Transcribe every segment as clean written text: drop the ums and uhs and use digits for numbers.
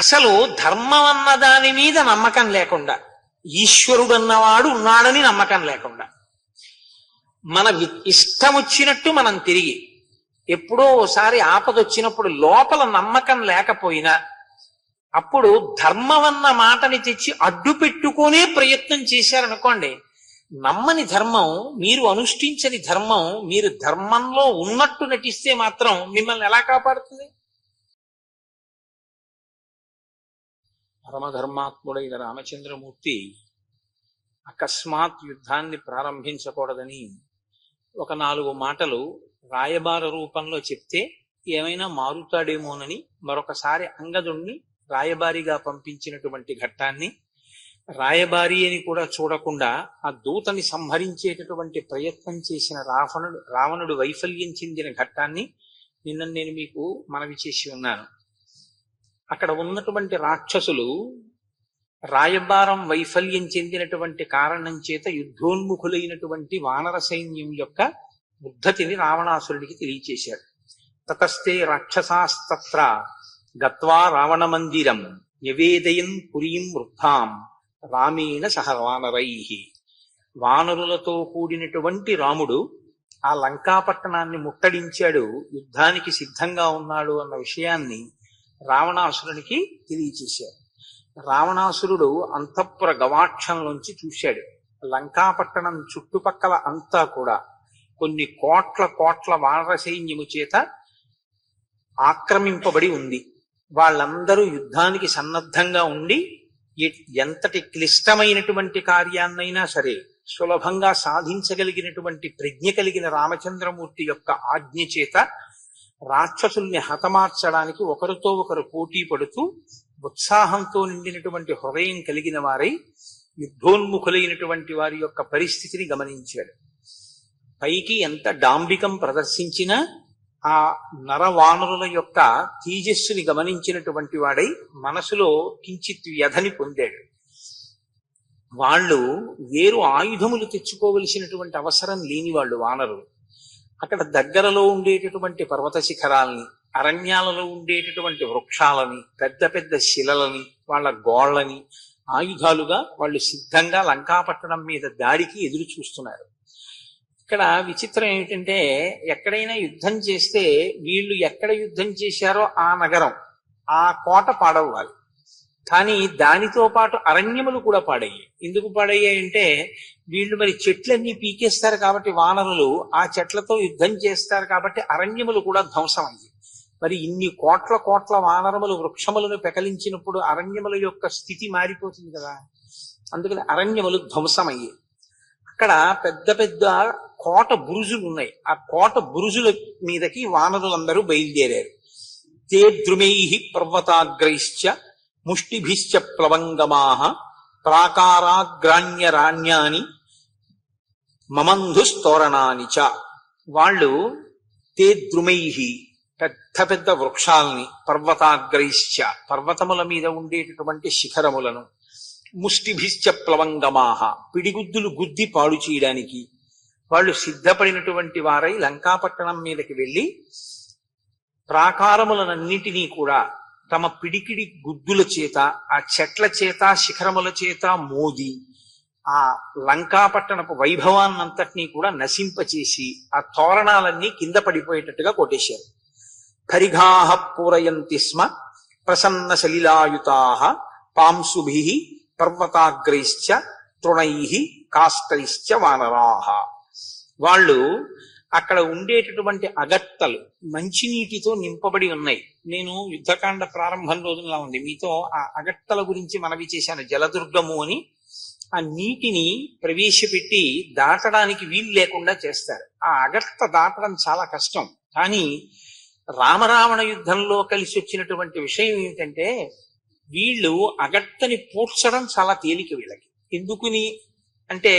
అసలు ధర్మం అన్న దాని మీద నమ్మకం లేకుండా, ఈశ్వరుడు అన్నవాడు ఉన్నాడని నమ్మకం లేకుండా, మన ఇష్టం వచ్చినట్టు మనం తిరిగి, ఎప్పుడో ఓసారి ఆపద వచ్చినప్పుడు లోపల నమ్మకం లేకపోయినా అప్పుడు ధర్మం అన్న మాటని తెచ్చి అడ్డు పెట్టుకునే ప్రయత్నం చేశారనుకోండి, నమ్మని ధర్మం, మీరు అనుష్ఠించని ధర్మం, మీరు ధర్మంలో ఉన్నట్టు నటిస్తే మాత్రం మిమ్మల్ని ఎలా కాపాడుతుంది? పరమధర్మాత్ముడైన రామచంద్రమూర్తి అకస్మాత్ యుద్ధాన్ని ప్రారంభించకూడదని ఒక 4 మాటలు రాయబార రూపంలో చెప్తే ఏమైనా మారుతాడేమోనని మరొకసారి అంగదుణ్ణి రాయబారిగా పంపించినటువంటి ఘట్టాన్ని, రాయబారి అని కూడా చూడకుండా ఆ దూతని సంహరించేటటువంటి ప్రయత్నం చేసిన రావణుడు వైఫల్యం చెందిన ఘట్టాన్ని నిన్న నేను మీకు మనవి చేసి ఉన్నాను. అక్కడ ఉన్నటువంటి రాక్షసులు రాయబారం వైఫల్యం చెందినటువంటి కారణం చేత యుద్ధోన్ముఖులైనటువంటి వానర సైన్యం యొక్క ఉద్ధతిని రావణాసురుడికి తెలియచేశారు. తతస్తే రాక్షసాస్తత్ర గత్వా రావణ మందిరం నివేదయన్ పురీం వృద్ధాం రామేణ సహ వానరై. వానరులతో కూడినటువంటి రాముడు ఆ లంకాపట్టణాన్ని ముట్టడించాడు, యుద్ధానికి సిద్ధంగా ఉన్నాడు అన్న విషయాన్ని రావణాసురునికి తెలియచేశారు. రావణాసురుడు అంతఃపుర గవాక్షంలోంచి చూశాడు. లంకాపట్టణం చుట్టుపక్కల అంతా కూడా కొన్ని కోట్ల వానర సైన్యము చేత ఆక్రమింపబడి ఉంది. వాళ్ళందరూ యుద్ధానికి సన్నద్ధంగా ఉండి ఎంతటి క్లిష్టమైనటువంటి కార్యాన్నైనా సరే సులభంగా సాధించగలిగినటువంటి ప్రజ్ఞ కలిగిన రామచంద్రమూర్తి యొక్క ఆజ్ఞ చేత రాక్షసుల్ని హతమార్చడానికి ఒకరితో ఒకరు పోటీ పడుతూ ఉత్సాహంతో నిండినటువంటి హృదయం కలిగిన వారై యుద్ధోన్ముఖులైనటువంటి వారి యొక్క పరిస్థితిని గమనించాడు. పైకి ఎంత డాంబికం ప్రదర్శించినా ఆ నరవానరుల యొక్క తేజస్సుని గమనించినటువంటి వాడై మనసులో కించిత్ వ్యధని పొందాడు. వాళ్ళు వేరు ఆయుధములు తెచ్చుకోవలసినటువంటి అవసరం లేని వాళ్ళు వానరులు. అక్కడ దగ్గరలో ఉండేటటువంటి పర్వత శిఖరాల్ని, అరణ్యాలలో ఉండేటటువంటి వృక్షాలని, పెద్ద పెద్ద శిలలని, వాళ్ళ గోళ్లని ఆయుధాలుగా వాళ్ళు సిద్ధంగా లంకాపట్టణం మీద దాడికి ఎదురు చూస్తున్నారు. ఇక్కడ విచిత్రం ఏమిటంటే, ఎక్కడైనా యుద్ధం చేస్తే వీళ్ళు ఎక్కడ యుద్ధం చేశారో ఆ నగరం, ఆ కోట పాడవ్వాలి. కానీ దానితో పాటు అరణ్యములు కూడా పాడయ్యాయి. ఎందుకు పాడయ్యాయంటే, వీళ్ళు మరి చెట్లన్నీ పీకేస్తారు కాబట్టి వానరులు ఆ చెట్లతో యుద్ధం చేస్తారు కాబట్టి అరణ్యములు కూడా ధ్వంసం అయ్యాయి. మరి ఇన్ని కోట్ల వానరములు వృక్షములను పెకలించినప్పుడు అరణ్యముల యొక్క స్థితి మారిపోతుంది కదా. అందుకని అరణ్యములు ధ్వంసమయ్యాయి. అక్కడ పెద్ద పెద్ద కోట బురుజులు ఉన్నాయి. ఆ కోట బురుజుల మీదకి వానరులందరూ బయలుదేరారు. తే ద్రుమై పర్వతాగ్రైశ్చ ముష్టిభిశ్చ ప్లవంగమాహ ప్రాకారాగ్రాణ్యరాణ్యాని మమంధుస్తోరణాని చ. వాళ్ళు తే ద్రుమై పెద్ద పెద్ద వృక్షాలని, పర్వతాగ్రైశ్చ పర్వతముల మీద ఉండేటటువంటి శిఖరములను, ముష్టిభిశ్చ ప్లవంగమాహ పిడిగుద్దులు గుద్ది పాడు చేయడానికి వాళ్ళు సిద్ధపడినటువంటి వారై లంకాపట్టణం మీదకి వెళ్ళి ప్రాకారములనన్నిటినీ కూడా తమ పిడికిడి గుద్దుల చేత, ఆ చెట్ల చేత, శిఖరముల చేత మోది ఆ లంకాపట్టణపు వైభవాన్నంతటినీ కూడా నశింపచేసి ఆ తోరణాలన్నీ కింద పడిపోయేటట్టుగా కొట్టేశారు. పరిఘాః పూరయంతి స్మ ప్రసన్న సలిలాయుతాః పాంసుభిః పర్వతాగ్రైశ్చ తృణైః కాష్టైశ్చ వానరాః. వాళ్ళు అక్కడ ఉండేటటువంటి అగట్టలు మంచినీటితో నింపబడి ఉన్నాయి. నేను యుద్ధకాండ ప్రారంభం రోజులా ఉంది మీతో ఆ అగట్టల గురించి మనవి చేశాను. జలదుర్గము అని ఆ నీటిని ప్రవేశపెట్టి దాటడానికి వీలు లేకుండా చేస్తారు. ఆ అగట్ట దాటడం చాలా కష్టం. కానీ రామరావణ యుద్ధంలో కలిసి వచ్చినటువంటి విషయం ఏమిటంటే, వీళ్ళు అగట్టని పూడ్చడం చాలా తేలిక వీళ్ళకి. ఎందుకుని అంటే,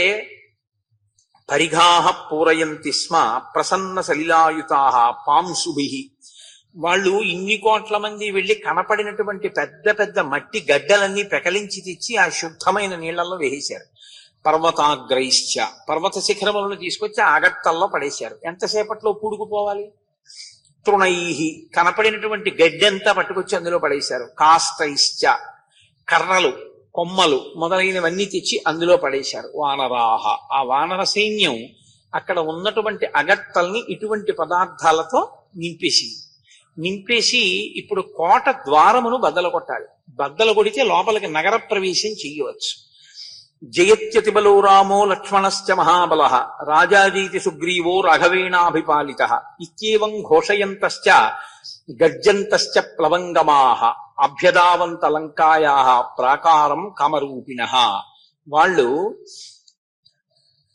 పరిఘాః పూరయంతి స్మ ప్రసన్న సలిలాయుతాః పాంసుభిః. వాళ్ళు ఇన్ని కోట్ల మంది వెళ్ళి కనపడినటువంటి పెద్ద పెద్ద మట్టి గడ్డలన్నీ పెకలించి తెచ్చి ఆ శుద్ధమైన నీళ్లలో వేసేశారు. పర్వతాగ్రైశ్చ పర్వత శిఖరములను తీసుకొచ్చి అగట్టల్లో పడేశారు. ఎంతసేపట్లో పూడుకుపోవాలి? తృణై, కనపడినటువంటి గడ్డంతా పట్టుకొచ్చి అందులో పడేశారు. కాస్తైశ్చ, కర్రలు, కొమ్మలు మొదలైనవన్నీ తెచ్చి అందులో పడేశారు. వానరాహ, ఆ వానర సైన్యం అక్కడ ఉన్నటువంటి అగత్తల్ని ఇటువంటి పదార్థాలతో నింపేసి ఇప్పుడు కోట ద్వారమును బద్దలు కొట్టాలి. బద్దలు కొడితే లోపలికి నగర ప్రవేశం చెయ్యవచ్చు. జయత్యతిబలో రామో లక్ష్మణశ్చ మహాబల రాజాజీతి సుగ్రీవో రాఘవేణాభిపాలిత ఇత్యేవం ఘోషయంతశ్చ గర్జంతశ్చ ప్లవంగమాః అభ్యదావంత లంకాయాః ప్రాకారం కామరూపిణః. వాళ్ళు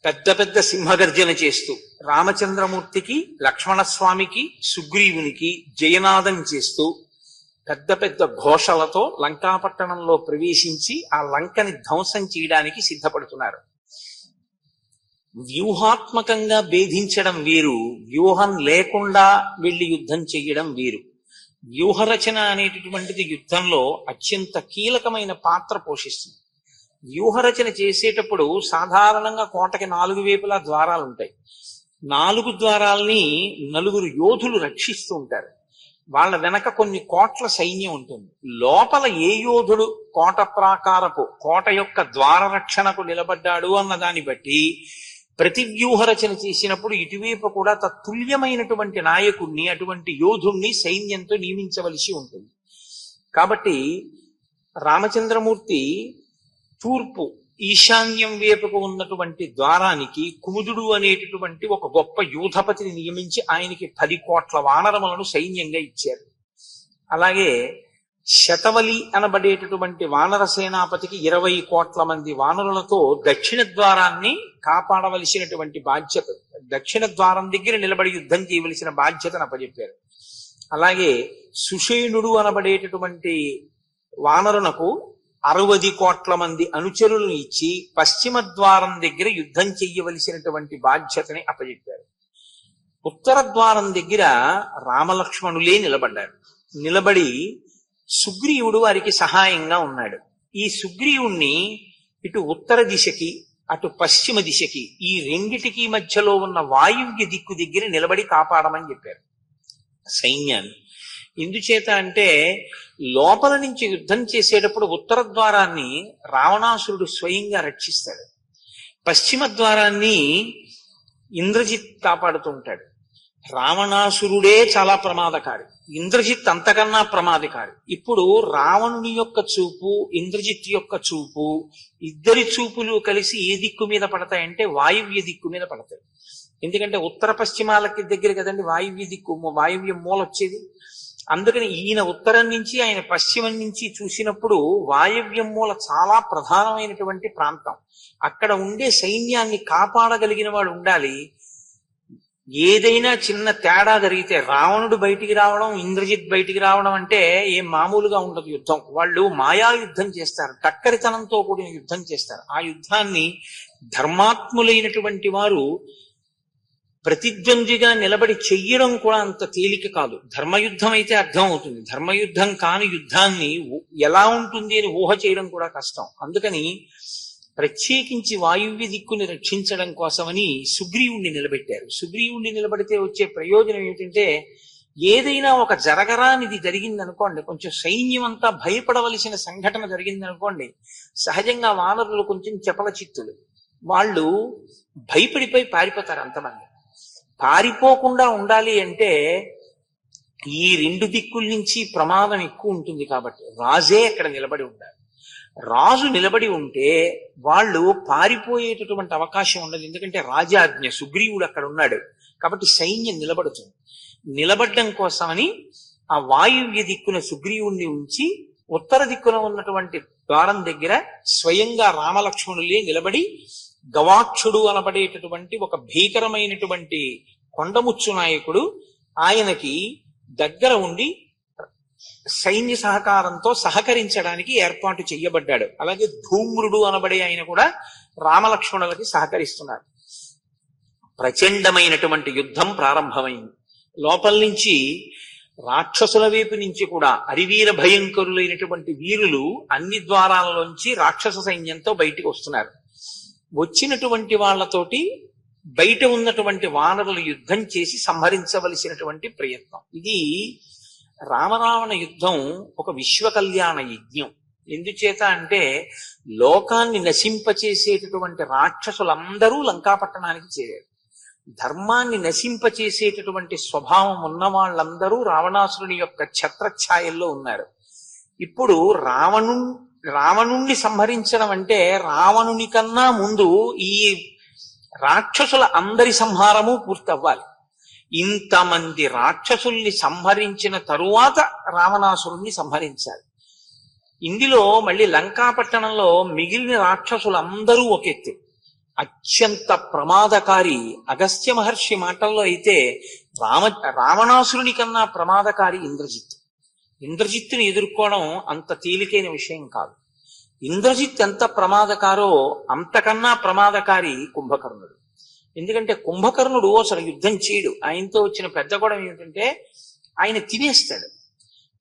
పెద్ద పెద్ద సింహగర్జన చేస్తూ రామచంద్రమూర్తికి, లక్ష్మణస్వామికి, సుగ్రీవునికి జయనాదం చేస్తూ పెద్ద పెద్ద ఘోషలతో లంకాపట్టణంలో ప్రవేశించి ఆ లంకని ధ్వంసం చేయడానికి సిద్ధపడుతున్నారు. వ్యూహాత్మకంగా భేదించడం వేరు, వ్యూహం లేకుండా వెళ్లి యుద్ధం చెయ్యడం వేరు. వ్యూహరచన అనేటటువంటిది యుద్ధంలో అత్యంత కీలకమైన పాత్ర పోషిస్తుంది. వ్యూహరచన చేసేటప్పుడు సాధారణంగా కోటకి 4 వైపులా ద్వారాలు ఉంటాయి. 4 ద్వారాల్ని 4 యోధులు రక్షిస్తూ ఉంటారు. వాళ్ళ వెనక కొన్ని కోట్ల సైన్యం ఉంటుంది. లోపల ఏ యోధుడు కోట ప్రాకారపు కోట యొక్క ద్వార రక్షణకు నిలబడ్డాడు అన్న దాన్ని బట్టి ప్రతి వ్యూహ రచన చేసినప్పుడు ఇటువైపు కూడా తత్తుల్యమైనటువంటి నాయకుడిని, అటువంటి యోధుణ్ణి సైన్యంతో నియమించవలసి ఉంటుంది. కాబట్టి రామచంద్రమూర్తి తూర్పు ఈశాన్యం వైపుకు ఉన్నటువంటి ద్వారానికి కుముదుడు అనేటటువంటి ఒక గొప్ప యూధపతిని నియమించి ఆయనకి 10 కోట్ల వానరములను సైన్యంగా ఇచ్చారు. అలాగే శతవలి అనబడేటటువంటి వానర సేనాపతికి 20 కోట్ల మంది వానరులతో దక్షిణ ద్వారాన్ని కాపాడవలసినటువంటి బాధ్యత, దక్షిణ ద్వారం దగ్గర నిలబడి యుద్ధం చేయవలసిన బాధ్యతను అప్పచెప్పారు. అలాగే సుషేణుడు అనబడేటటువంటి వానరునకు 60 కోట్ల మంది అనుచరులను ఇచ్చి పశ్చిమ ద్వారం దగ్గర యుద్ధం చెయ్యవలసినటువంటి బాధ్యతని అప్పచెప్పారు. ఉత్తర ద్వారం దగ్గర రామలక్ష్మణులే నిలబడ్డారు. నిలబడి సుగ్రీవుడు వారికి సహాయంగా ఉన్నాడు. ఈ సుగ్రీవుణ్ణి ఇటు ఉత్తర దిశకి అటు పశ్చిమ దిశకి ఈ రెండిటికి మధ్యలో ఉన్న వాయువ్య దిక్కు దగ్గర నిలబడి కాపాడమని చెప్పారు సైన్యాన్ని. ఎందుచేత అంటే లోపల నుంచి యుద్ధం చేసేటప్పుడు ఉత్తర ద్వారాన్ని రావణాసురుడు స్వయంగా రక్షిస్తాడు, పశ్చిమ ద్వారాన్ని ఇంద్రజిత్ కాపాడుతూ ఉంటాడు. రావణాసురుడే చాలా ప్రమాదకారి, ఇంద్రజిత్ అంతకన్నా ప్రమాదకారి. ఇప్పుడు రావణుని యొక్క చూపు, ఇంద్రజిత్ యొక్క చూపు, ఇద్దరి చూపులు కలిసి ఏ దిక్కు మీద పడతాయంటే వాయువ్య దిక్కు మీద పడతాయి. ఎందుకంటే ఉత్తర పశ్చిమాలకి దగ్గర కదండి వాయువ్య దిక్కు, వాయువ్య మూల వచ్చేది. అందుకని ఈయన ఉత్తరం నుంచి ఆయన పశ్చిమం నుంచి చూసినప్పుడు వాయవ్యం మూల చాలా ప్రధానమైనటువంటి ప్రాంతం. అక్కడ ఉండే సైన్యాన్ని కాపాడగలిగిన వాడు ఉండాలి. ఏదైనా చిన్న తేడా జరిగితే రావణుడు బయటికి రావడం, ఇంద్రజిత్ బయటికి రావడం అంటే ఏం మామూలుగా ఉండదు యుద్ధం. వాళ్ళు మాయా యుద్ధం చేస్తారు, టక్కరితనంతో కూడిన యుద్ధం చేస్తారు. ఆ యుద్ధాన్ని ధర్మాత్ములైనటువంటి వారు ప్రతిద్వంద్విగా నిలబడి చెయ్యడం కూడా అంత తేలిక కాదు. ధర్మయుద్ధం అయితే అర్థం అవుతుంది, ధర్మయుద్ధం కాని యుద్ధాన్ని ఎలా ఉంటుంది అని ఊహ చేయడం కూడా కష్టం. అందుకని ప్రత్యేకించి వాయువ్య దిక్కుని రక్షించడం కోసమని సుగ్రీవుణ్ణి నిలబెట్టారు. సుగ్రీవుణ్ణి నిలబడితే వచ్చే ప్రయోజనం ఏమిటంటే ఏదైనా ఒక జరగరానిది జరిగిందనుకోండి, కొంచెం సైన్యం అంతా భయపడవలసిన సంఘటన జరిగిందనుకోండి, సహజంగా వానరులు కొంచెం చపల చిత్తులు, వాళ్ళు భయపడిపోయి పారిపోతారు. అంతమంది పారిపోకుండా ఉండాలి అంటే ఈ 2 దిక్కుల నుంచి ప్రమాదం ఎక్కువ ఉంటుంది. కాబట్టి రాజే అక్కడ నిలబడి ఉండాలి. రాజు నిలబడి ఉంటే వాళ్ళు పారిపోయేటటువంటి అవకాశం ఉండదు. ఎందుకంటే రాజాజ్ఞ, సుగ్రీవుడు అక్కడ ఉన్నాడు కాబట్టి సైన్యం నిలబడుతుంది. నిలబడడం కోసమని ఆ వాయువ్య దిక్కున సుగ్రీవుణ్ణి ఉంచి ఉత్తర దిక్కున ఉన్నటువంటి ద్వారం దగ్గర స్వయంగా రామలక్ష్మణులే నిలబడి గవాక్షుడు అనబడేటటువంటి ఒక భీకరమైనటువంటి కొండముచ్చు నాయకుడు ఆయనకి దగ్గర ఉండి సైన్య సహకారంతో సహకరించడానికి ఏర్పాటు చెయ్యబడ్డాడు. అలాగే ధూమ్రుడు అనబడే ఆయన కూడా రామలక్ష్మణులకి సహకరిస్తున్నారు. ప్రచండమైనటువంటి యుద్ధం ప్రారంభమైంది. లోపల నుంచి రాక్షసుల వైపు నుంచి కూడా అరివీర భయంకరులైనటువంటి వీరులు అన్ని ద్వారాలలోంచి రాక్షస సైన్యంతో బయటికి వస్తున్నారు. వచ్చినటువంటి వాళ్లతోటి బయట ఉన్నటువంటి వానరులు యుద్ధం చేసి సంహరించవలసినటువంటి ప్రయత్నం. ఇది రామరావణ యుద్ధం ఒక విశ్వ కళ్యాణ యజ్ఞం. ఎందుచేత అంటే లోకాన్ని నశింపచేసేటటువంటి రాక్షసులందరూ లంకాపట్టణానికి చేరారు. ధర్మాన్ని నశింపచేసేటటువంటి స్వభావం ఉన్న వాళ్ళందరూ రావణాసురుని యొక్క ఛత్రఛాయల్లో ఉన్నారు. ఇప్పుడు రావణుణ్ణి సంహరించడం అంటే రావణుని కన్నా ముందు ఈ రాక్షసుల అందరి సంహారము పూర్తవ్వాలి. ఇంతమంది రాక్షసుల్ని సంహరించిన తరువాత రావణాసురుణ్ణి సంహరించాలి. ఇందులో మళ్ళీ లంకాపట్టణంలో మిగిలిన రాక్షసులందరూ ఒక ఎత్తు. అత్యంత ప్రమాదకారి అగస్త్య మహర్షి మాటల్లో అయితే రావణాసురుని కన్నా ప్రమాదకారి ఇంద్రజిత్. ఇంద్రజిత్తుని ఎదుర్కోవడం అంత తేలికైన విషయం కాదు. ఇంద్రజిత్ ఎంత ప్రమాదకారో అంతకన్నా ప్రమాదకారి కుంభకర్ణుడు. ఎందుకంటే కుంభకర్ణుడు అసలు యుద్ధం చేయడు. ఆయనతో వచ్చిన పెద్ద గొడవ ఏమిటంటే ఆయన తినేస్తాడు.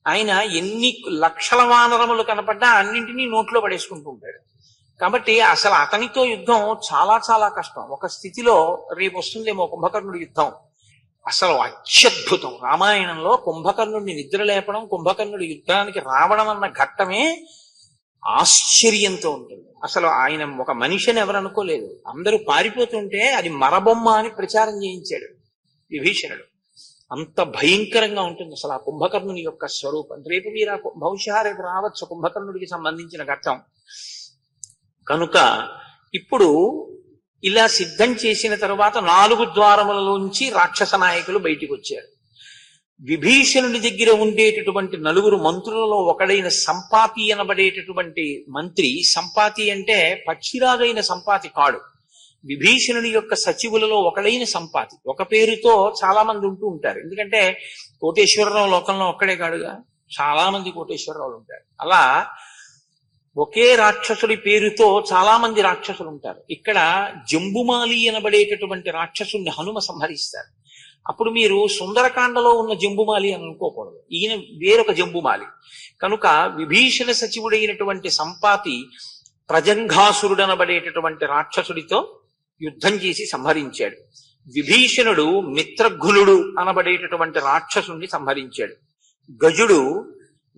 ఆయన ఎన్ని లక్షల వానరములు కనపడ్డా అన్నింటినీ నోట్లో పడేసుకుంటూ ఉంటాడు. కాబట్టి అసలు అతనితో యుద్ధం చాలా చాలా కష్టం. ఒక స్థితిలో రేపు వస్తుందేమో కుంభకర్ణుడి యుద్ధం, అసలు అత్యద్భుతం. రామాయణంలో కుంభకర్ణుడిని నిద్ర లేపడం, కుంభకర్ణుడి యుద్ధానికి రావడం అన్న ఘట్టమే ఆశ్చర్యంతో ఉంటుంది. అసలు ఆయన ఒక మనిషిని ఎవరు అనుకోలేదు. అందరూ పారిపోతుంటే అది మరబొమ్మ అని ప్రచారం చేయించాడు విభీషణుడు. అంత భయంకరంగా ఉంటుంది అసలు ఆ కుంభకర్ణుని యొక్క స్వరూపం. రేపు మీరు బహుశా రేపు రావచ్చు కుంభకర్ణుడికి సంబంధించిన ఘట్టం. కనుక ఇప్పుడు ఇలా సిద్ధం చేసిన తరువాత 4 ద్వారములలోంచి రాక్షస నాయకులు బయటికి వచ్చారు. విభీషణుడి దగ్గర ఉండేటటువంటి 4 మంత్రులలో ఒకడైన సంపాతి అనబడేటటువంటి మంత్రి. సంపాతి అంటే పక్షిరాజైన సంపాతి కాడు. విభీషణుడి యొక్క సచివులలో ఒకడైన సంపాతి. ఒక పేరుతో చాలా మంది ఉంటూ ఉంటారు. ఎందుకంటే కోటేశ్వరరావు లోకంలో ఒక్కడే కాడుగా, చాలా మంది కోటేశ్వరరావులు ఉంటారు. అలా ఒకే రాక్షసుడి పేరుతో చాలా మంది రాక్షసులు ఉంటారు. ఇక్కడ జంబుమాలి అనబడేటటువంటి రాక్షసుని హనుమ సంహరిస్తారు. అప్పుడు మీరు సుందరకాండలో ఉన్న జంబుమాలి అని అనుకోకూడదు. ఈయన వేరొక జంబుమాలి. కనుక విభీషణ సచివుడైనటువంటి సంపాతి ప్రజంఘాసురుడనబడేటటువంటి రాక్షసుడితో యుద్ధం చేసి సంహరించాడు. విభీషణుడు మిత్రఘ్నుడు అనబడేటటువంటి రాక్షసుని సంహరించాడు. గజుడు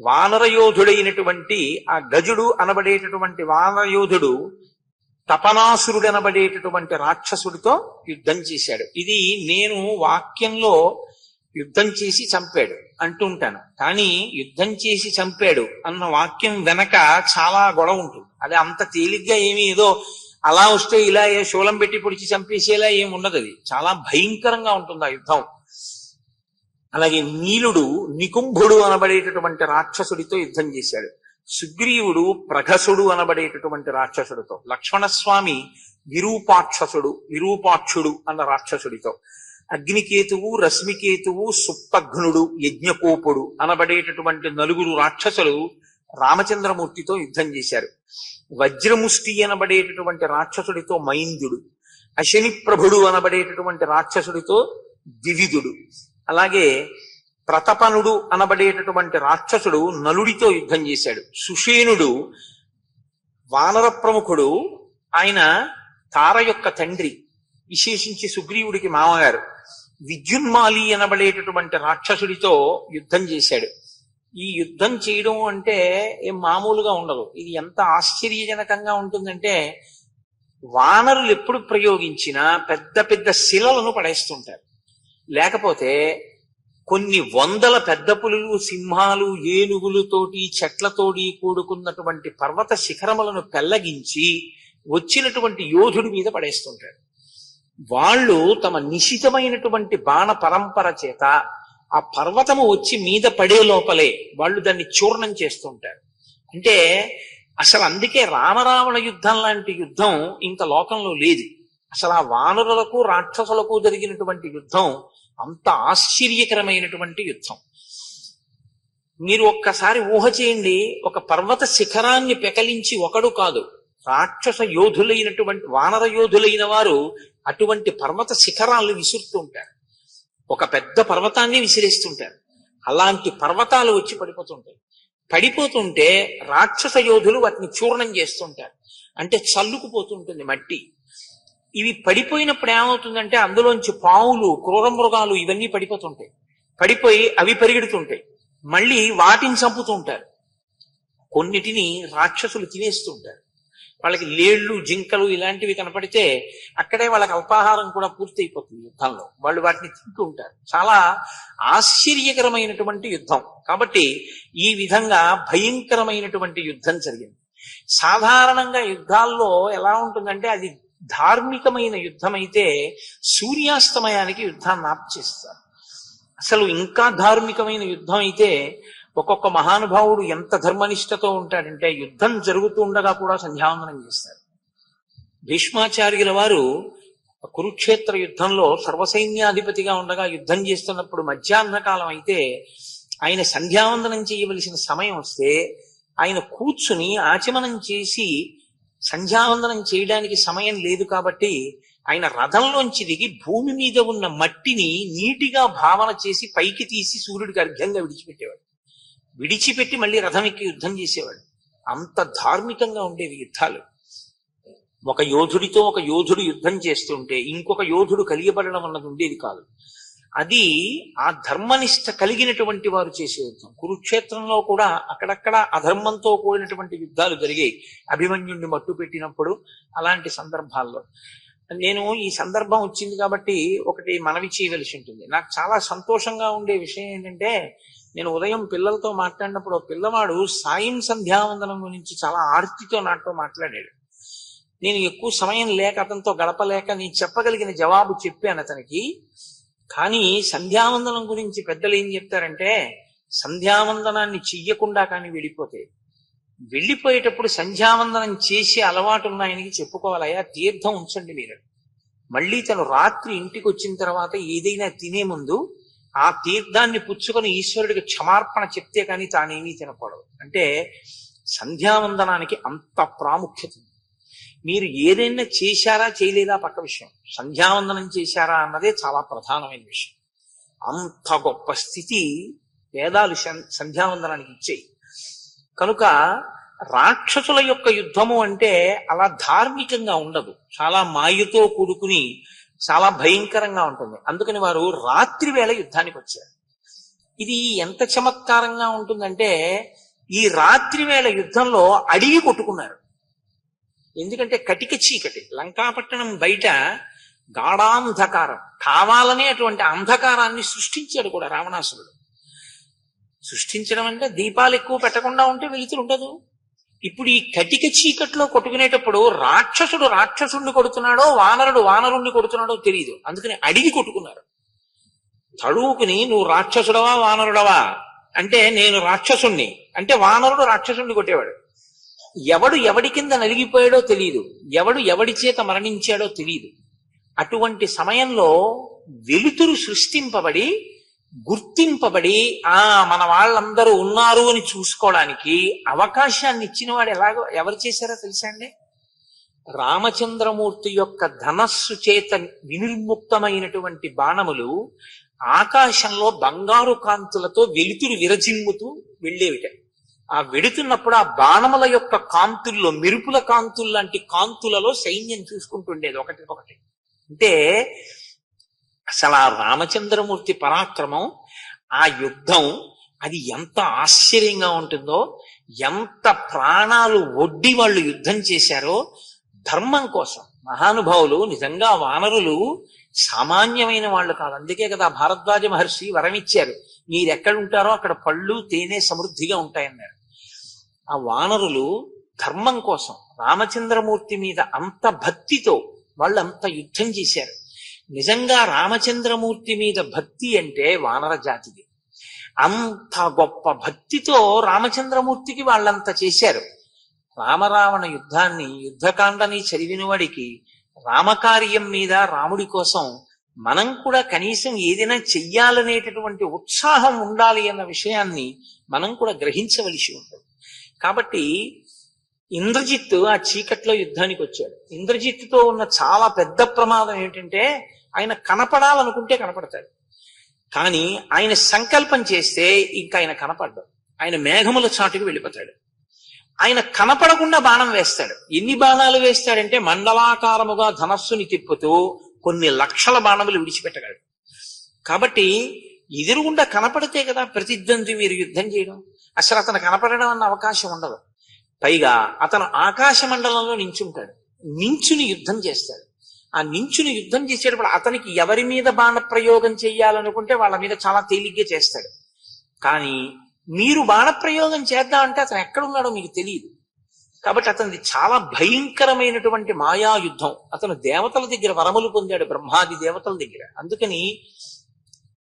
వానరయోధుడైనటువంటి ఆ గజుడు అనబడేటటువంటి వానరయోధుడు తపనాసురుడు అనబడేటటువంటి రాక్షసుడితో యుద్ధం చేశాడు. ఇది నేను వాక్యంలో యుద్ధం చేసి చంపాడు అంటుంటాను, కానీ యుద్ధం చేసి చంపాడు అన్న వాక్యం వెనక చాలా గొడవ ఉంటుంది. అది అంత తేలిగ్గా ఏమీ ఏదో అలా వస్తే ఇలా శూలం పెట్టి పొడిచి చంపేసేలా ఏమి ఉండదు. అది చాలా భయంకరంగా ఉంటుంది ఆ యుద్ధం. అలాగే నీలుడు నికుంభుడు అనబడేటటువంటి రాక్షసుడితో యుద్ధం చేశాడు. సుగ్రీవుడు ప్రఘసుడు అనబడేటటువంటి రాక్షసుడితో, లక్ష్మణస్వామి విరూపాక్షుడు అన్న రాక్షసుడితో, అగ్నికేతువు రశ్మికేతువు సుప్పఘ్నుడు యజ్ఞకోపుడు అనబడేటటువంటి 4 రాక్షసులు రామచంద్రమూర్తితో యుద్ధం చేశారు. వజ్రముష్టి అనబడేటటువంటి రాక్షసుడితో మైందుడు, అశని ప్రభుడు అనబడేటటువంటి రాక్షసుడితో ద్వివిధుడు, అలాగే ప్రతపనుడు అనబడేటటువంటి రాక్షసుడు నలుడితో యుద్ధం చేశాడు. సుషేనుడు వానర ప్రముఖుడు, ఆయన తార యొక్క తండ్రి, విశేషించి సుగ్రీవుడికి మామగారు. విద్యున్మాలి అనబడేటటువంటి రాక్షసుడితో యుద్ధం చేశాడు. ఈ యుద్ధం చేయడం అంటే ఏం మామూలుగా ఉండదు. ఇది ఎంత ఆశ్చర్యజనకంగా ఉంటుందంటే వానరులు ఎప్పుడు ప్రయోగించినా పెద్ద పెద్ద శిలలను పడేస్తుంటారు. లేకపోతే కొన్ని వందల పెద్ద పులులు, సింహాలు, ఏనుగులతోటి చెట్లతోటి కూడుకున్నటువంటి పర్వత శిఖరములను పెళ్లగించి వచ్చినటువంటి యోధుడి మీద పడేస్తుంటారు. వాళ్ళు తమ నిశితమైనటువంటి బాణ పరంపర చేత ఆ పర్వతము వచ్చి మీద పడే లోపలే వాళ్ళు దాన్ని చూర్ణం చేస్తుంటారు. అంటే అసలు అందుకే రామరావణ యుద్ధం లాంటి యుద్ధం ఇంత లోకంలో లేదు. అసలు ఆ వానరులకు రాక్షసులకు జరిగినటువంటి యుద్ధం అంత ఆశ్చర్యకరమైనటువంటి యుద్ధం. మీరు ఒక్కసారి ఊహ చేయండి, ఒక పర్వత శిఖరాన్ని పెకలించి ఒకడు కాదు, రాక్షస యోధులైనటువంటి వానర యోధులైన వారు అటువంటి పర్వత శిఖరాలను విసురుతూ ఉంటారు. ఒక పెద్ద పర్వతాన్ని విసిరేస్తుంటారు. అలాంటి పర్వతాలు వచ్చి పడిపోతుంటాయి. పడిపోతుంటే రాక్షస యోధులు వాటిని చూర్ణం చేస్తుంటారు. అంటే చల్లుకుపోతుంటుంది మట్టి. ఇవి పడిపోయినప్పుడు ఏమవుతుందంటే అందులోంచి పావులు, క్రూర మృగాలు ఇవన్నీ పడిపోతుంటాయి. పడిపోయి అవి పరిగెడుతుంటాయి. మళ్ళీ వాటిని చంపుతూ ఉంటారు. కొన్నిటిని రాక్షసులు తినేస్తూ ఉంటారు. వాళ్ళకి లేళ్లు, జింకలు ఇలాంటివి కనపడితే అక్కడే వాళ్ళకి అల్పాహారం కూడా పూర్తి అయిపోతుంది యుద్ధంలో. వాళ్ళు వాటిని తింటూ ఉంటారు. చాలా ఆశ్చర్యకరమైనటువంటి యుద్ధం. కాబట్టి ఈ విధంగా భయంకరమైనటువంటి యుద్ధం జరిగింది. సాధారణంగా యుద్ధాల్లో ఎలా ఉంటుందంటే అది ధార్మికమైన యుద్ధం అయితే సూర్యాస్తమయానికి యుద్ధాన్ని ఆపుచేస్తారు. అసలు ఇంకా ధార్మికమైన యుద్ధం అయితే ఒక్కొక్క మహానుభావుడు ఎంత ధర్మనిష్టతో ఉంటాడంటే యుద్ధం జరుగుతూ ఉండగా కూడా సంధ్యావందనం చేస్తారు. భీష్మాచార్యుల వారు కురుక్షేత్ర యుద్ధంలో సర్వసైన్యాధిపతిగా ఉండగా యుద్ధం చేస్తున్నప్పుడు మధ్యాహ్న కాలం అయితే ఆయన సంధ్యావందనం చేయవలసిన సమయం వస్తే ఆయన కూర్చుని ఆచమనం చేసి సంధ్యావందనం చేయడానికి సమయం లేదు కాబట్టి ఆయన రథంలోంచి దిగి భూమి మీద ఉన్న మట్టిని నీటిగా భావన చేసి పైకి తీసి సూర్యుడికి అర్ఘ్యంగా విడిచిపెట్టేవాడు. విడిచిపెట్టి మళ్ళీ రథం ఎక్కి యుద్ధం చేసేవాడు. అంత ధార్మికంగా ఉండేవి యుద్ధాలు. ఒక యోధుడితో ఒక యోధుడు యుద్ధం చేస్తుంటే ఇంకొక యోధుడు కలియబడడం అన్నది ఉండేది కాదు. అది ఆ ధర్మనిష్ట కలిగినటువంటి వారు చేసే యుద్ధం. కురుక్షేత్రంలో కూడా అక్కడక్కడ అధర్మంతో కూడినటువంటి యుద్ధాలు జరిగాయి. అభిమన్యుణ్ణి మట్టు పెట్టినప్పుడు అలాంటి సందర్భాల్లో. నేను ఈ సందర్భం వచ్చింది కాబట్టి ఒకటి మనవి చేయవలసి ఉంటుంది. నాకు చాలా సంతోషంగా ఉండే విషయం ఏంటంటే, నేను ఉదయం పిల్లలతో మాట్లాడినప్పుడు పిల్లవాడు సాయం సంధ్యావందనం గురించి చాలా ఆర్తితో నాతో మాట్లాడాడు. నేను ఎక్కువ సమయం లేక అతనితో గడపలేక నేను చెప్పగలిగిన జవాబు చెప్పాను అతనికి. కానీ సంధ్యావందనం గురించి పెద్దలు ఏం చెప్తారంటే, సంధ్యావందనాన్ని చెయ్యకుండా కానీ వెళ్ళిపోయేటప్పుడు సంధ్యావందనం చేసే అలవాటు ఉన్న ఆయనకి చెప్పుకోవాలయ్యా, తీర్థం ఉంచండి మీరు. మళ్ళీ తను రాత్రి ఇంటికి వచ్చిన తర్వాత ఏదైనా తినే ముందు ఆ తీర్థాన్ని పుచ్చుకొని ఈశ్వరుడికి క్షమార్పణ చెప్తే కానీ తానేమీ తినకూడదు. అంటే సంధ్యావందనానికి అంత ప్రాముఖ్యత. మీరు ఏదైనా చేశారా చేయలేదా పక్క విషయం, సంధ్యావందనం చేశారా అన్నదే చాలా ప్రధానమైన విషయం. అంత గొప్ప స్థితి వేదాలు సంధ్యావందనానికి ఇచ్చాయి. కనుక రాక్షసుల యొక్క యుద్ధము అంటే అలా ధార్మికంగా ఉండదు, చాలా మాయతో కూడుకుని చాలా భయంకరంగా ఉంటుంది. అందుకని వారు రాత్రి వేళ యుద్ధానికి వచ్చారు. ఇది ఎంత చమత్కారంగా ఉంటుందంటే, ఈ రాత్రి వేళ యుద్ధంలో అడిగి కొట్టుకున్నారు. ఎందుకంటే కటిక చీకటి, లంకాపట్టణం బయట గాఢాంధకారం, కావాలనే అటువంటి అంధకారాన్ని సృష్టించాడు కూడా రావణాసురుడు. సృష్టించడం అంటే దీపాలు ఎక్కువ పెట్టకుండా ఉంటే వెలుతురు ఉండదు. ఇప్పుడు ఈ కటిక చీకట్లో కొట్టుకునేటప్పుడు రాక్షసుడు రాక్షసుణ్ణి కొడుతున్నాడో వానరుడు వానరుణ్ణి కొడుతున్నాడో తెలియదు. అందుకని అడిగి కొట్టుకున్నారు. తడువుకుని నువ్వు రాక్షసుడవా వానరుడవా అంటే నేను రాక్షసుణ్ణి అంటే వానరుడు రాక్షసుణ్ణి కొట్టేవాడు. ఎవడు ఎవడి కింద నలిగిపోయాడో తెలియదు, ఎవడు ఎవడి చేత మరణించాడో తెలియదు. అటువంటి సమయంలో వెలుతురు సృష్టింపబడి గుర్తింపబడి మన వాళ్ళందరూ ఉన్నారు అని చూసుకోవడానికి అవకాశాన్ని ఇచ్చిన వాడు ఎవరు చేశారో తెలుసా అండి? రామచంద్రమూర్తి యొక్క ధనస్సు చేత వినిర్ముక్తమైనటువంటి బాణములు ఆకాశంలో బంగారు కాంతులతో వెలుతురు విరజిమ్ముతూ వెళ్ళేవిట. ఆ వెడుతున్నప్పుడు ఆ బాణముల యొక్క కాంతుల్లో మెరుపుల కాంతులు లాంటి కాంతులలో సైన్యం చూసుకుంటుండేది ఒకటి. అంటే అసలు ఆ రామచంద్రమూర్తి పరాక్రమం, ఆ యుద్ధం అది ఎంత ఆశ్చర్యంగా ఉంటుందో, ఎంత ప్రాణాలు ఒడ్డి వాళ్ళు యుద్ధం చేశారో ధర్మం కోసం. మహానుభావులు నిజంగా వానరులు సామాన్యమైన వాళ్ళు కాదు. అందుకే కదా భారద్వాజ మహర్షి వరమిచ్చారు, మీరెక్కడుంటారో అక్కడ పళ్ళు తేనె సమృద్ధిగా ఉంటాయన్నారు. ఆ వానరులు ధర్మం కోసం రామచంద్రమూర్తి మీద అంత భక్తితో వాళ్ళు అంత యుద్ధం చేశారు. నిజంగా రామచంద్రమూర్తి మీద భక్తి అంటే వానర జాతిది. అంత గొప్ప భక్తితో రామచంద్రమూర్తికి వాళ్ళంత చేశారు. రామరావణ యుద్ధాన్ని, యుద్ధకాండని చదివిన వాడికి రామకార్యం మీద రాముడి కోసం మనం కూడా కనీసం ఏదైనా చెయ్యాలనేటటువంటి ఉత్సాహం ఉండాలి అన్న విషయాన్ని మనం కూడా గ్రహించవలసి ఉంటుంది. కాబట్టి ఇంద్రజిత్తు ఆ చీకట్లో యుద్ధానికి వచ్చాడు. ఇంద్రజిత్తుతో ఉన్న చాలా పెద్ద ప్రమాదం ఏంటంటే, ఆయన కనపడాలనుకుంటే కనపడతాడు, కానీ ఆయన సంకల్పం చేస్తే ఇంకా ఆయన కనపడ్డాడు, ఆయన మేఘముల చాటుకు వెళ్ళిపోతాడు. ఆయన కనపడకుండా బాణం వేస్తాడు. ఎన్ని బాణాలు వేస్తాడంటే మండలాకారముగా ధనస్సుని తిప్పుతూ కొన్ని లక్షల బాణములు విడిచిపెట్టగలడు. కాబట్టి ఎదురుగుండా కనపడితే కదా ప్రతిద్వంద్వి మీరు యుద్ధం చేయడం. అసలు అతను కనపడడం అన్న అవకాశం ఉండదు. పైగా అతను ఆకాశ మండలంలో నించుంటాడు, నించుని యుద్ధం చేస్తాడు. ఆ నించుని యుద్ధం చేసేటప్పుడు అతనికి ఎవరి మీద బాణ ప్రయోగం చెయ్యాలనుకుంటే వాళ్ళ మీద చాలా తేలిగ్గా చేస్తాడు. కానీ మీరు బాణప్రయోగం చేద్దామంటే అతను ఎక్కడున్నాడో మీకు తెలియదు. కాబట్టి అతనిది చాలా భయంకరమైనటువంటి మాయా యుద్ధం. అతను దేవతల దగ్గర వరములు పొందాడు, బ్రహ్మాది దేవతల దగ్గర. అందుకని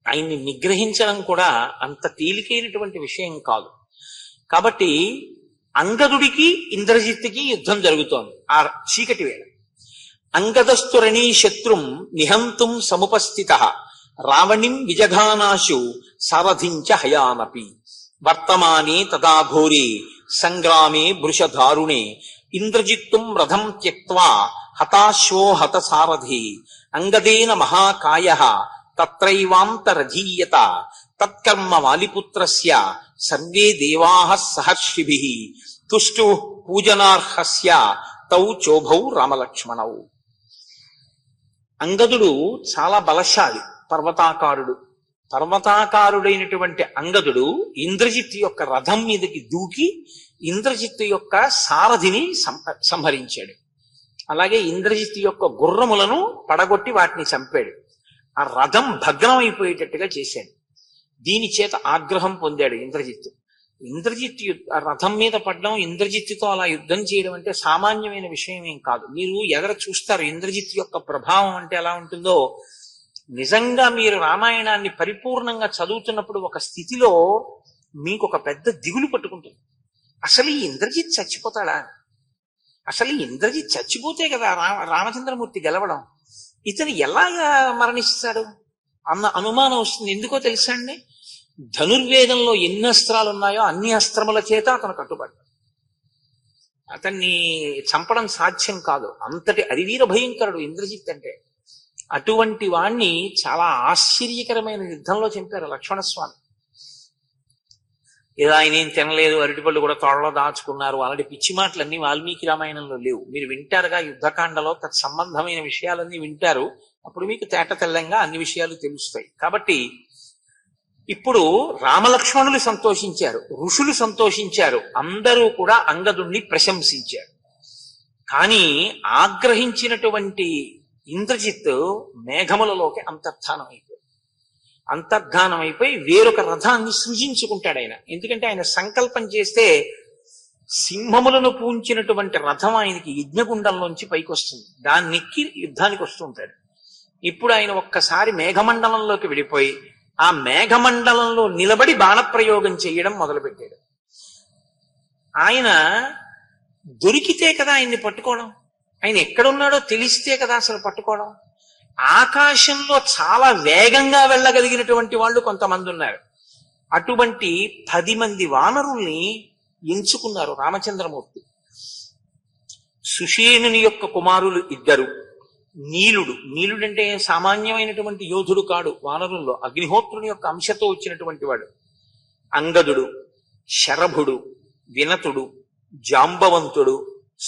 ఆయన్ని నిగ్రహించడం కూడా అంత తేలికైనటువంటి విషయం కాదు. కాబట్టి అంగదుడికి ఇంద్రజిత్తుకి యుద్ధం జరుగుతోంది ఆ చీకటి వేళ. అంగదస్తురణీ శత్రుం నిహంతుం సముపస్థిత రావణిం విజఘానాశు సారథించ హయానపి వర్తమానే తదా ఘోరే సంగ్రామే వృషధారుణే ఇంద్రజిత్తుం రథం త్యక్త్వా హతాశ్వో హత సారథి అంగదేన మహాకాయ తత్రైవాంతరధీయత తత్కర్మ వాలిపుత్రస్య సర్వే దేవాః సహర్షిభిః తుష్టు పూజనార్హస్య తౌ చోభౌ రామలక్ష్మణౌ. అంగదుడు చాలా బలశాలి, పర్వతాకారుడు. పర్వతాకారుడైనటువంటి అంగదుడు ఇంద్రజిత్తు యొక్క రథం మీదకి దూకి ఇంద్రజిత్తు యొక్క సారథిని సంహరించాడు. అలాగే ఇంద్రజిత్తు యొక్క గుర్రములను పడగొట్టి వాటిని చంపాడు. ఆ రథం భగ్నం అయిపోయేటట్టుగా చేశాడు. దీని చేత ఆగ్రహం పొందాడు ఇంద్రజిత్తు. ఇంద్రజిత్తు ఆ రథం మీద పడడం, ఇంద్రజిత్తుతో అలా యుద్ధం చేయడం అంటే సామాన్యమైన విషయం ఏం కాదు. మీరు ఎదర చూస్తారు ఇంద్రజిత్తు యొక్క ప్రభావం అంటే ఎలా ఉంటుందో. నిజంగా మీరు రామాయణాన్ని పరిపూర్ణంగా చదువుతున్నప్పుడు ఒక స్థితిలో మీకు ఒక పెద్ద దిగులు పట్టుకుంటుంది. అసలు ఈ ఇంద్రజిత్ చచ్చిపోతాడా? అసలు ఈ ఇంద్రజిత్ చచ్చిపోతే కదా రామచంద్రమూర్తి గెలవడం. ఇతను ఎలాగా మరణిస్తాడు అన్న అనుమానం వస్తుంది. ఎందుకో తెలుసా అండి, ధనుర్వేదంలో ఎన్ని అస్త్రాలు ఉన్నాయో అన్ని అస్త్రముల చేత అతను కట్టుబడ్డాడు. అతన్ని చంపడం సాధ్యం కాదు. అంతటి అరివీర భయంకరుడు ఇంద్రజిత్ అంటే. అటువంటి వాణ్ణి చాలా ఆశ్చర్యకరమైన యుద్ధంలో చంపారు లక్ష్మణస్వామి. ఏదో ఆయన ఏం తినలేదు, అరటిపళ్ళు కూడా తోడలో దాచుకున్నారు, అలాంటి పిచ్చి మాటలన్నీ వాల్మీకి రామాయణంలో లేవు. మీరు వింటారుగా యుద్ధకాండలో తత్సంబంధమైన విషయాలన్నీ వింటారు. అప్పుడు మీకు తేట తెల్లంగా అన్ని విషయాలు తెలుస్తాయి. కాబట్టి ఇప్పుడు రామలక్ష్మణులు సంతోషించారు, ఋషులు సంతోషించారు, అందరూ కూడా అంగదుణ్ణి ప్రశంసించారు. కానీ ఆగ్రహించినటువంటి ఇంద్రజిత్ మేఘములలోకి అంతర్ధానం అయిపోయి వేరొక రథాన్ని సృజించుకుంటాడు ఆయన. ఎందుకంటే ఆయన సంకల్పం చేస్తే సింహములను పూంచినటువంటి రథం ఆయనకి యజ్ఞగుండంలోంచి పైకి వస్తుంది, దాన్ని ఎక్కి యుద్ధానికి వస్తూ ఉంటాడు. ఇప్పుడు ఆయన ఒక్కసారి మేఘమండలంలోకి వెళ్ళిపోయి ఆ మేఘమండలంలో నిలబడి బాణప్రయోగం చేయడం మొదలుపెట్టాడు. ఆయన దొరికితే కదా ఆయన్ని పట్టుకోవడం, ఆయన ఎక్కడున్నాడో తెలిస్తే కదా అసలు పట్టుకోవడం. ఆకాశంలో చాలా వేగంగా వెళ్ళగలిగినటువంటి వాళ్ళు కొంతమంది ఉన్నారు. అటువంటి 10 మంది వానరుల్ని ఎంచుకున్నారు రామచంద్రమూర్తి. సుషేణుని యొక్క కుమారులు 2. నీలుడంటే సామాన్యమైనటువంటి యోధుడు కాడు. వానరుల్లో అగ్నిహోత్రుని యొక్క అంశతో వచ్చినటువంటి వాడు. అంగదుడు, శరభుడు, వినతుడు, జాంబవంతుడు,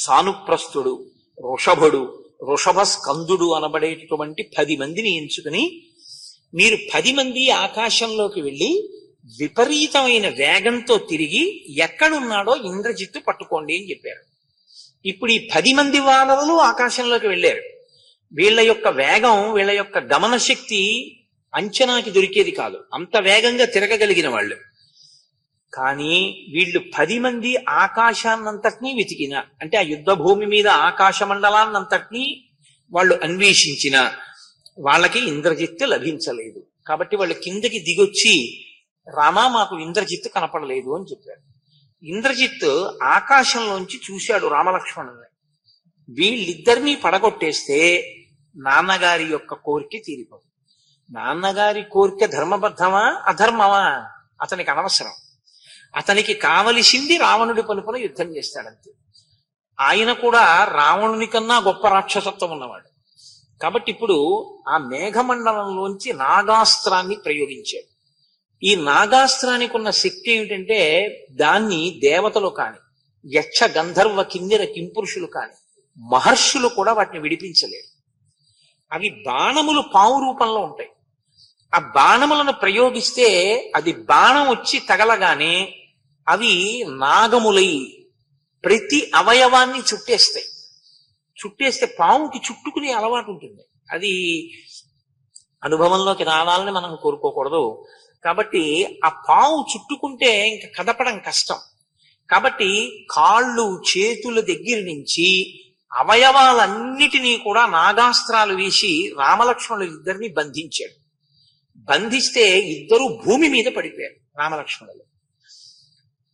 సానుప్రస్థుడు, వృషభుడు, వృషభ స్కందుడు అనబడేటటువంటి 10 మందిని ఎంచుకుని మీరు 10 మంది ఆకాశంలోకి వెళ్ళి విపరీతమైన వేగంతో తిరిగి ఎక్కడున్నాడో ఇంద్రజిత్తు పట్టుకోండి అని చెప్పారు. ఇప్పుడు ఈ 10 మంది వానరులు ఆకాశంలోకి వెళ్ళారు. వీళ్ళ యొక్క వేగం, వీళ్ళ యొక్క గమన శక్తి అంచనాకి దొరికేది కాదు, అంత వేగంగా తిరగగలిగిన వాళ్ళు. కానీ వీళ్ళు 10 మంది ఆకాశాన్నంతటినీ వెతికిన, అంటే ఆ యుద్ధ భూమి మీద ఆకాశ మండలాన్నంతటినీ వాళ్ళు అన్వేషించిన వాళ్ళకి ఇంద్రజిత్తు లభించలేదు. కాబట్టి వాళ్ళు కిందకి దిగొచ్చి రామా మాకు ఇంద్రజిత్తు కనపడలేదు అని చెప్పారు. ఇంద్రజిత్తు ఆకాశంలోంచి చూశాడు రామలక్ష్మణుని. వీళ్ళిద్దరినీ పడగొట్టేస్తే నాన్నగారి యొక్క కోరిక తీరిపోదు. నాన్నగారి కోరిక ధర్మబద్ధమా అధర్మమా అతనికి అనవసరం. అతనికి కావలసింది రావణుడి పలుపున యుద్ధం చేస్తాడంతే. ఆయన కూడా రావణుని కన్నా గొప్ప రాక్షసత్వం ఉన్నవాడు. కాబట్టి ఇప్పుడు ఆ మేఘమండలంలోంచి నాగాస్త్రాన్ని ప్రయోగించాడు. ఈ నాగాస్త్రానికి ఉన్న శక్తి ఏమిటంటే దాన్ని దేవతలు కాని యక్ష గంధర్వ కిన్నెర కింపురుషులు కాని మహర్షులు కూడా వాటిని విడిపించలేరు. అవి బాణములు పావు రూపంలో ఉంటాయి. ఆ బాణములను ప్రయోగిస్తే అది బాణం వచ్చి తగలగానే అవి నాగములై ప్రతి అవయవాన్ని చుట్టేస్తాయి. చుట్టేస్తే పావుకి చుట్టుకునే అలవాటు ఉంటుంది. అది అనుభవంలోకి రావాలని మనం కోరుకోకూడదు. కాబట్టి ఆ పావు చుట్టుకుంటే ఇంకా కదపడం కష్టం. కాబట్టి కాళ్ళు చేతుల దగ్గర నుంచి అవయవాలన్నిటినీ కూడా నాగాస్త్రాలు వేసి రామలక్ష్మణులు ఇద్దరిని బంధించాడు. బంధిస్తే ఇద్దరు భూమి మీద పడిపోయారు రామలక్ష్మణులు.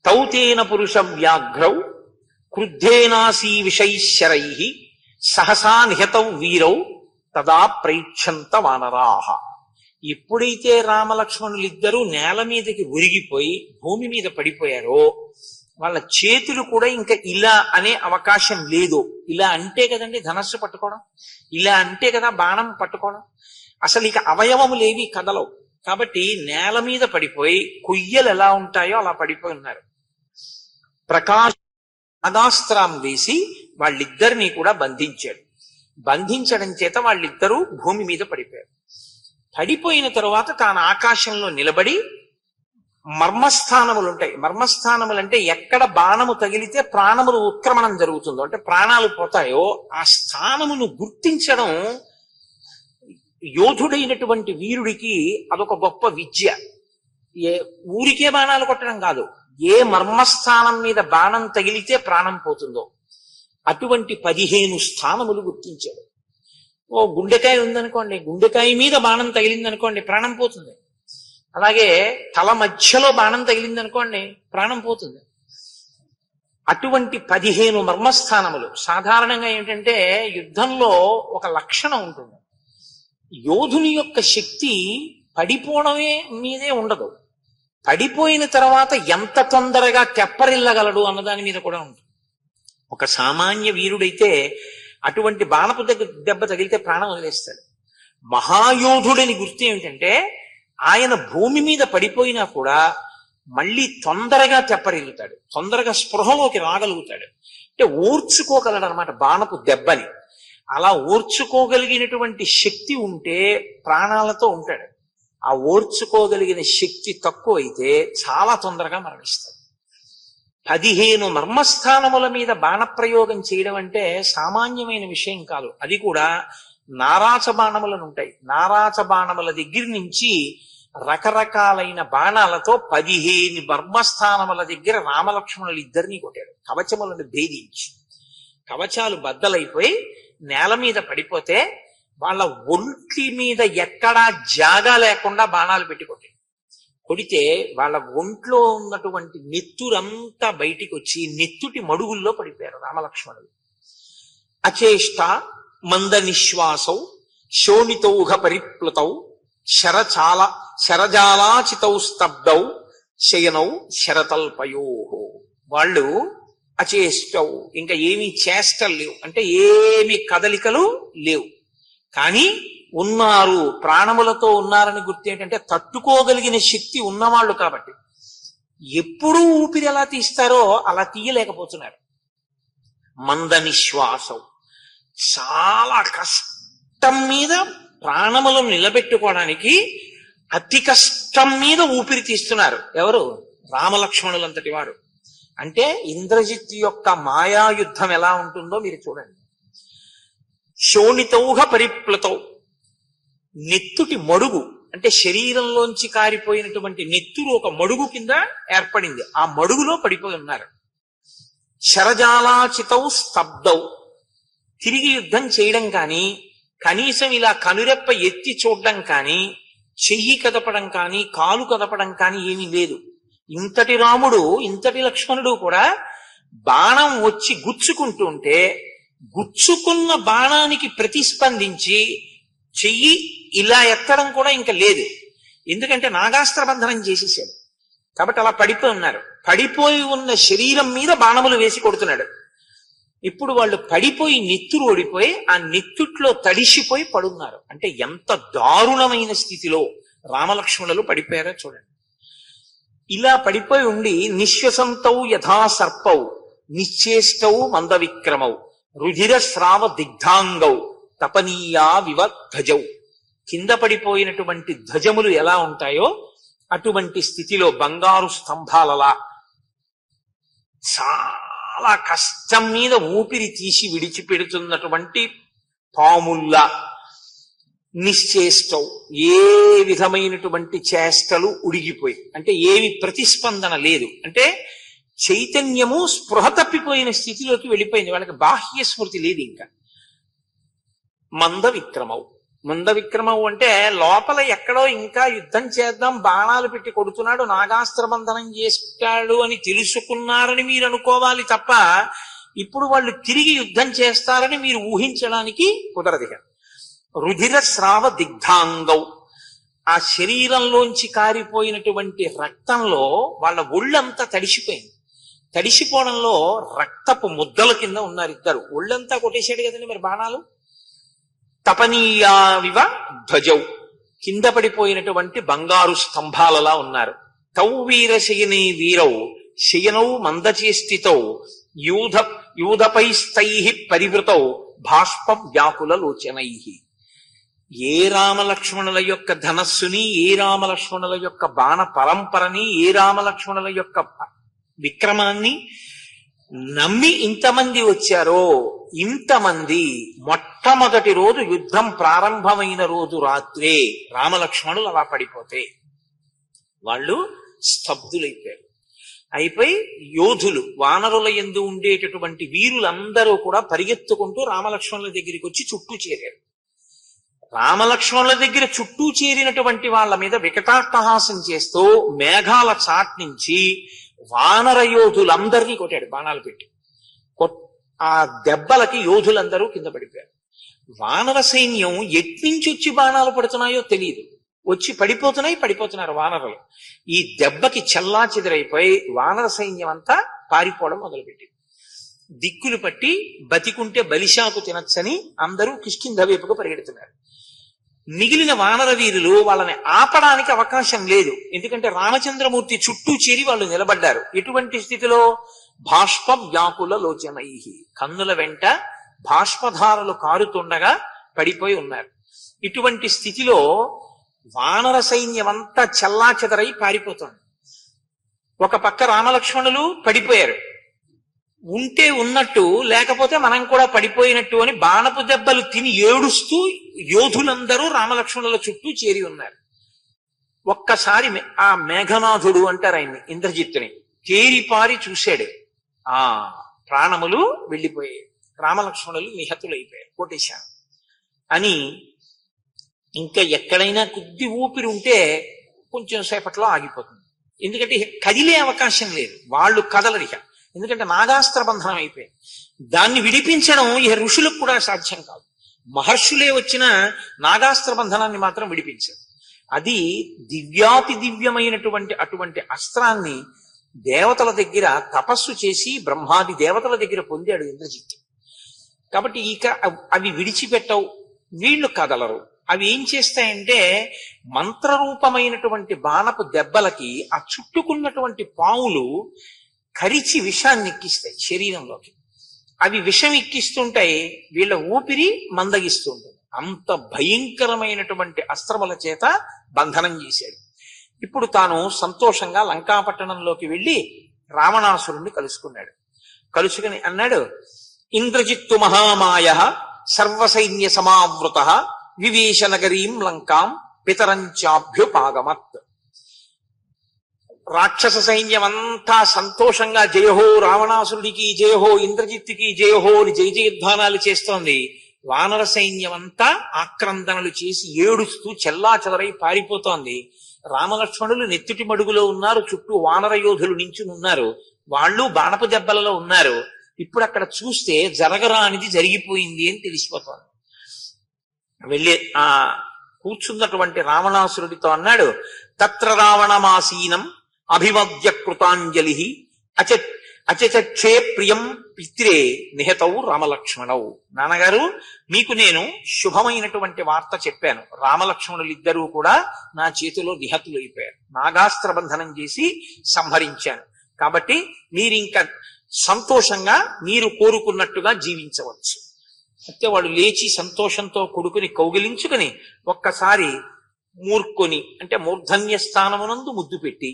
తౌతేన పురుష వ్యాఘ్రౌ క్రుద్ధేనాసీ విషైశ్చరై సహసా నిహతౌ వీరౌ తదా ప్రైక్షంత వానరాహ. ఎప్పుడైతే రామలక్ష్మణులు ఇద్దరూ నేల మీదకి ఒరిగిపోయి భూమి మీద పడిపోయారో వాళ్ళ చేతులు కూడా ఇంకా ఇలా అనే అవకాశం లేదు. ఇలా అంటే కదండి ధనస్సు పట్టుకోవడం, ఇలా అంటే కదా బాణం పట్టుకోవడం. అసలు ఇక అవయవములేవి కదలవు. కాబట్టి నేల మీద పడిపోయి కొయ్యలు ఎలా ఉంటాయో అలా పడిపోయి ఉన్నారు. ప్రకాశ నాగాస్త్రం వేసి వాళ్ళిద్దరినీ కూడా బంధించాడు. బంధించడం చేత వాళ్ళిద్దరూ భూమి మీద పడిపోయారు. పడిపోయిన తరువాత తాను ఆకాశంలో నిలబడి మర్మస్థానములు ఉంటాయి. మర్మస్థానములు అంటే ఎక్కడ బాణము తగిలితే ప్రాణములు ఉత్క్రమణం జరుగుతుందో, అంటే ప్రాణాలు పోతాయో ఆ స్థానమును గుర్తించడం యోధుడైనటువంటి వీరుడికి అదొక గొప్ప విద్య. ఏ ఊరికే బాణాలు కొట్టడం కాదు, ఏ మర్మస్థానం మీద బాణం తగిలితే ప్రాణం పోతుందో అటువంటి 15 స్థానములు గుర్తించాడు. ఓ గుండెకాయ ఉందనుకోండి, గుండెకాయ మీద బాణం తగిలిందనుకోండి ప్రాణం పోతుంది. అలాగే తల మధ్యలో బాణం తగిలిందనుకోండి ప్రాణం పోతుంది. అటువంటి 15 మర్మస్థానములు. సాధారణంగా ఏంటంటే యుద్ధంలో ఒక లక్షణం ఉంటుంది, యోధుని యొక్క శక్తి పడిపోవడమే మీదే ఉండదు, పడిపోయిన తర్వాత ఎంత తొందరగా తెప్పరిల్లగలడు అన్నదాని మీద కూడా ఉంటుంది. ఒక సామాన్య వీరుడైతే అటువంటి బాణపు దెబ్బ తగిలితే ప్రాణం వదిలేస్తాడు. మహాయోధుడని గుర్తు ఏమిటంటే ఆయన భూమి మీద పడిపోయినా కూడా మళ్ళీ తొందరగా తెప్పరిల్లుతాడు, తొందరగా స్పృహలోకి రాగలుగుతాడు. అంటే ఓర్చుకోగలడు అనమాట బాణపు దెబ్బని. అలా ఓర్చుకోగలిగినటువంటి శక్తి ఉంటే ప్రాణాలతో ఉంటాడు. ఆ ఓర్చుకోగలిగిన శక్తి తక్కువ అయితే చాలా తొందరగా మరణిస్తాడు. 15 మర్మస్థానముల మీద బాణప్రయోగం చేయడం అంటే సామాన్యమైన విషయం కాదు. అది కూడా నారాచ బాణములను ఉంటాయి. నారాచ బాణముల దగ్గర నుంచి రకరకాలైన బాణాలతో 15 మర్మస్థానముల దగ్గర రామలక్ష్మణులు ఇద్దరినీ కొట్టాడు. కవచములను భేదించి కవచాలు బద్దలైపోయి నేల మీద పడిపోతే వాళ్ళ ఒంటి మీద ఎక్కడా జాగా లేకుండా బాణాలు పెట్టి కొట్టాడు. కొడితే వాళ్ళ ఒంట్లో ఉన్నటువంటి నెత్తురంతా బయటికి వచ్చి నెత్తుటి మడుగుల్లో పడిపోయారు రామలక్ష్మణులు. అచేష్ట మంద నిశ్వాసౌ శోణితౌఘ పరిప్లుతౌ శరజాలాచితౌ స్తబ్దౌ శయనౌ శరతల్పయో. వాళ్ళు అచేష్టౌ, ఇంకా ఏమీ చేష్టలు లేవు, అంటే ఏమి కదలికలు లేవు, కానీ ఉన్నారు, ప్రాణములతో ఉన్నారని గుర్తు ఏంటంటే తట్టుకోగలిగిన శక్తి ఉన్నవాళ్ళు కాబట్టి. ఎప్పుడూ ఊపిరి ఎలా తీస్తారో అలా తీయలేకపోతున్నారు. మంద నిశ్వాసం, చాలా కష్టం మీద ప్రాణములను నిలబెట్టుకోవడానికి అతి కష్టం మీద ఊపిరి తీస్తున్నారు. ఎవరు? రామలక్ష్మణులంతటి వారు. అంటే ఇంద్రజిత్ యొక్క మాయాయుద్ధం ఎలా ఉంటుందో మీరు చూడండి. శోణితౌఘ పరిప్లుతౌ, నెత్తుటి మడుగు అంటే శరీరంలోంచి కారిపోయినటువంటి నెత్తురు ఒక మడుగు కింద ఏర్పడింది, ఆ మడుగులో పడిపోయి ఉన్నారు. శరజాలాచితౌ స్తబ్దౌ, తిరిగి యుద్ధం చేయడం కానీ, కనీసం ఇలా కనురెప్ప ఎత్తి చూడడం కానీ, చెయ్యి కదపడం కానీ, కాలు కదపడం కానీ ఏమీ లేదు. ఇంతటి రాముడు ఇంతటి లక్ష్మణుడు కూడా బాణం వచ్చి గుచ్చుకుంటూ ఉంటే గుచ్చుకున్న బాణానికి ప్రతిస్పందించి చెయ్యి ఇలా ఎత్తడం కూడా ఇంకా లేదు. ఎందుకంటే నాగాస్త్ర బంధనం చేసేసాడు కాబట్టి అలా పడిపోయి ఉన్నారు. పడిపోయి ఉన్న శరీరం మీద బాణములు వేసి కొడుతున్నాడు. ఇప్పుడు వాళ్ళు పడిపోయి నెత్తురు ఓడిపోయి ఆ నెత్తుట్లో తడిసిపోయి పడున్నారు. అంటే ఎంత దారుణమైన స్థితిలో రామలక్ష్మణులు పడిపోయారో చూడండి. ఇలా పడిపోయి ఉండి నిశ్వసంతౌ యథా సర్పౌ నిశ్చేష్టౌ మంద విక్రమౌ రుధిర స్రావ దిగ్ధాంగౌ తపనీయా వివధ్వజౌ. కింద పడిపోయినటువంటి ధ్వజములు ఎలా ఉంటాయో అటువంటి స్థితిలో బంగారు స్తంభాలలా చాలా కష్టం మీద ఊపిరి తీసి విడిచిపెడుతున్నటువంటి పాముల్లా నిశ్చేష్టం, ఏ విధమైనటువంటి చేష్టలు ఉడిగిపోయి, అంటే ఏవి ప్రతిస్పందన లేదు, అంటే చైతన్యము స్పృహ తప్పిపోయిన స్థితిలోకి వెళ్ళిపోయింది, వాళ్ళకి బాహ్య స్మృతి లేదు ఇంకా. మంద విక్రమవు, మంద విక్రమవు అంటే లోపల ఎక్కడో ఇంకా యుద్ధం చేద్దాం బాణాలు పెట్టి కొడుతున్నాడు, నాగాస్త్రబంధనం చేస్తాడు అని తెలుసుకున్నారని మీరు అనుకోవాలి తప్ప ఇప్పుడు వాళ్ళు తిరిగి యుద్ధం చేస్తారని మీరు ఊహించడానికి కుదరదు. రుధిర స్రావ దిగ్ధాంగౌ, ఆ శరీరంలోంచి కారిపోయినటువంటి రక్తంలో వాళ్ళ ఒళ్ళంతా తడిసిపోయింది. తడిసిపోవడంలో రక్తపు ముద్దల కింద ఉన్నారు ఇద్దరు. ఒళ్ళంతా కొట్టేశాడు కదండి మరి బాణాలు. తపనీయావివ ధ్వజౌ, కింద పడిపోయినటువంటి బంగారు స్తంభాలలా ఉన్నారు. తౌ వీర శయనే వీరౌ శయనౌ మందచేష్టితౌ యూధపైస్తై పరివృతౌ బాష్ప వ్యాకుల లోచనై. ఏ రామలక్ష్మణుల యొక్క ధనస్సుని, ఏ రామలక్ష్మణుల యొక్క బాణ పరంపరని, ఏ రామలక్ష్మణుల యొక్క విక్రమాన్ని నమ్మి ఇంతమంది వచ్చారో, ఇంతమంది మొట్టమొదటి రోజు యుద్ధం ప్రారంభమైన రోజు రాత్రే రామలక్ష్మణులు అలా పడిపోతే వాళ్ళు స్తబ్దులైపోయారు. అయిపోయి యోధులు, వానరుల యందు ఉండేటటువంటి వీరులందరూ కూడా పరిగెత్తుకుంటూ రామలక్ష్మణుల దగ్గరికి వచ్చి చుట్టూ చేరారు. రామలక్ష్మణుల దగ్గర చుట్టూ చేరినటువంటి వాళ్ళ మీద వికటాట్టహాసం చేస్తూ మేఘాల చాట్ నుంచి వానర యోధులందరినీ కొట్టాడు బాణాలు పెట్టి. ఆ దెబ్బలకి యోధులందరూ కింద పడిపోయారు. వానర సైన్యం ఎట్నుంచి వచ్చి బాణాలు పడుతున్నాయో తెలియదు, వచ్చి పడిపోతున్నారు వానరులు. ఈ దెబ్బకి చల్లా చెదిరైపోయి వానర సైన్యం అంతా పారిపోవడం మొదలుపెట్టింది. దిక్కులు పట్టి బతికుంటే బలిశాకు తినచ్చని అందరూ కిష్కింధ వైపుకు పరిగెడుతున్నారు. మిగిలిన వానర వీరులు వాళ్ళని ఆపడానికి అవకాశం లేదు, ఎందుకంటే రామచంద్రమూర్తి చుట్టూ చేరి వాళ్ళు నిలబడ్డారు. ఎటువంటి స్థితిలో? బాష్ప వ్యాకుల లోచనై, కన్నుల వెంట బాష్పధారలు కారుతుండగా పడిపోయి ఉన్నారు. ఇటువంటి స్థితిలో వానర సైన్యం అంతా చల్లా చెదరై పారిపోతుంది. ఒక పక్క రామలక్ష్మణులు పడిపోయారు, ఉంటే ఉన్నట్టు లేకపోతే మనం కూడా పడిపోయినట్టు అని బాణపు దెబ్బలు తిని ఏడుస్తూ యోధులందరూ రామలక్ష్మణుల చుట్టూ చేరి ఉన్నారు. ఒక్కసారి ఆ మేఘనాథుడు అంటారు ఆయన్ని, ఇంద్రజిత్తుని, తేరిపారి చూశాడు. ఆ ప్రాణములు వెళ్ళిపోయాయి, రామలక్ష్మణులు నిహతులైపోయారు, కోటేశాను అని. ఇంకా ఎక్కడైనా కొద్ది ఊపిరి ఉంటే కొంచెం సేపట్లో ఆగిపోతుంది, ఎందుకంటే కదిలే అవకాశం లేదు, వాళ్ళు కదలరు ఇక, ఎందుకంటే నాగాస్త్ర బంధనం అయిపోయింది. దాన్ని విడిపించడం ఇక ఋషులకు కూడా సాధ్యం కాదు. మహర్షులే వచ్చిన నాగాస్త్ర బంధనాన్ని మాత్రం విడిపించారు. అది దివ్యాతి దివ్యమైనటువంటి అటువంటి అస్త్రాన్ని దేవతల దగ్గర తపస్సు చేసి బ్రహ్మాది దేవతల దగ్గర పొందాడు ఇంద్రజిత్తు. కాబట్టి ఇక అవి విడిచిపెట్టవు, వీళ్ళు కదలరు. అవి ఏం చేస్తాయంటే మంత్రరూపమైనటువంటి బాణపు దెబ్బలకి ఆ చుట్టుకున్నటువంటి పాములు కరిచి విషాన్ని ఎక్కిస్తాయి శరీరంలోకి. అవి విషం ఎక్కిస్తుంటాయి, వీళ్ళ ఊపిరి మందగిస్తూ ఉంటుంది. అంత భయంకరమైనటువంటి అస్త్రముల చేత బంధనం చేశాడు. ఇప్పుడు తాను సంతోషంగా లంకాపట్టణంలోకి వెళ్ళి రావణాసురుణ్ణి కలుసుకున్నాడు. కలుసుకుని అన్నాడు, ఇంద్రజిత్తు మహామాయ సర్వసైన్య సమావృత వివేశ నగరీం లంకాం పితరంచాభ్యుపాగమత్. రాక్షస సైన్యం అంతా సంతోషంగా జయహో రావణాసురుడికి జయహో ఇంద్రజిత్తుకి జయహో అని జయ జయధ్వానాలు చేస్తోంది. వానర సైన్యం అంతా ఆక్రందనలు చేసి ఏడుస్తూ చెల్లా చెదరై పారిపోతోంది. రామలక్ష్మణులు నెత్తుటి మడుగులో ఉన్నారు, చుట్టూ వానర యోధులు నించుని ఉన్నారు, వాళ్ళు బాణపు దెబ్బలలో ఉన్నారు. ఇప్పుడు అక్కడ చూస్తే జరగరానిది జరిగిపోయింది అని తెలిసిపోతోంది. వెళ్ళి ఆ కూర్చున్నటువంటి రావణాసురుడితో అన్నాడు, తత్ర రావణమాసీనం అభిమద్య కృతాంజలి అచచే ప్రియం పిత్రే నిహతవు రామలక్ష్మణవు. నాన్నగారు, మీకు నేను శుభమైనటువంటి వార్త చెప్పాను. రామలక్ష్మణులు ఇద్దరూ కూడా నా చేతిలో నిహతులైపోయారు, నాగాస్త్ర బంధనం చేసి సంహరించాను. కాబట్టి మీరింక సంతోషంగా మీరు కోరుకున్నట్టుగా జీవించవచ్చు. అయితే వాడు లేచి సంతోషంతో కొడుకుని కౌగిలించుకుని ఒక్కసారి మూర్కొని అంటే మూర్ధన్య స్థానమునందు ముద్దు పెట్టి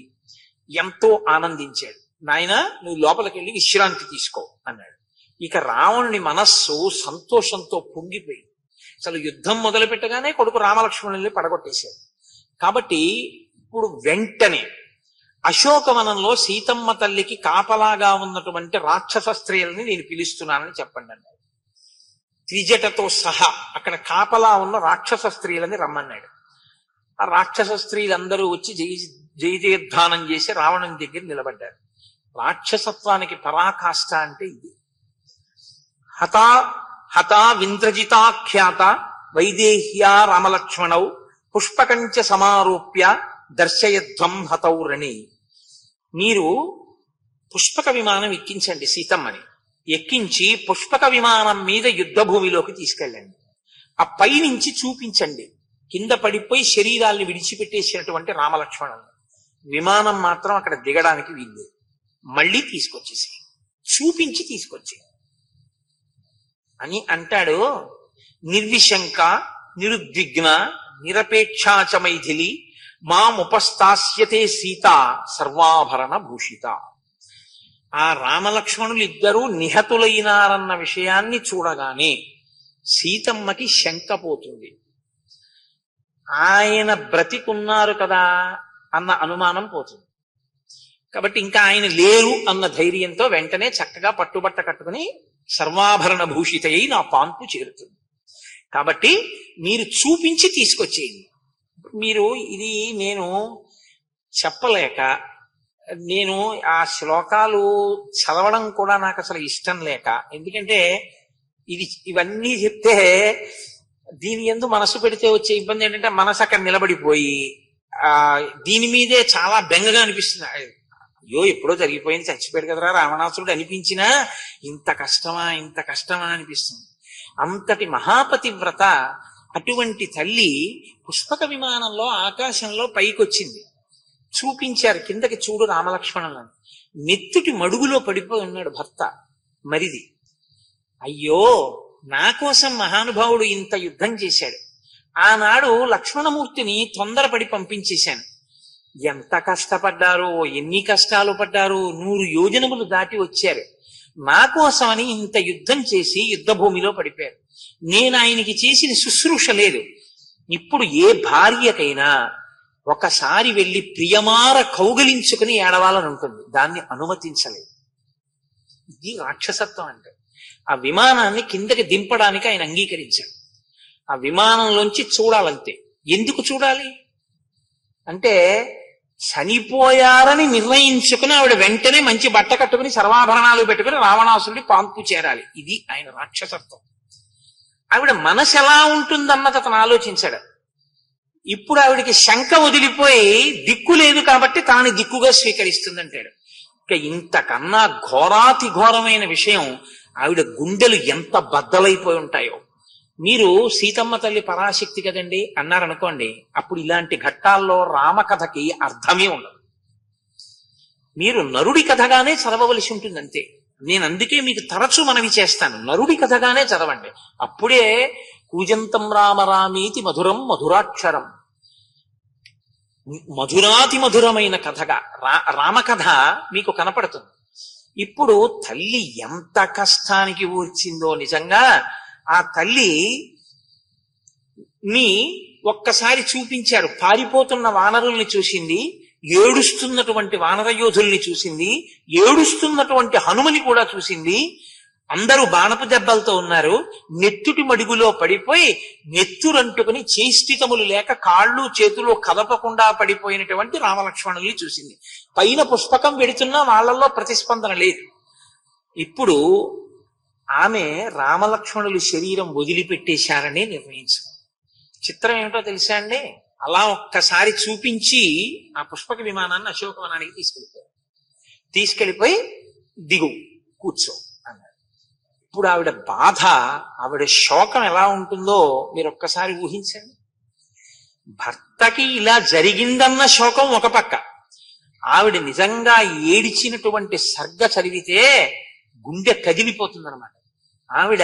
ఎంతో ఆనందించాడు. నాయన నువ్వు లోపలికి వెళ్ళి విశ్రాంతి తీసుకో అన్నాడు. ఇక రావణుని మనస్సు సంతోషంతో పొంగిపోయి అసలు యుద్ధం మొదలు పెట్టగానే కొడుకు రామలక్ష్మణుల్ని పడగొట్టేశాడు. కాబట్టి ఇప్పుడు వెంటనే అశోకవనంలో సీతమ్మ తల్లికి కాపలాగా ఉన్నటువంటి రాక్షస స్త్రీలని నేను పిలుస్తున్నానని చెప్పండి అన్నాడు. త్రిజటతో సహా అక్కడ కాపలా ఉన్న రాక్షస స్త్రీలని రమ్మన్నాడు. ఆ రాక్షస స్త్రీలందరూ వచ్చి జయజయధ్వానం చేసి రావణుని దగ్గర నిలబడ్డారు. రాక్షసత్వానికి పరాకాష్ట అంటే ఇది. హతా వింద్రజితాఖ్యాత వైదేహ్యా రామలక్ష్మణౌ పుష్పకంచ సమారోప్య దర్శయధ్వం హతౌరణి. మీరు పుష్పక విమానం ఎక్కించండి సీతమ్మని. ఎక్కించి పుష్పక విమానం మీద యుద్ధ భూమిలోకి తీసుకెళ్ళండి. ఆ పైనుంచి చూపించండి కింద పడిపోయి శరీరాల్ని విడిచిపెట్టేసినటువంటి రామలక్ష్మణులు. విమానం మాత్రం అక్కడ దిగడానికి వీల్లేదు. మళ్ళీ తీసుకొచ్చేసి చూపించి తీసుకొచ్చే అని అంటాడు. నిర్విశంక నిరుద్విగ్న నిరపేక్షాచ మైథిలి మాముపస్థాస్యతే సీత సర్వాభరణ భూషిత. ఆ రామలక్ష్మణులు ఇద్దరూ నిహతులైనారన్న విషయాన్ని చూడగానే సీతమ్మకి శంక పోతుంది. ఆయన బ్రతికున్నారు కదా అన్న అనుమానం పోతుంది. కాబట్టి ఇంకా ఆయన లేరు అన్న ధైర్యంతో వెంటనే చక్కగా పట్టుబట్ట కట్టుకుని సర్వాభరణ భూషిత అయి నా పాన్పు చేరుతుంది. కాబట్టి మీరు చూపించి తీసుకొచ్చేయండి. మీరు ఇది నేను చెప్పలేక, నేను ఆ శ్లోకాలు చదవడం కూడా నాకు అసలు ఇష్టం లేక, ఎందుకంటే ఇవన్నీ చెప్తే దీని యందు మనసు పెడితే వచ్చే ఇబ్బంది ఏంటంటే మనసు అక్కడ నిలబడిపోయి దీని మీదే చాలా బెంగగా అనిపిస్తుంది. అయ్యో ఎప్పుడో జరిగిపోయింది, చచ్చిపోయాడు కదరా రావణాసురుడు అనిపించినా ఇంత కష్టమా అనిపిస్తుంది. అంతటి మహాపతివ్రత అటువంటి తల్లి పుష్పక విమానంలో ఆకాశంలో పైకొచ్చింది. చూపించారు కిందకి చూడు రామలక్ష్మణులను. నెత్తుటి మడుగులో పడిపోయి ఉన్నాడు భర్త మరిది. అయ్యో నా కోసం మహానుభావుడు ఇంత యుద్ధం చేశాడు. ఆనాడు లక్ష్మణమూర్తిని తొందరపడి పంపించేశాను. ఎంత కష్టపడ్డారో, ఎన్ని కష్టాలు పడ్డారో, 100 యోజనములు దాటి వచ్చారు. నా కోసమని ఇంత యుద్ధం చేసి యుద్ధ భూమిలో పడిపోయారు. నేను ఆయనకి చేసిన శుశ్రూష లేదు. ఇప్పుడు ఏ భార్యకైనా ఒకసారి వెళ్ళి ప్రియమార కౌగలించుకుని ఏడవాలని ఉంటుంది, దాన్ని అనుమతించలేదు. ఇది రాక్షసత్వం అంటే. ఆ విమానాన్ని కిందకి దింపడానికి ఆయన అంగీకరించాడు. ఆ విమానంలోంచి చూడాలంతే. ఎందుకు చూడాలి అంటే చనిపోయారని నిర్ణయించుకుని ఆవిడ వెంటనే మంచి బట్ట కట్టుకుని సర్వాభరణాలు పెట్టుకుని రావణాసురుడి పాంపు చేరాలి. ఇది ఆయన రాక్షసత్వం. ఆవిడ మనసు ఎలా ఉంటుందన్నది అతను ఆలోచించాడు. ఇప్పుడు ఆవిడికి శంక వదిలిపోయి దిక్కు లేదు కాబట్టి తాను దిక్కుగా స్వీకరిస్తుందంటాడు. ఇక ఇంతకన్నా ఘోరాతి ఘోరమైన విషయం, ఆవిడ గుండెలు ఎంత బద్దలైపోయి ఉంటాయో. మీరు సీతమ్మ తల్లి పరాశక్తి కదండి అన్నారనుకోండి, అప్పుడు ఇలాంటి ఘట్టాల్లో రామకథకి అర్థమే ఉండదు. మీరు నరుడి కథగానే చదవవలసి ఉంటుంది అంతే. నేను అందుకే మీకు తరచూ మనవి చేస్తాను, నరుడి కథగానే చదవండి. అప్పుడే కూజంతం రామ రామీతి మధురం మధురాక్షరం, మధురాతి మధురమైన కథగా రామకథ మీకు కనపడుతుంది. ఇప్పుడు తల్లి ఎంత కష్టానికి ఊర్చిందో నిజంగా. ఆ తల్లి ని ఒక్కసారి చూపించారు. పారిపోతున్న వానరుల్ని చూసింది, ఏడుస్తున్నటువంటి వానర యోధుల్ని చూసింది, ఏడుస్తున్నటువంటి హనుమని కూడా చూసింది. అందరూ బాణపు దెబ్బలతో ఉన్నారు. నెత్తుటి మడుగులో పడిపోయి నెత్తురంటుకుని చేష్టితములు లేక కాళ్ళు చేతులు కదపకుండా పడిపోయినటువంటి రామలక్ష్మణుల్ని చూసింది. పైన పుష్పకం పెడుతున్నా వాళ్ళల్లో ప్రతిస్పందన లేదు. ఇప్పుడు ఆమె రామలక్ష్మణులు శరీరం వదిలిపెట్టేశారని నిర్ణయించుకుంది. చిత్రం ఏమిటో తెలుసా అండి? అలా ఒక్కసారి చూపించి ఆ పుష్పక విమానాన్ని అశోకవనానికి తీసుకెళ్ళిపోయి దిగు కూర్చో అన్నాడు. ఇప్పుడు ఆవిడ బాధ, ఆవిడ శోకం ఎలా ఉంటుందో మీరు ఒక్కసారి ఊహించండి. భర్తకి ఇలా జరిగిందన్న శోకం ఒక పక్క, ఆవిడ నిజంగా ఏడిచినటువంటి సర్గ చదివితే గుండె కదిలిపోతుందన్నమాట. ఆవిడ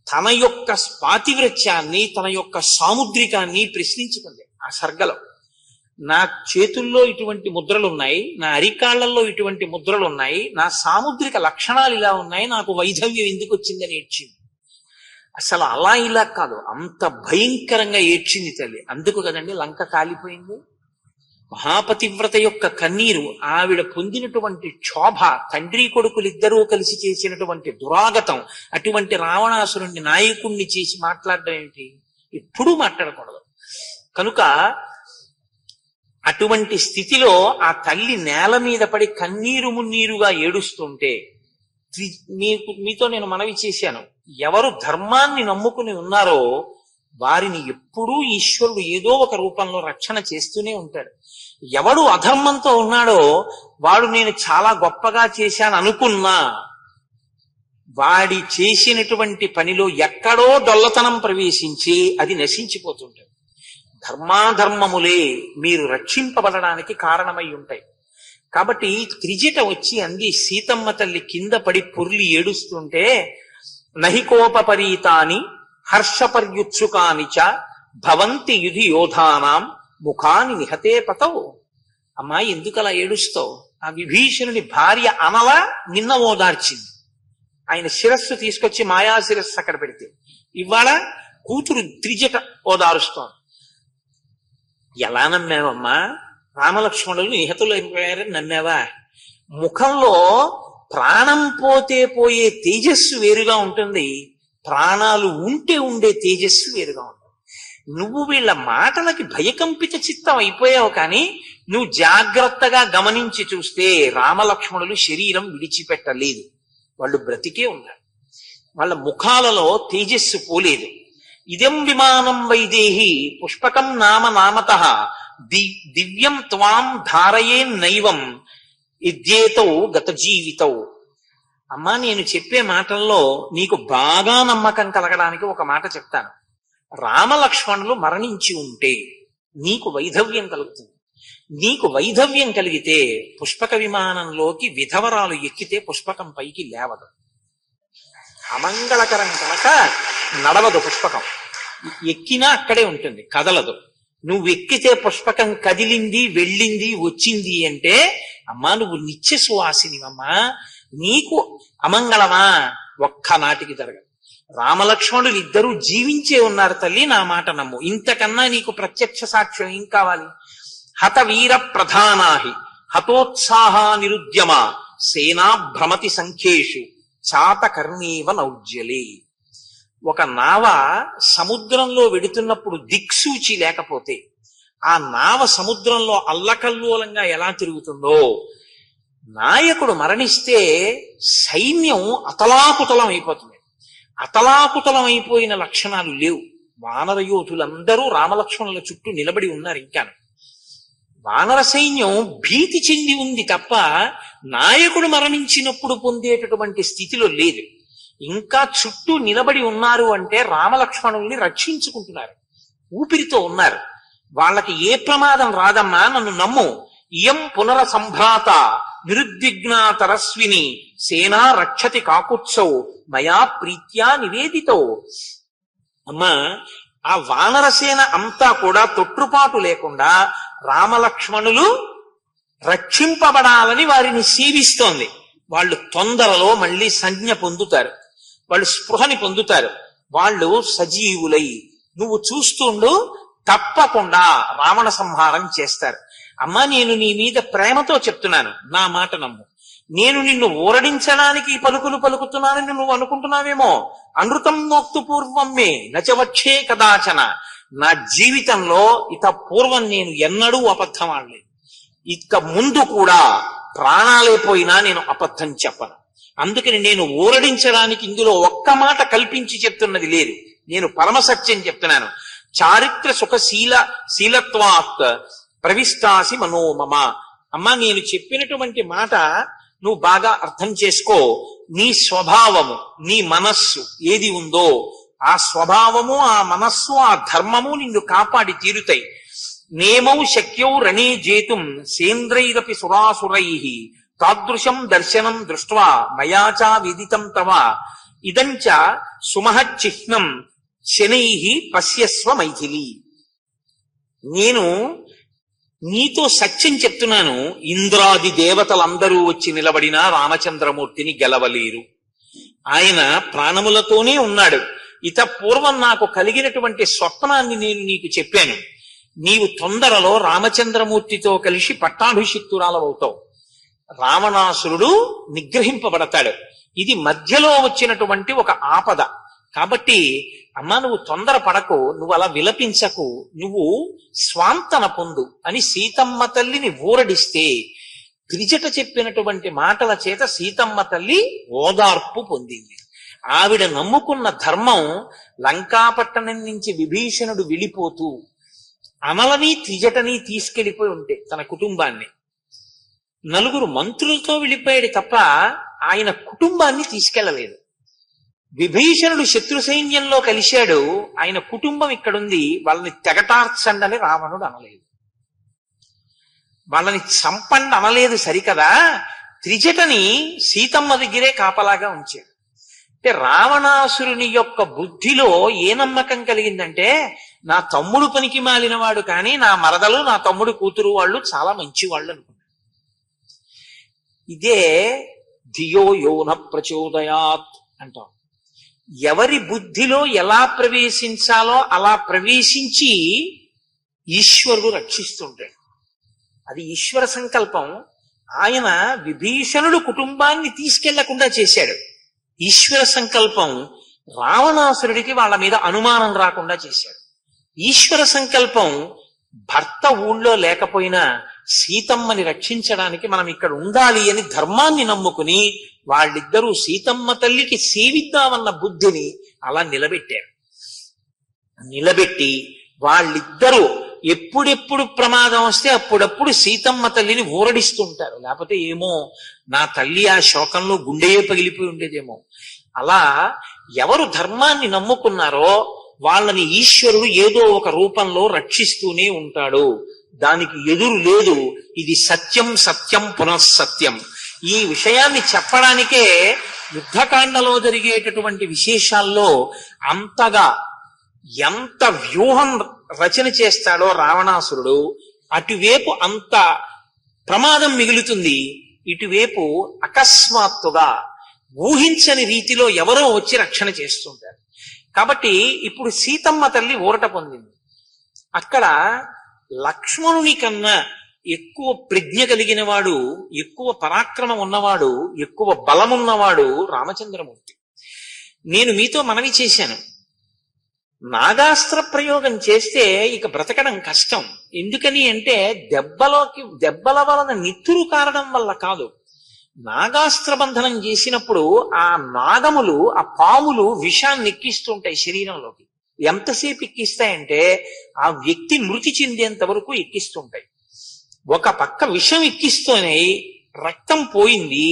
తన యొక్క పాతివ్రత్యాన్ని, తన యొక్క సాముద్రికాన్ని ప్రశ్నించుకుంది ఆ సర్గలో. నా చేతుల్లో ఇటువంటి ముద్రలు ఉన్నాయి, నా అరికాళ్లలో ఇటువంటి ముద్రలు ఉన్నాయి, నా సాముద్రిక లక్షణాలు ఇలా ఉన్నాయి, నాకు వైధవ్యం ఎందుకు వచ్చిందని ఏడ్చింది. అసలు అలా ఇలా కాదు, అంత భయంకరంగా ఏడ్చింది తల్లి. అందుకు కదండి లంక కాలిపోయింది. మహాపతివ్రత యొక్క కన్నీరు, ఆవిడ పొందినటువంటి క్షోభ, తండ్రి కొడుకులిద్దరూ కలిసి చేసినటువంటి దురాగతం, అటువంటి రావణాసురుణ్ణి నాయకుణ్ణి చేసి మాట్లాడడం ఏమిటి? ఎప్పుడూ మాట్లాడకూడదు. కనుక అటువంటి స్థితిలో ఆ తల్లి నేల మీద పడి కన్నీరు మున్నీరుగా ఏడుస్తుంటే, మీతో నేను మనవి చేశాను, ఎవరు ధర్మాన్ని నమ్ముకుని ఉన్నారో వారిని ఎప్పుడూ ఈశ్వరుడు ఏదో ఒక రూపంలో రక్షణ చేస్తూనే ఉంటాడు. ఎవడు అధర్మంతో ఉన్నాడో వాడు నేను చాలా గొప్పగా చేశాను అనుకున్నా, వాడి చేసినటువంటి పనిలో ఎక్కడో డొల్లతనం ప్రవేశించి అది నశించిపోతుంటాడు. ధర్మాధర్మములే మీరు రక్షింపబడడానికి కారణమై ఉంటాయి. కాబట్టి త్రిజట వచ్చి అంది సీతమ్మ తల్లి కింద పడి పొర్లి ఏడుస్తుంటే, నహికోపరీతాని హర్షపర్యుత్సుకాని చ భవంతి యుధి యోధానాం ముఖాని నిహతే పతవు. అమ్మా ఎందుకు అలా ఏడుస్తావు? ఆ విభీషణుని భార్య అనలా నిన్న ఓదార్చింది. ఆయన శిరస్సు తీసుకొచ్చి మాయా శిరస్సు అక్కడ పెడితే, ఇవాళ కూతురు త్రిజట ఓదారుస్తోంది. ఎలా నమ్మావమ్మా? రామలక్ష్మణులు నిహతులు అయిపోయారని నమ్మావా? ముఖంలో ప్రాణం పోతే పోయే తేజస్సు వేరుగా ఉంటుంది, ప్రాణాలు ఉంటే ఉండే తేజస్సు వేరుగా ఉంటుంది. నువ్వు వీళ్ళ మాటలకి భయకంపిత చిత్తం అయిపోయావు, కానీ నువ్వు జాగ్రత్తగా గమనించి చూస్తే రామలక్ష్మణులు శరీరం విడిచిపెట్టలేదు, వాళ్ళు బ్రతికే ఉన్నారు. వాళ్ళ ముఖాలలో తేజస్సు పోలేదు. ఇదం విమానం వైదేహి పుష్పకం నామ నామతః దివ్యం త్వాం ధారయే నైవం ఇద్యేతౌ గత జీవితౌ. అమ్మా నేను చెప్పే మాటల్లో నీకు బాగా నమ్మకం కలగడానికి ఒక మాట చెప్తాను. రామలక్ష్మణులు మరణించి ఉంటే నీకు వైధవ్యం కలుగుతుంది. నీకు వైధవ్యం కలిగితే పుష్పక విమానంలోకి విధవరాలు ఎక్కితే పుష్పకం పైకి లేవదు. అమంగళకరం కనుక నడవదు పుష్పకం, ఎక్కినా అక్కడే ఉంటుంది, కదలదు. నువ్వు ఎక్కితే పుష్పకం కదిలింది, వెళ్ళింది, వచ్చింది అంటే అమ్మా నువ్వు నిత్య సువాసినివమ్మా, నీకు అమంగళమా? ఒక్కనాటికి జరగదు. రామలక్ష్మణులు ఇద్దరూ జీవించే ఉన్నారు తల్లి, నా మాట నమ్ము. ఇంతకన్నా నీకు ప్రత్యక్ష సాక్ష్యం ఏం కావాలి? హత వీర ప్రధానాహి హతోత్సాహ నిరుద్యమ సేనా భ్రమతి సంఖ్యేషు చాతకర్ణీవ నౌజ్యలే. ఒక నావ సముద్రంలో వెడుతున్నప్పుడు దిక్సూచి లేకపోతే ఆ నావ సముద్రంలో అల్లకల్లోలంగా ఎలా తిరుగుతుందో, నాయకుడు మరణిస్తే సైన్యం అతలాకుతలం అయిపోతుంది. అతలాకుతలం అయిపోయిన లక్షణాలు లేవు. వానర యోధులందరూ రామలక్ష్మణుల చుట్టూ నిలబడి ఉన్నారు. ఇంకా వానర సైన్యం భీతి చెంది ఉంది తప్ప నాయకుడు మరణించినప్పుడు పొందేటటువంటి స్థితిలో లేదు. ఇంకా చుట్టూ నిలబడి ఉన్నారు అంటే రామలక్ష్మణుల్ని రక్షించుకుంటున్నారు, ఊపిరితో ఉన్నారు. వాళ్ళకి ఏ ప్రమాదం రాదమ్మా, నన్ను నమ్ము. ఇయం పునర సంభ్రాత నిరుద్విగ్నాతరస్విని సేనా రక్షతి కాకుత్సౌ మయా ప్రీత్యా నివేదితో. అమ్మా ఆ వానరసేన అంతా కూడా తొట్టుపాటు లేకుండా రామలక్ష్మణులు రక్షింపబడాలని వారిని సేవిస్తోంది. వాళ్ళు తొందరలో మళ్ళీ సంజ్ఞ పొందుతారు, వాళ్ళు స్పృహని పొందుతారు, వాళ్ళు సజీవులై నువ్వు చూస్తుండు తప్పకుండా రావణ సంహారం చేస్తారు. అమ్మా నేను నీ మీద ప్రేమతో చెప్తున్నాను, నా మాట నమ్ము. నేను నిన్ను ఊరడించడానికి పలుకులు పలుకుతున్నానని నువ్వు అనుకుంటున్నావేమో. అనృతం నోక్తు పూర్వం మే నచవక్షే కదాచన. నా జీవితంలో ఇత పూర్వం నేను ఎన్నడూ అబద్ధం ఆడలేదు, ఇక ముందు కూడా ప్రాణాలే పోయినా నేను అబద్ధం చెప్పను. అందుకని నేను ఊరడించడానికి ఇందులో ఒక్క మాట కల్పించి చెప్తున్నది లేదు, నేను పరమసత్యం చెప్తున్నాను. చారిత్ర శీలత్వాత్ ప్రవిష్టాసి మనోమమ. అమ్మా నేను చెప్పినటువంటి మాట నువ్వు బాగా అర్థం చేసుకో. నీ స్వభావము, నీ మనస్సు ఏది ఉందో ఆ స్వభావము, ఆ మనస్సు, ఆ ధర్మము నిన్ను కాపాడి తీరుతాయి. నేమౌ శక్యౌ రణే జేతుం సేంద్రైరపి సురాసురై తాదృశం దర్శనం దృష్ట్వా మయాచా విదితం తవ ఇదంచ సుమహచ్చిహ్నం శనైః పశ్యస్వ మైథిలి. నేను నీతో సత్యం చెప్తున్నాను, ఇంద్రాది దేవతలందరూ వచ్చి నిలబడినా రామచంద్రమూర్తిని గెలవలేరు. ఆయన ప్రాణములతోనే ఉన్నాడు. ఇత పూర్వం నాకు కలిగినటువంటి స్వప్నాన్ని నేను నీకు చెప్పాను. నీవు తొందరలో రామచంద్రమూర్తితో కలిసి పట్టాభిషిక్తురాలవుతావు. రావణాసురుడు నిగ్రహింపబడతాడు. ఇది మధ్యలో వచ్చినటువంటి ఒక ఆపద. కాబట్టి అమ్మా, నువ్వు తొందర పడకు, నువ్వు అలా విలపించకు, నువ్వు స్వాంతన పొందు అని సీతమ్మ తల్లిని ఊరడిస్తే త్రిజట చెప్పినటువంటి మాటల చేత సీతమ్మ తల్లి ఓదార్పు పొందింది. ఆవిడ నమ్ముకున్న ధర్మం లంకాపట్టణం నుంచి విభీషణుడు వెళ్ళిపోతూ అమలని త్రిజటని తీసుకెళ్లిపోయి ఉంటే తన కుటుంబాన్ని, నలుగురు మంత్రులతో వెళ్ళిపోయాడు తప్ప ఆయన కుటుంబాన్ని తీసుకెళ్లలేదు. విభీషణుడు శత్రు సైన్యంలో కలిశాడు, ఆయన కుటుంబం ఇక్కడుంది, వాళ్ళని తెగటార్చండి అని రావణుడు అనలేదు. వాళ్ళని చంపండి అనలేదు సరికదా, త్రిజటని సీతమ్మ దగ్గరే కాపలాగా ఉంచాడు. అంటే రావణాసురుని యొక్క బుద్ధిలో ఏ నమ్మకం కలిగిందంటే, నా తమ్ముడు పనికి మాలినవాడు కానీ నా మరదలు నా తమ్ముడు కూతురు వాళ్ళు చాలా మంచి వాళ్ళు అనుకున్నాడు. ఇదే ధియో యోన ప్రచోదయాత్ అంటాం. ఎవరి బుద్ధిలో ఎలా ప్రవేశించాలో అలా ప్రవేశించి ఈశ్వరుడు రక్షిస్తుంటాడు. అది ఈశ్వర సంకల్పం. ఆయన విభీషణుడు కుటుంబాన్ని తీసుకెళ్లకుండా చేశాడు. ఈశ్వర సంకల్పం రావణాసురుడికి వాళ్ళ మీద అనుమానం రాకుండా చేశాడు. ఈశ్వర సంకల్పం భర్త ఊళ్ళో లేకపోయినా సీతమ్మని రక్షించడానికి మనం ఇక్కడ ఉండాలి అని ధర్మాన్ని నమ్ముకుని వాళ్ళిద్దరూ సీతమ్మ తల్లికి సేవిద్దామన్న బుద్ధిని అలా నిలబెట్టారు. నిలబెట్టి వాళ్ళిద్దరూ ఎప్పుడెప్పుడు ప్రమాదం వస్తే అప్పుడప్పుడు సీతమ్మ తల్లిని ఊరడిస్తుంటారు. లేకపోతే ఏమో నా తల్లి ఆ శోకంలో గుండెయే పగిలిపోయి ఉండేదేమో. అలా ఎవరు ధర్మాన్ని నమ్ముకున్నారో వాళ్ళని ఈశ్వరుడు ఏదో ఒక రూపంలో రక్షిస్తూనే ఉంటాడు. దానికి ఎదురు లేదు. ఇది సత్యం సత్యం పునఃసత్యం. ఈ విషయాన్ని చెప్పడానికే యుద్ధకాండలో జరిగేటటువంటి విశేషాల్లో అంతగా ఎంత వ్యూహం రచన చేస్తాడో రావణాసురుడు, అటువైపు అంత ప్రమాదం మిగులుతుంది. ఇటువైపు అకస్మాత్తుగా ఊహించని రీతిలో ఎవరో వచ్చి రక్షణ చేస్తుంటారు. కాబట్టి ఇప్పుడు సీతమ్మ తల్లి ఊరట పొందింది. అక్కడ లక్ష్మణుని కన్నా ఎక్కువ ప్రజ్ఞ కలిగిన వాడు, ఎక్కువ పరాక్రమం ఉన్నవాడు, ఎక్కువ బలమున్నవాడు రామచంద్రమూర్తి. నేను మీతో మనవి చేశాను, నాగాస్త్ర ప్రయోగం చేస్తే ఇక బ్రతకడం కష్టం. ఎందుకని అంటే దెబ్బల వలన నిత్తురు కారడం వల్ల కాదు. నాగాస్త్ర బంధనం చేసినప్పుడు ఆ నాగములు, ఆ పాములు విషాన్ని ఎక్కిస్తుంటాయి శరీరంలోకి. ఎంతసేపు ఎక్కిస్తాయంటే ఆ వ్యక్తి మృతి చెందేంత వరకు ఎక్కిస్తుంటాయి. ఒక పక్క విషం ఎక్కిస్తూనే రక్తం పోయింది.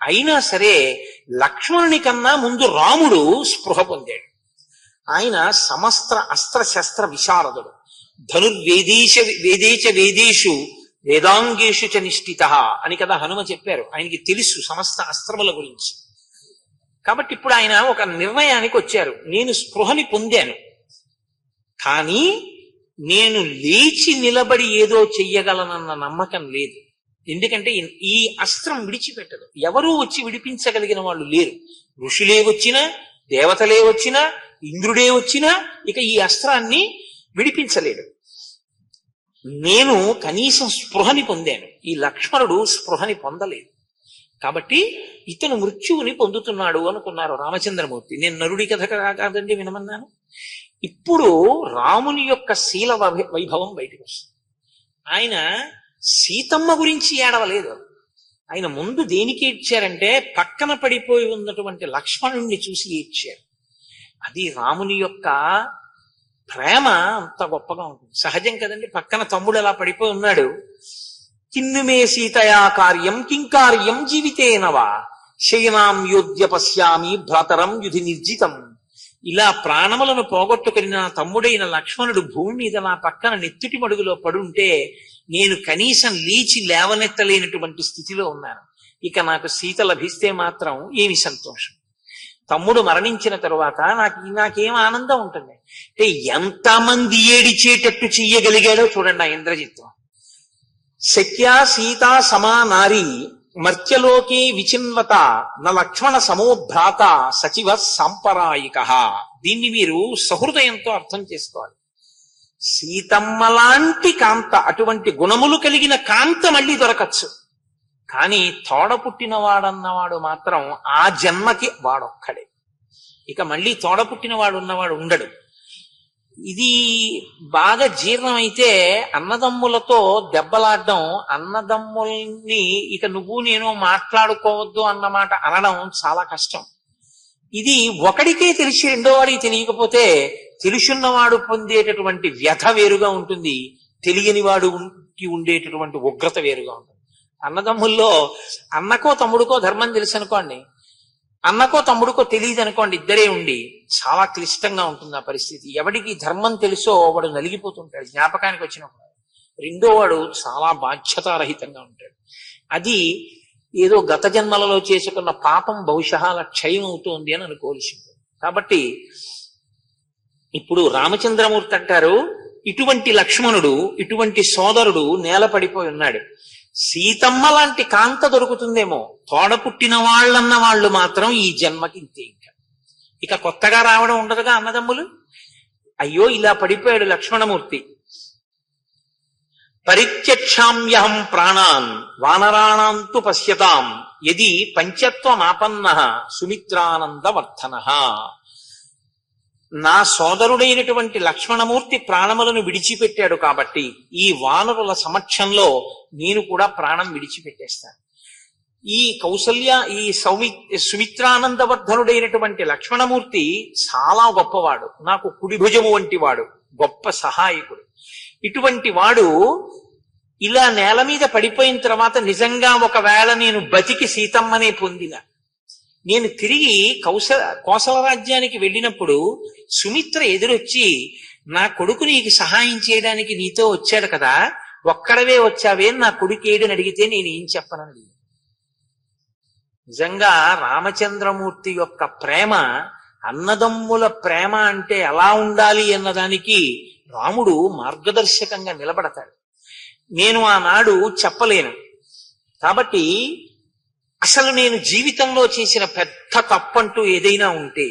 అయినా సరే లక్ష్మణుని కన్నా ముందు రాముడు స్పృహ పొందాడు. ఆయన సమస్త అస్త్ర శస్త్ర విశారదుడు. వేదేచ వేదేషు వేదాంగేషు చ నిష్ఠిత అని కదా హనుమ చెప్పారు. ఆయనకి తెలుసు సమస్త అస్త్రముల గురించి. కాబట్టి ఇప్పుడు ఆయన ఒక నిర్ణయానికి వచ్చారు, నేను స్పృహని పొందాను, కానీ నేను లేచి నిలబడి ఏదో చెయ్యగలనన్న నమ్మకం లేదు. ఎందుకంటే ఈ అస్త్రం విడిచిపెట్టదు. ఎవరూ వచ్చి విడిపించగలిగిన వాళ్ళు లేరు. ఋషులే వచ్చినా, దేవతలే వచ్చినా, ఇంద్రుడే వచ్చినా ఇక ఈ అస్త్రాన్ని విడిపించలేడు. నేను కనీసం స్పృహని పొందాను, ఈ లక్ష్మణుడు స్పృహని పొందలేదు. కాబట్టి ఇతను మృత్యువుని పొందుతున్నాడు అనుకున్నారు రామచంద్రమూర్తి. నేను నరుడి కథ కాదండి వినమన్నాను. ఇప్పుడు రాముని యొక్క శీల వైభవం బయటకు వస్తుంది. ఆయన సీతమ్మ గురించి ఏడవలేదు. ఆయన ముందు దేనికి ఏడ్చారంటే పక్కన పడిపోయి ఉన్నటువంటి లక్ష్మణుణ్ణి చూసి ఏడ్చారు. అది రాముని యొక్క ప్రేమ అంత గొప్పగా ఉంటుంది. సహజం కదండి, పక్కన తమ్ముడు ఎలా పడిపోయి ఉన్నాడు. కిన్నుమే సీతయా కార్యం కింకార్యం జీవితేనవా శయనాం యోధ్య పశ్యామి భ్రాతరం యుధి నిర్జితం. ఇలా ప్రాణములను పోగొట్టుకుని నా తమ్ముడైన లక్ష్మణుడు భూమి మీద నా పక్కన నెత్తుటి మడుగులో పడుంటే నేను కనీసం లేచి లేవనెత్తలేనటువంటి స్థితిలో ఉన్నాను. ఇక నాకు సీత లభిస్తే మాత్రం ఏమి సంతోషం. తమ్ముడు మరణించిన తరువాత నాకేం ఆనందం ఉంటుంది అంటే ఎంతమంది ఏడిచేటట్టు చెయ్యగలిగాడో చూడండి ఆ ఇంద్రజిత్తు. శక్యా సీతా సమా నారీ మర్త్యలోకే విచిన్వత న లక్ష్మణ సమోభ్రాత సచివ సాంపరాయిక. దీన్ని మీరు సహృదయంతో అర్థం చేసుకోవాలి. సీతమ్మ లాంటి కాంత, అటువంటి గుణములు కలిగిన కాంత మళ్ళీ దొరకచ్చు. కానీ తోడ పుట్టినవాడన్నవాడు మాత్రం ఆ జన్మకి వాడొక్కడే. ఇక మళ్ళీ తోడ పుట్టినవాడు ఉన్నవాడు ఉండడు. ఇది బాగా జీర్ణమైతే అన్నదమ్ములతో దెబ్బలాడడం, అన్నదమ్ముల్ని ఇక నువ్వు నేను మాట్లాడుకోవద్దు అన్నమాట అనడం చాలా కష్టం. ఇది ఒకడికే తెలిసి రెండో వాడికి తెలియకపోతే తెలుసున్నవాడు పొందేటటువంటి వ్యధ వేరుగా ఉంటుంది, తెలియని వాడుకి ఉండేటటువంటి ఉగ్రత వేరుగా ఉంటుంది. అన్నదమ్ముల్లో అన్నకో తమ్ముడికో ధర్మం తెలుసు అనుకోండి, అన్నకో తమ్ముడికో తెలియదు అనుకోండి, ఇద్దరే ఉండి చాలా క్లిష్టంగా ఉంటుంది ఆ పరిస్థితి. ఎవడికి ధర్మం తెలుసో వాడు నలిగిపోతుంటాడు జ్ఞాపకానికి వచ్చినప్పుడు. రెండో వాడు చాలా బాధ్యతారహితంగా ఉంటాడు. అది ఏదో గత జన్మలలో చేసుకున్న పాపం బహుశా అలా క్షయం అవుతోంది అని అనుకోవాల్సింది. కాబట్టి ఇప్పుడు రామచంద్రమూర్తి అంటారు, ఇటువంటి లక్ష్మణుడు, ఇటువంటి సోదరుడు నేల పడిపోయి ఉన్నాడు. సీతమ్మ లాంటి కాంత దొరుకుతుందేమో, తోడ పుట్టిన వాళ్ళన్న వాళ్ళు మాత్రం ఈ జన్మకి ఇంతే. ఇక కొత్తగా రావడం ఉండదుగా అన్నదమ్ములు. అయ్యో ఇలా పడిపోయాడు లక్ష్మణమూర్తి. పరిత్యక్షామ్యహం ప్రాణాన్ వానరాణాంతు పశ్యతాం యది పంచత్వమాపన్నః సుమిత్రానందవర్ధనః. నా సోదరుడైనటువంటి లక్ష్మణమూర్తి ప్రాణములను విడిచిపెట్టాడు కాబట్టి ఈ వానరుల సమక్షంలో నేను కూడా ప్రాణం విడిచిపెట్టేస్తాను. ఈ కౌసల్య, ఈ సుమిత్రానందవర్ధనుడైనటువంటి లక్ష్మణమూర్తి చాలా గొప్పవాడు, నాకు కుడిభుజము వంటి వాడు, గొప్ప సహాయకుడు. ఇటువంటి వాడు ఇలా నేల మీద పడిపోయిన తర్వాత నిజంగా ఒకవేళ నేను బతికి సీతమ్మనే పొందిన, నేను తిరిగి కోసల రాజ్యానికి వెళ్ళినప్పుడు సుమిత్ర ఎదురొచ్చి, నా కొడుకు నీకు సహాయం చేయడానికి నీతో వచ్చాడు కదా, ఒక్కడవే వచ్చావే, నా కొడుకు ఏడని అడిగితే నేనేం చెప్పనని. నిజంగా రామచంద్రమూర్తి యొక్క ప్రేమ, అన్నదమ్ముల ప్రేమ అంటే ఎలా ఉండాలి అన్నదానికి రాముడు మార్గదర్శకంగా నిలబడతాడు. నేను ఆనాడు చెప్పలేను కాబట్టి, అసలు నేను జీవితంలో చేసిన పెద్ద తప్పంటూ ఏదైనా ఉంటే,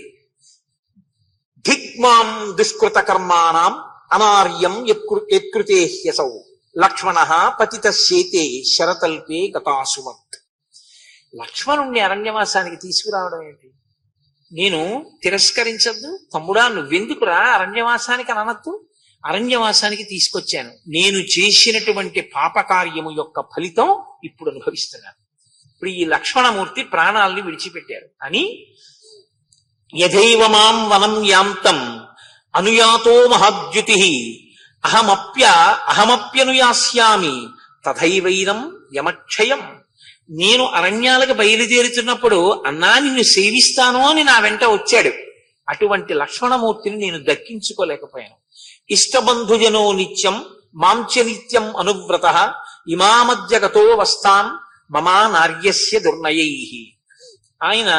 దిగ్మాం దుష్కృత కర్మాణం అనార్యం యత్కృతే హ్యసౌ లక్ష్మణ పతిత శేతే శరతల్పే గతాసువత్. లక్ష్మణుణ్ణి అరణ్యవాసానికి తీసుకురావడం ఏంటి? నేను తిరస్కరించద్దు, తమ్ముడా నువ్వెందుకురా అరణ్యవాసానికి అననద్దు, అరణ్యవాసానికి తీసుకొచ్చాను. నేను చేసినటువంటి పాపకార్యము యొక్క ఫలితం ఇప్పుడు అనుభవిస్తున్నాను. ఇప్పుడు ఈ లక్ష్మణమూర్తి ప్రాణాలని విడిచిపెట్టారు అని, యథైవ మాం వనం యాంతం అనుయాతో మహాద్యుతి అహమప్యనుయాస్యామి తథైవైనం యమక్షయం. నేను అరణ్యాలకు బయలుదేరుతున్నప్పుడు అన్నా నిన్ను సేవిస్తాను అని నా వెంట వచ్చాడు. అటువంటి లక్ష్మణమూర్తిని నేను దక్కించుకోలేకపోయాను. ఇష్టబంధుజనో నిత్యం మాంచ నిత్యం అనువ్రత ఇమామద్యగతో వస్తాన్ మమా నార్యస్య దుర్నయై. ఆయన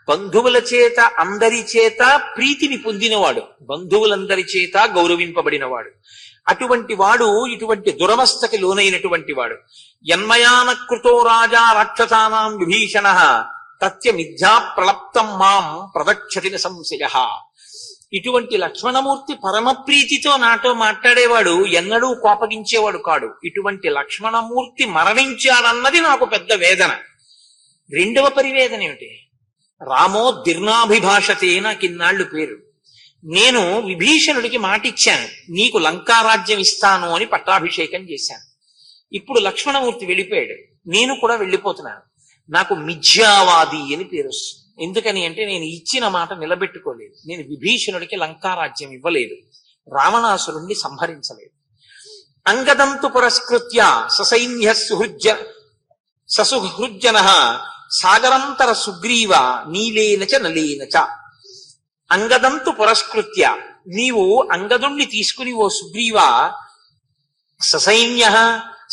బంధువుల చేత, అందరి చేత ప్రీతిని పొందినవాడు, బంధువులందరి చేత గౌరవింపబడినవాడు. అటువంటి వాడు ఇటువంటి దురవస్థకి లోనైనటువంటి వాడు. యన్మయాన కృతో రాజా రాక్షసానాం విభీషణ తత్య మిథ్యా ప్రలప్తం మాం ప్రదక్షతిన సంశయ. ఇటువంటి లక్ష్మణమూర్తి పరమప్రీతితో నాతో మాట్లాడేవాడు, ఎన్నడూ కోపగించేవాడు కాడు. ఇటువంటి లక్ష్మణమూర్తి మరణించాడన్నది నాకు పెద్ద వేదన. రెండవ పరివేదన ఏమిటి? రామో దీర్ణాభిభాషతే నాకిన్నాళ్లు పేరు. నేను విభీషణుడికి మాటిచ్చాను, నీకు లంకారాజ్యం ఇస్తాను అని పట్టాభిషేకం చేశాను. ఇప్పుడు లక్ష్మణమూర్తి వెళ్ళిపోయాడు, నేను కూడా వెళ్ళిపోతున్నాను. నాకు మిథ్యావాది అని పేరు వస్తుంది. ఎందుకని అంటే నేను ఇచ్చిన మాట నిలబెట్టుకోలేదు. నేను విభీషణుడికి లంకారాజ్యం ఇవ్వలేదు, రావణాసురుణ్ణి సంహరించలేదు. అంగదంతు పురస్కృత్య ససైన్య ససుహృజ్జన సాగరంతర సుగ్రీవ నీలేనచ నలేనచ. అంగదంతు పురస్కృత్య, నీవు అంగదుణ్ణి తీసుకుని ఓ సుగ్రీవ, ససైన్య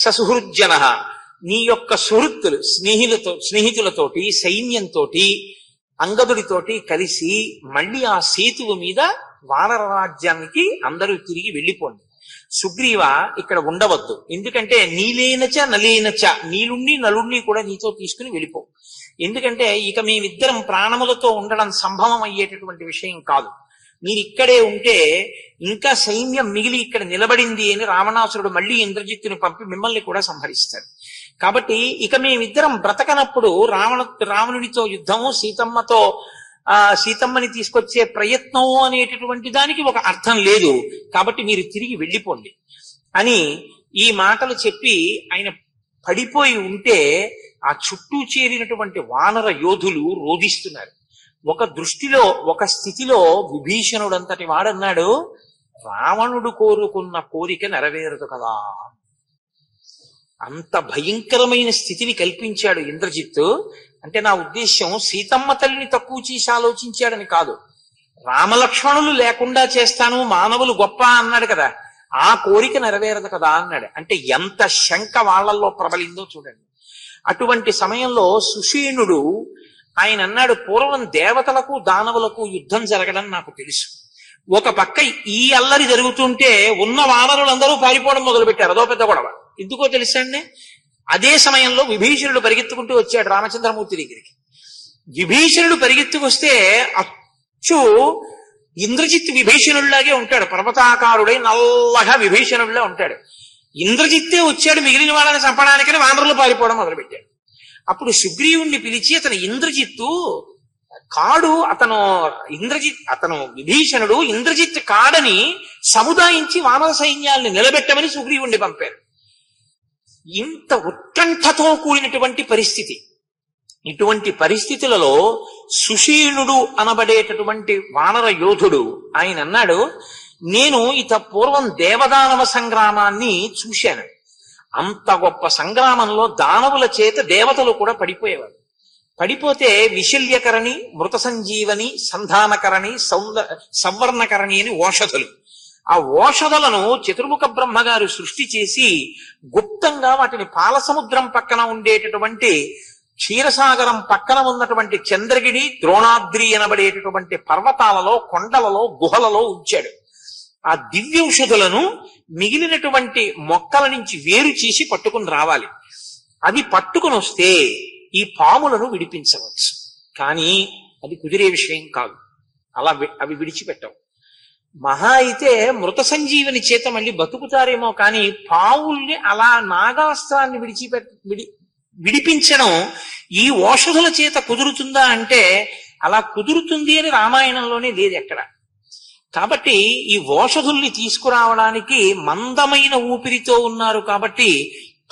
ససుహృజ్జన, నీ యొక్క సుహృత్తులు స్నేహితులతోటి సైన్యంతో అంగదుడితోటి కలిసి మళ్ళీ ఆ సేతువు మీద వానర రాజ్యానికి అందరూ తిరిగి వెళ్ళిపోండి. సుగ్రీవ ఇక్కడ ఉండవద్దు, ఎందుకంటే నీలేనచ నలేనచ, నీలుణ్ణి నలుణ్ణి కూడా నీతో తీసుకుని వెళ్ళిపో. ఎందుకంటే ఇక మేమిద్దరం ప్రాణములతో ఉండడం సంభవం అయ్యేటటువంటి విషయం కాదు. మీరు ఇక్కడే ఉంటే ఇంకా సైన్యం మిగిలి ఇక్కడ నిలబడింది అని రావణాసురుడు మళ్ళీ ఇంద్రజిత్తుని పంపి మిమ్మల్ని కూడా సంహరిస్తాడు. కాబట్టి ఇక మేమిద్దరం బ్రతకనప్పుడు రావణునితో యుద్ధము, సీతమ్మని తీసుకొచ్చే ప్రయత్నం అనేటటువంటి దానికి ఒక అర్థం లేదు. కాబట్టి మీరు తిరిగి వెళ్ళిపోండి అని ఈ మాటలు చెప్పి ఆయన పడిపోయి ఉంటే ఆ చుట్టూ చేరినటువంటి వానర యోధులు రోధిస్తున్నారు. ఒక స్థితిలో విభీషణుడంతటి వాడన్నాడు, రావణుడు కోరుకున్న కోరిక నెరవేరదు కదా. అంత భయంకరమైన స్థితిని కల్పించాడు ఇంద్రజిత్తు. అంటే నా ఉద్దేశ్యం సీతమ్మ తల్లిని తక్కువ చేసి ఆలోచించాడని కాదు, రామలక్ష్మణులు లేకుండా చేస్తాను మానవులు గొప్ప అన్నాడు కదా, ఆ కోరిక నెరవేరదు కదా అన్నాడు. అంటే ఎంత శంక వాళ్ళల్లో ప్రబలిందో చూడండి. అటువంటి సమయంలో సుషేణుడు ఆయన అన్నాడు, పూర్వం దేవతలకు దానవులకు యుద్ధం జరగడం నాకు తెలుసు. ఒక పక్క ఈ అల్లరి జరుగుతుంటే ఉన్న వానరులందరూ పారిపోవడం మొదలుపెట్టారు. అదో పెద్ద గొడవ. ఎందుకో తెలుసండి, అదే సమయంలో విభీషణుడు పరిగెత్తుకుంటూ వచ్చాడు రామచంద్రమూర్తి దగ్గరికి. విభీషణుడు పరిగెత్తుకొస్తే అచ్చు ఇంద్రజిత్ విభీషణుడిలాగే ఉంటాడు, పర్వతాకారుడై నల్లగా విభీషణుడిలా ఉంటాడు. ఇంద్రజిత్తే వచ్చాడు మిగిలిన వాళ్ళని చంపడానికని వానరులు పారిపోవడం మొదలుపెట్టాడు. అప్పుడు సుగ్రీవుణ్ణి పిలిచి అతను ఇంద్రజిత్తు కాడు, అతను విభీషణుడు ఇంద్రజిత్ కాడని సముదాయించి వానర సైన్యాల్ని నిలబెట్టమని సుగ్రీవుణ్ణి పంపారు. ఇంత ఉత్కంఠతో కూడినటువంటి పరిస్థితి. ఇటువంటి పరిస్థితులలో సుషీణుడు అనబడేటటువంటి వానర యోధుడు ఆయన అన్నాడు, నేను పూర్వం దేవదానవ సంగ్రామాన్ని చూశాను. అంత గొప్ప సంగ్రామంలో దానవుల చేత దేవతలు కూడా పడిపోయేవారు. పడిపోతే విశల్యకరణి, మృత సంజీవని, సంధానకరణి, సంవర్ణకరణి అని ఓషధులు. ఆ ఓషధులను చతుర్ముఖ బ్రహ్మగారు సృష్టి చేసి గుప్తంగా వాటిని పాలసముద్రం పక్కన ఉండేటటువంటి క్షీరసాగరం పక్కన ఉన్నటువంటి చంద్రగిరి, ద్రోణాద్రి అనబడేటటువంటి పర్వతాలలో, కొండలలో, గుహలలో ఉంచాడు. ఆ దివ్యౌషధులను మిగిలినటువంటి మొక్కల నుంచి వేరు చేసి పట్టుకుని రావాలి. అది పట్టుకుని వస్తే ఈ పాములను విడిపించవచ్చు. కానీ అది కుదిరే విషయం కాదు. అవి విడిచిపెట్టవు. మహా అయితే మృత సంజీవని చేత మళ్ళీ బతుకుతారేమో, కానీ పావుల్ని అలా నాగాస్త్రాన్ని విడిపించడం ఈ ఓషధుల చేత కుదురుతుందా అంటే అలా కుదురుతుంది అని రామాయణంలోనే లేదు ఎక్కడ. కాబట్టి ఈ ఓషధుల్ని తీసుకురావడానికి మందమైన ఊపిరితో ఉన్నారు కాబట్టి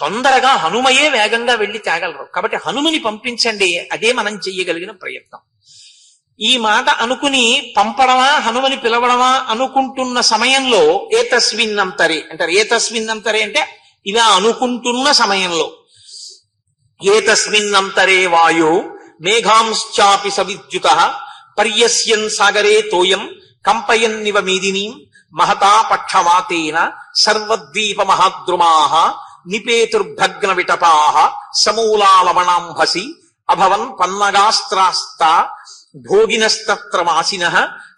తొందరగా హనుమయే వేగంగా వెళ్లి తేగలరు. కాబట్టి హనుమని పంపించండి, అదే మనం చెయ్యగలిగిన ప్రయత్నం. ఈ మాట అనుకుని పంపడమా హనుమని పిలవడమా అనుకుంటున్న సమయంలో ఏతస్మిన్నంతరే అంటారు. ఏతస్మిన్నంతరే అంటే ఇలా అనుకుంటున్న సమయంలో, ఏతస్మిన్నంతరే వాయు మేఘాంశ్చాపి సవిద్యుత పర్యస్యన్ సాగరే తోయం కంపయన్నివ మీదినీం మహతా పక్షవాతేన సర్వద్వీప మహాద్రుమాః నిపేతుర్భగ్న విటపాః సమూలాలవణాంభసి అభవన్ పన్నగాస్త్రాస్త భోగినస్తత్ర వాసినః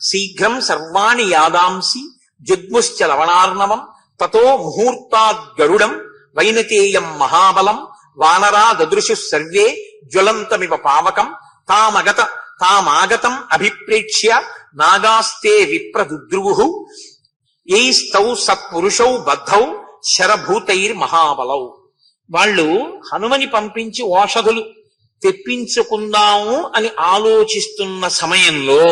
శీఘ్రం సర్వాణి యాదాంసి జగ్ముశ్చ లవణార్ణవం తతో ముహూర్తాద్ గరుడం వైనతేయం మహాబలం వానరా దదృశు సర్వే జ్వలంతమివ పావకం తామాగతం అభిప్రేక్ష్య నాగాస్తే విప్రదుద్రువు ఏస్తౌ సత్పురుషౌ బద్ధౌ శరభూతైర్ మహాబలౌ. వాళ్ళు హనుమని పంపించి ఓషధులు తెప్పించుకుందాము అని ఆలోచిస్తున్న సమయంలో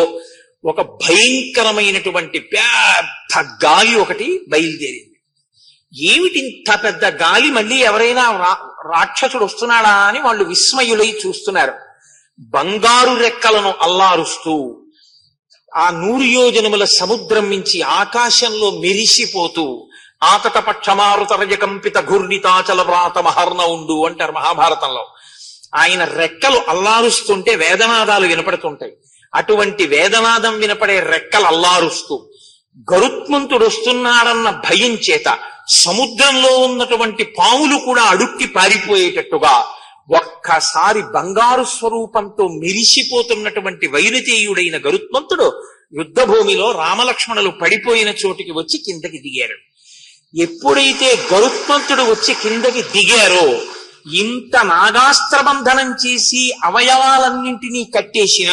ఒక భయంకరమైనటువంటి పెద్ద గాలి ఒకటి బయలుదేరింది. ఏమిటి ఇంత పెద్ద గాలి, మళ్ళీ ఎవరైనా రాక్షసుడు వస్తున్నాడా అని వాళ్ళు విస్మయులై చూస్తున్నారు. బంగారు రెక్కలను అల్లారుస్తూ ఆ 100 యోజనముల సముద్రం నుంచి ఆకాశంలో మెరిసిపోతూ ఆతట పక్షమారుతరజ కంపిత ఘూర్ణితాచల వ్రాత మహర్ణ ఉండు అంటారు మహాభారతంలో. ఆయన రెక్కలు అల్లారుస్తుంటే వేదనాదాలు వినపడుతుంటాయి. అటువంటి వేదనాదం వినపడే రెక్కలు అల్లారుస్తూ గరుత్మంతుడు వస్తున్నాడన్న భయం చేత సముద్రంలో ఉన్నటువంటి పాములు కూడా అడుక్కి పారిపోయేటట్టుగా ఒక్కసారి బంగారు స్వరూపంతో మెరిసిపోతున్నటువంటి వైరతేయుడైన గరుత్మంతుడు యుద్ధభూమిలో రామలక్ష్మణులు పడిపోయిన చోటికి వచ్చి కిందకి దిగారు. ఎప్పుడైతే గరుత్మంతుడు వచ్చి కిందకి దిగారో, ఇంత నాగాస్త్రబంధనం చేసి అవయవాలన్నింటినీ కట్టేసిన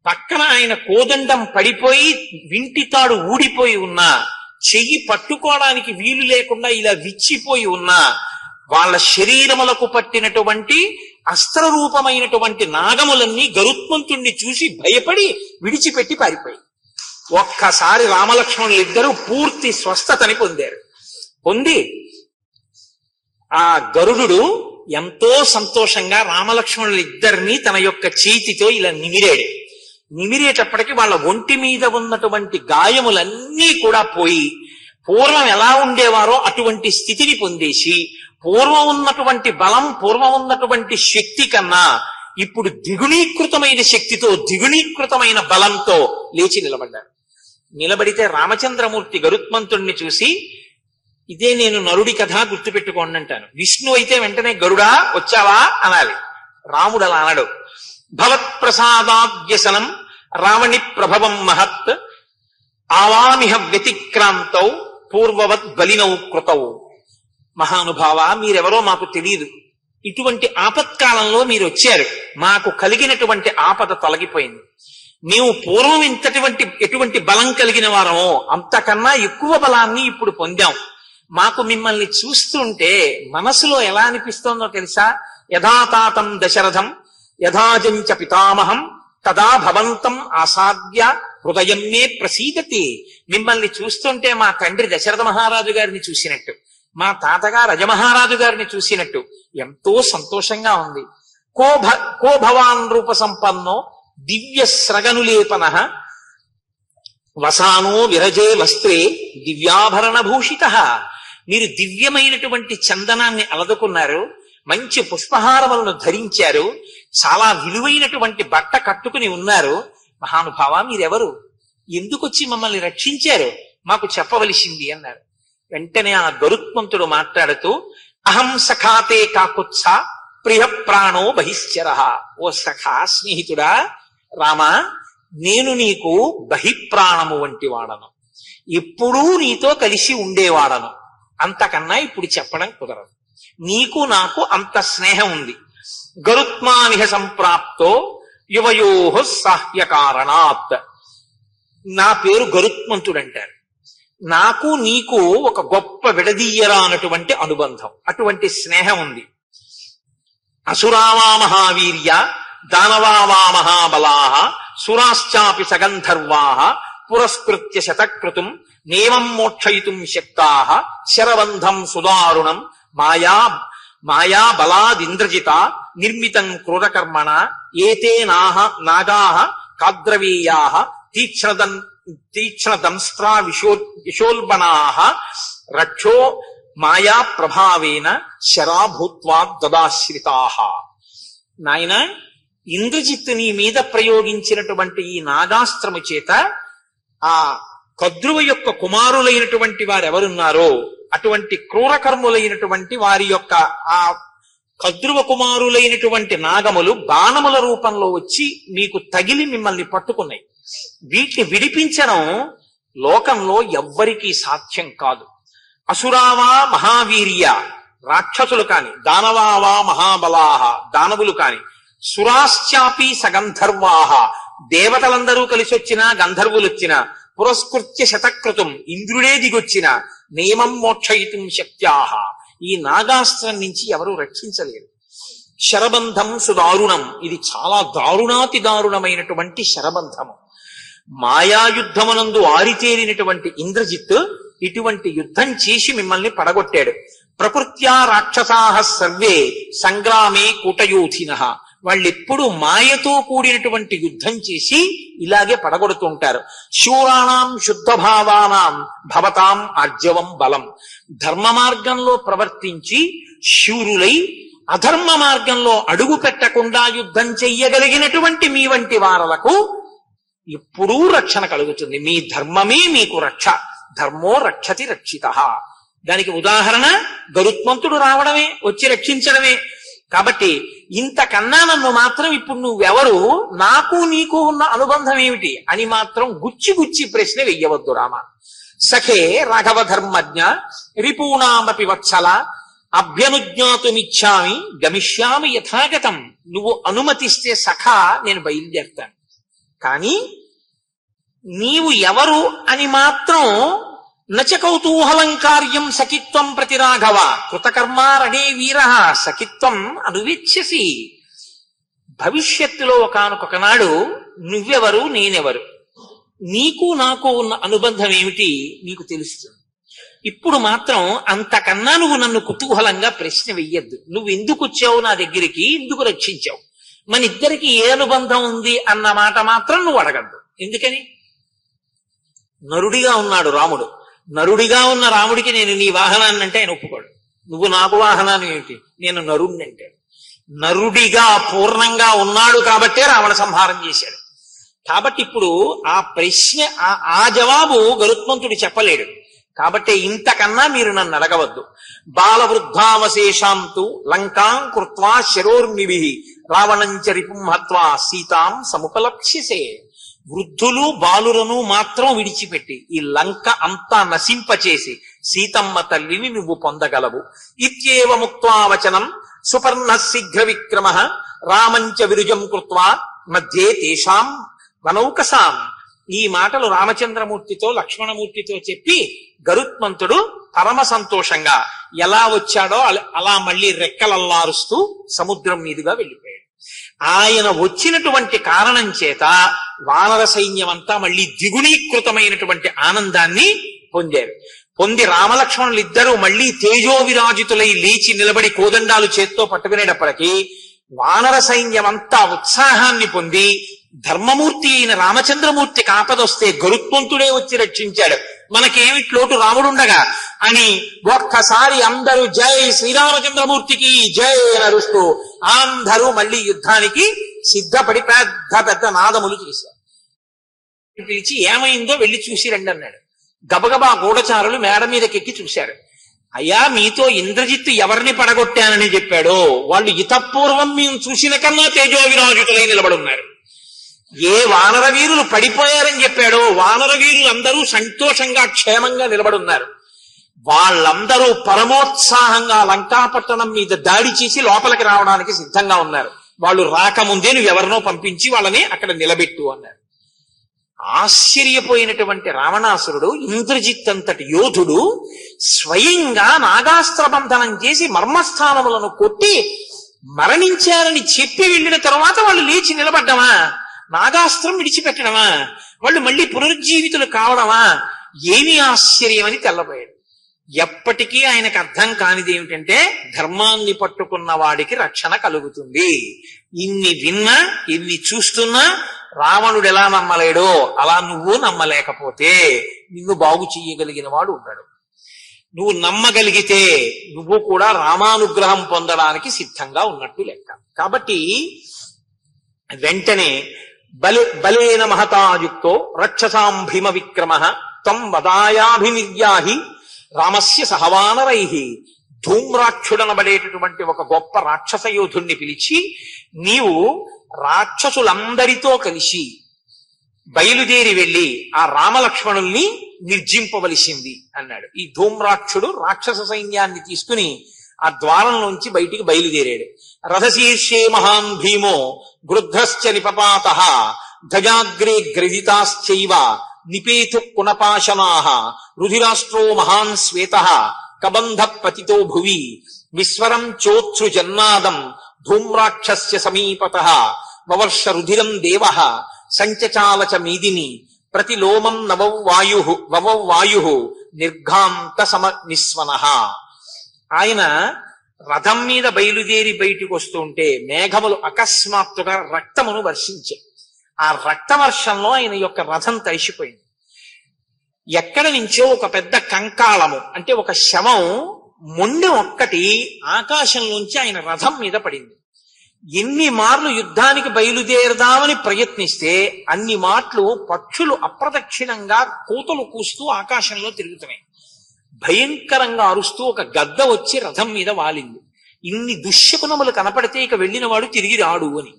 పక్కన ఆయన కోదండం పడిపోయి వింటితాడు ఊడిపోయి ఉన్నా, చెయ్యి పట్టుకోవడానికి వీలు లేకుండా ఇలా విచ్చిపోయి ఉన్నా, వాళ్ళ శరీరములకు పట్టినటువంటి అస్త్రరూపమైనటువంటి నాగములన్నీ గరుత్మంతుణ్ణి చూసి భయపడి విడిచిపెట్టి పారిపోయి ఒక్కసారి రామలక్ష్మణులు ఇద్దరూ పూర్తి స్వస్థతని పొందారు. పొంది ఆ గరుడు ఎంతో సంతోషంగా రామలక్ష్మణులు ఇద్దరిని తన యొక్క చేతితో ఇలా నిమిరాడు. నిమిరేటప్పటికి వాళ్ళ ఒంటి మీద ఉన్నటువంటి గాయములన్నీ కూడా పోయి పూర్వం ఎలా ఉండేవారో అటువంటి స్థితిని పొందేసి, పూర్వం ఉన్నటువంటి బలం, పూర్వం ఉన్నటువంటి శక్తి కన్నా ఇప్పుడు ద్విగుణీకృతమైన శక్తితో, ద్విగుణీకృతమైన బలంతో లేచి నిలబడ్డారు. నిలబడితే రామచంద్రమూర్తి గరుత్మంతుణ్ణి చూసి, ఇదే నేను నరుడి కథ గుర్తుపెట్టుకోండి అంటాను. విష్ణు అయితే వెంటనే గరుడా వచ్చావా అనాలి. రాముడు అలా అనడు. భవత్ప్రసాదాద్యసనం రావణి ప్రభవం మహత్ ఆవామిహ వ్యతిక్రాంతౌ పూర్వవత్ బలినౌ కృతౌ. మహానుభావ, మీరెవరో మాకు తెలియదు. ఇటువంటి ఆపత్కాలంలో మీరు వచ్చారు. మాకు కలిగినటువంటి ఆపద తొలగిపోయింది. మేము పూర్వం ఎటువంటి బలం కలిగిన వారమో అంతకన్నా ఎక్కువ బలాన్ని ఇప్పుడు పొందాం. మాకు మిమ్మల్ని చూస్తుంటే మనసులో ఎలా అనిపిస్తోందో తెలుసా? యథాతాతం దశరథం యథాజంచ పితామహం తదా భవంతం ఆసాద్య హృదయం మే ప్రసీదతి. మిమ్మల్ని చూస్తుంటే మా తండ్రి దశరథ మహారాజు గారిని చూసినట్టు, మా తాతగారు రజమహారాజు గారిని చూసినట్టు ఎంతో సంతోషంగా ఉంది. కో భవాన్ రూప సంపన్నో దివ్య స్రగనులేపన వసానో విరజే వస్త్రే దివ్యాభరణ భూషిత. మీరు దివ్యమైనటువంటి చందనాన్ని అలదుకున్నారు, మంచి పుష్పహారములను ధరించారు, చాలా విలువైనటువంటి బట్ట కట్టుకుని ఉన్నారు. మహానుభావ, మీరెవరు? ఎందుకొచ్చి మమ్మల్ని రక్షించారు? మాకు చెప్పవలసింది అన్నారు. వెంటనే ఆ గరుత్మంతుడు మాట్లాడుతూ, అహం సఖాతే కాకుత్స ప్రియ ప్రాణో బహిశ్చర. ఓ సఖా, స్నేహితుడా రామా, నేను నీకు బహిప్రాణము వంటి వాడను, ఎప్పుడూ నీతో కలిసి ఉండేవాడను. అంతకన్నా ఇప్పుడు చెప్పడం కుదరదు. నీకు నాకు అంత స్నేహం ఉంది. గరుత్మానిహ సంప్రాప్తో యువయోహ సాహ్యకారణాత్. నా పేరు గరుత్మంతుడు అంటారు. నాకు నీకు ఒక గొప్ప విడదీయరా అన్నటువంటి అనుబంధం, అటువంటి స్నేహం ఉంది. అసురావా మహావీర్య దానవావా మహాబలాః సురాశ్చాపి సగంధర్వాః పురస్కృత్య శతకృతుం నేవం మోక్షయితుం శక్తాః శరబంధం సుదారుణం మాయా బలాదింద్రజిత నిర్మితం క్రూరకర్మణ ఏతే నాగాః కాద్రవేయాః తీక్ష్ణదంస్ట్రా విశోల్బణాః రక్షో మాయా ప్రభావేన శరాభూత్వా దదాశ్రితాః. నాయన, ఇంద్రజిత్తు నీ మీద ప్రయోగించినటువంటి ఈ నాగాస్త్రము చేత ఆ కద్రువ యొక్క కుమారులైనటువంటి వారెవరున్నారో అటువంటి క్రూరకర్ములైనటువంటి వారి యొక్క ఆ కద్రువ కుమారులైనటువంటి నాగములు బాణముల రూపంలో వచ్చి మీకు తగిలి మిమ్మల్ని పట్టుకున్నాయి. వీటిని విడిపించడం లోకంలో ఎవ్వరికీ సాధ్యం కాదు. అసురావా మహావీర్య రాక్షసులు కాని, దానవావా మహాబలాహ దానవులు కాని, సురాశ్చాపి సగంధర్వాహ దేవతలందరూ కలిసి వచ్చినా, గంధర్వులు వచ్చినా, పురస్కృత్య శతకృతం ఇంద్రుడే దిగొచ్చిన నియమం మోక్షయితుం శక్త్యాహ ఈ నాగాస్త్రం నుంచి ఎవరూ రక్షించలేరు. శరబంధం సుదారుణం, ఇది చాలా దారుణాతి దారుణమైనటువంటి శరబంధము. మాయాయుద్ధమునందు ఆరితేరినటువంటి ఇంద్రజిత్ ఇటువంటి యుద్ధం చేసి మిమ్మల్ని పడగొట్టాడు. ప్రకృత్యా రాక్షసాః సర్వే సంగ్రామే కూటయోధినః. వాళ్ళెప్పుడు మాయతో కూడినటువంటి యుద్ధం చేసి ఇలాగే పడగొడుతుంటారు. శూరాణం శుద్ధ భావానాం భవతాం ఆర్జవం బలం. ధర్మ మార్గంలో ప్రవర్తించి శూరులై అధర్మ మార్గంలో అడుగు పెట్టకుండా యుద్ధం చెయ్యగలిగినటువంటి మీ వంటి వారలకు ఎప్పుడూ రక్షణ కలుగుతుంది. మీ ధర్మమే మీకు రక్ష. ధర్మో రక్షతి రక్షితః. దానికి ఉదాహరణ గరుత్మంతుడు రావడమే, వచ్చి రక్షించడమే. కాబట్టి ఇంతకన్నా నన్ను మాత్రం ఇప్పుడు నువ్వెవరు, నాకు నీకు ఉన్న అనుబంధం ఏమిటి అని మాత్రం గుచ్చి గుచ్చి ప్రశ్న వెయ్యవద్దు రామ. సఖే రాఘవ ధర్మజ్ఞ రిపూణామపి వత్సల అభ్యనుజ్ఞాతుమిచ్చామి గమిష్యామి యథాగతం. నువ్వు అనుమతిస్తే సఖా నేను బయలుదేరుతాను. కానీ నీవు ఎవరు అని మాత్రం నచ కౌతూహలం కార్యం సఖిత్వం ప్రతి రాఘవ కృతకర్మారణే వీర సఖిత్వం అనువేచ్యసి. భవిష్యత్తులో ఒకానొకనాడు నువ్వెవరు నేనెవరు, నీకు నాకు ఉన్న అనుబంధం ఏమిటి నీకు తెలుస్తుంది. ఇప్పుడు మాత్రం అంతకన్నా నువ్వు నన్ను కుతూహలంగా ప్రశ్న వెయ్యొద్దు. నువ్వు ఎందుకు వచ్చావు నా దగ్గరికి, ఎందుకు రక్షించావు, మన ఇద్దరికి ఏ అనుబంధం ఉంది అన్న మాట మాత్రం నువ్వు అడగద్దు. ఎందుకని? నరుడిగా ఉన్నాడు రాముడు. నరుడిగా ఉన్న రాముడికి నేను నీ వాహనాన్ని అంటే ఆయన ఒప్పుకోడు. నువ్వు నాకు వాహనాన్ని ఏమిటి, నేను నరుడిని అంటే. నరుడిగా పూర్ణంగా ఉన్నాడు కాబట్టే రావణ సంహారం చేశాడు. కాబట్టి ఇప్పుడు ఆ ప్రశ్న ఆ జవాబు గరుత్మంతుడు చెప్పలేడు. కాబట్టి ఇంతకన్నా మీరు నన్ను అడగవద్దు. బాలవృద్ధావశేషాంతు లంకాం కృత్వా శరోర్మిభి రావణంచ రిపుం హత్వా సీతాం సముపలక్ష్యసే. వృద్ధులు బాలురను మాత్రం విడిచిపెట్టి ఈ లంక అంతా నశింపచేసి సీతమ్మ తల్లిని నువ్వు పొందగలవు. ఇత్యేవ ముక్త్వా వచనం సుపర్ణ శీఘ్ర విక్రమ రామంచ విరుజం కృత్వా మధ్యే తేషాం వనౌకసాం. ఈ మాటలు రామచంద్రమూర్తితో లక్ష్మణమూర్తితో చెప్పి గరుత్మంతుడు పరమ సంతోషంగా ఎలా వచ్చాడో అలా మళ్ళీ రెక్కలల్లారుస్తూ సముద్రం మీదుగా వెళ్ళిపోయాడు. ఆయన వచ్చినటువంటి కారణం చేత వానర సైన్యం అంతా మళ్ళీ ద్విగుణీకృతమైనటువంటి ఆనందాన్ని పొందారు. పొంది రామలక్ష్మణులు ఇద్దరూ మళ్ళీ తేజోవిరాజితులై లేచి నిలబడి కోదండాలు చేత్తో పట్టుకునేటప్పటికీ వానర సైన్యం అంతా ఉత్సాహాన్ని పొంది ధర్మమూర్తి అయిన రామచంద్రమూర్తికి ఆపదొస్తే గరుత్మంతుడే వచ్చి రక్షించాడు, మనకేమిటి లోటు రాముడుండగా అని ఒక్కసారి అందరూ జై శ్రీరామచంద్రమూర్తికి జై నరుస్తూ అందరూ మళ్ళీ యుద్ధానికి సిద్ధపడి పెద్ద పెద్ద నాదములు చేశారు. పిలిచి ఏమైందో వెళ్ళి చూసి రండి అన్నాడు. గబగబా గూఢచారులు మేడ మీదకెక్కి చూశారు. అయ్యా, మీతో ఇంద్రజిత్తు ఎవరిని పడగొట్టానని చెప్పాడో వాళ్ళు ఇతపూర్వం మేము చూసిన కన్నా తేజోవిరాజితులై నిలబడున్నారు. ఏ వానర వీరులు పడిపోయారని చెప్పాడో వానర వీరులందరూ సంతోషంగా క్షేమంగా నిలబడున్నారు. వాళ్ళందరూ పరమోత్సాహంగా లంకాపట్టణం మీద దాడి చేసి లోపలికి రావడానికి సిద్ధంగా ఉన్నారు. వాళ్ళు రాకముందే నువ్వెవరినో పంపించి వాళ్ళని అక్కడ నిలబెట్టు అన్నారు. ఆశ్చర్యపోయినటువంటి రావణాసురుడు ఇంద్రజిత్ అంతటి యోధుడు స్వయంగా నాగాస్త్ర బంధనం చేసి మర్మస్థానములను కొట్టి మరణించారని చెప్పి వెళ్ళిన తరువాత వాళ్ళు లేచి నిలబడ్డమా, నాగాస్త్రం విడిచిపెట్టడమా, వాళ్ళు మళ్ళీ పునరుజ్జీవితులు కావడమా, ఏమి ఆశ్చర్యమని తెల్లబోయాడు. ఎప్పటికీ ఆయనకు అర్థం కానిది ఏమిటంటే ధర్మాన్ని పట్టుకున్న వాడికి రక్షణ కలుగుతుంది. ఇన్ని విన్నా ఇన్ని చూస్తున్నా రావణుడు ఎలా నమ్మలేడో అలా నువ్వు నమ్మలేకపోతే నిన్ను బాగు చెయ్యగలిగిన వాడు ఉన్నాడు. నువ్వు నమ్మగలిగితే నువ్వు కూడా రామానుగ్రహం పొందడానికి సిద్ధంగా ఉన్నట్టు లెక్క. కాబట్టి వెంటనే బలేన మహతాయుక్తో రక్షసాం భీమ విక్రమ తం వదాయాభినిర్యాహి రామస్య సహవానరై. ధూమ్రాక్షుడనబడేటటువంటి ఒక గొప్ప రాక్షస యోధుణ్ణి పిలిచి నీవు రాక్షసులందరితో కలిసి బయలుదేరి వెళ్లి ఆ రామలక్ష్మణుల్ని నిర్జింపవలసింది అన్నాడు. ఈ ధూమ్రాక్షుడు రాక్షస సైన్యాన్ని తీసుకుని ఆ ద్వారంలోంచి బయటికి బయలుదేరాడు. రథశీర్షే మహాన్ భీమో గృధ్రశ్చ నిపపాత ధ్వజాగ్రే గ్రజితాశ్చైవ నిపేతు కునపాశనాః రుధిరాష్ట్రో మహాన్ శ్వేతః కబంధ పతితో భువి విస్వరం చోత్సు జన్నాదం ధూమ్రాక్షస్య సమీపతః వవర్ష రుధిరం దేవః సంచచాలచ మీదిని ప్రతిలోమం వవౌ వాయుః నిర్ఘాంత సమ నిస్వనః. ఆయన రథం మీద బయలుదేరి బయటికి వస్తుంటే మేఘములు అకస్మాత్తుగా రక్తమును వర్షించాయి. ఆ రక్తవర్షంలో ఆయన యొక్క రథం తడిసిపోయింది. ఎక్కడ నుంచో ఒక పెద్ద కంకాళము అంటే ఒక శవం మొండెం ఒక్కటి ఆకాశంలోంచి ఆయన రథం మీద పడింది. ఎన్ని మార్లు యుద్ధానికి బయలుదేరదామని ప్రయత్నిస్తే అన్ని మాటలు పక్షులు అప్రదక్షిణంగా కూతలు కూస్తూ ఆకాశంలో తిరుగుతున్నాయి. భయంకరంగా అరుస్తూ ఒక గద్ద వచ్చి రథం మీద వాలింది. ఇన్ని దుశ్శకునములు కనపడితే ఇక వెళ్ళిన వాడు తిరిగి రాడు అని.